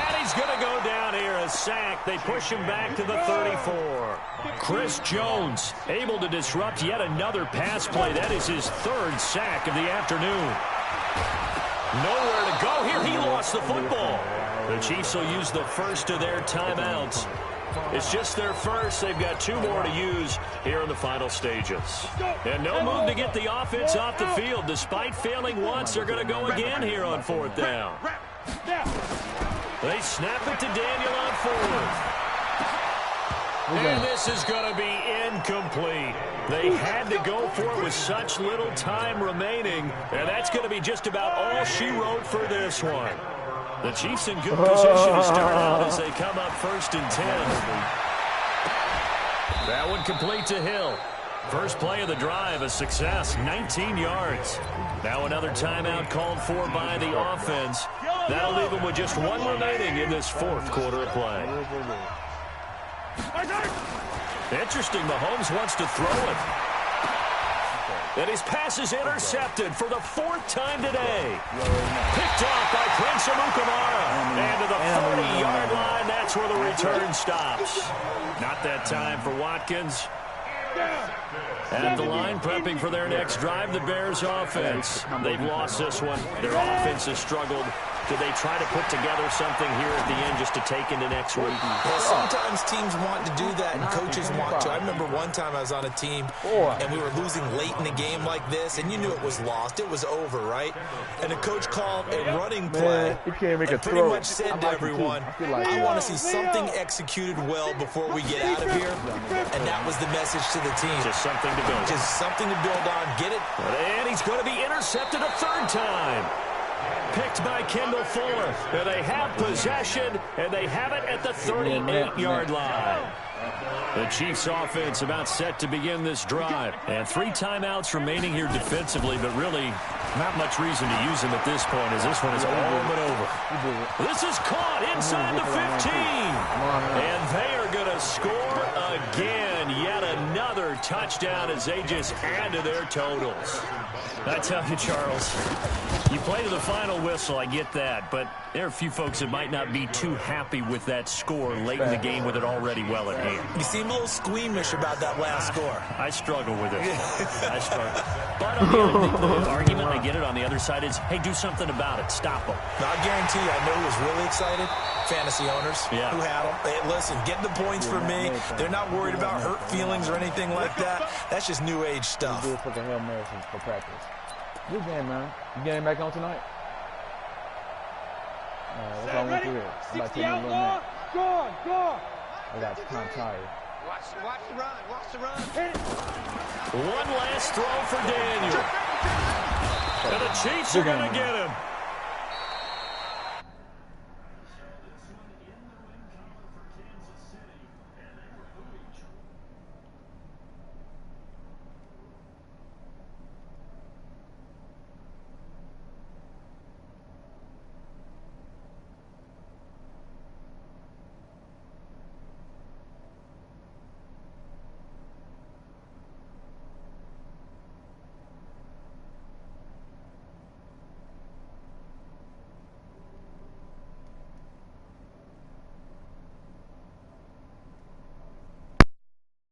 And he's going to go down here, a sack. They push him back to the 34. Chris Jones able to disrupt yet another pass play. That is his 3rd sack of the afternoon. Nowhere to go here. He lost the football. The Chiefs will use the first of their timeouts. It's just their first. They've got 2 more to use here in the final stages. And no move to get the offense off the field. Despite failing once, they're going to go again here on 4th down. They snap it to Daniel on 4th. And this is going to be incomplete. They had to go for it with such little time remaining, and that's going to be just about all she wrote for this one. The Chiefs in good position to start out as they come up 1st and 10. That one complete to Hill. First play of the drive, a success, 19 yards. Now another timeout called for by the offense. That'll leave them with just 1 remaining in this 4th quarter of play. Interesting, Mahomes wants to throw it. And his pass is intercepted for the 4th time today. Picked off by Prince Amukamara. And to the 40-yard line, that's where the return stops. Not that time for Watkins. At the line, prepping for their next drive, the Bears offense. They've lost this one. Their offense has struggled. Do they try to put together something here at the end just to take into next week? Well, sometimes teams want to do that and coaches want to. I remember one time I was on a team and we were losing late in the game like this, and you knew it was lost. It was over, right? And the coach called a running play and pretty much said to everyone, I want to see something executed well before we get out of here. And that was the message to the team. Just something to build on. Just something to build on. Get it? And he's going to be intercepted a 3rd time. Picked by Kendall Fuller. And they have possession, and they have it at the 38-yard line. The Chiefs offense about set to begin this drive. And 3 timeouts remaining here defensively, but really not much reason to use them at this point as this one is all but over. This is caught inside the 15. And they are going to score again. Yet another touchdown as they just add to their totals. I tell you, Charles, you play to the final whistle, I get that, but there are a few folks that might not be too happy with that score late in the game with it already well at hand. You seem a little squeamish about that last score. I struggle with it. I struggle. But on the argument, I get it, on the other side is, hey, do something about it. Stop them. Now, I guarantee you, I know who was really excited. Fantasy owners who had them. Hey, listen, get the points for me. They're not worried about hurt feelings or anything like that. That's just new age stuff. Do it for the Hail Mary for practice. Good game, man. You getting back on tonight? That's all I went through here. I'm about to take a little nap. I got kind of tired. Watch the run. Watch the run. Hit it. One last throw for Daniel. And the Chiefs are going to get him.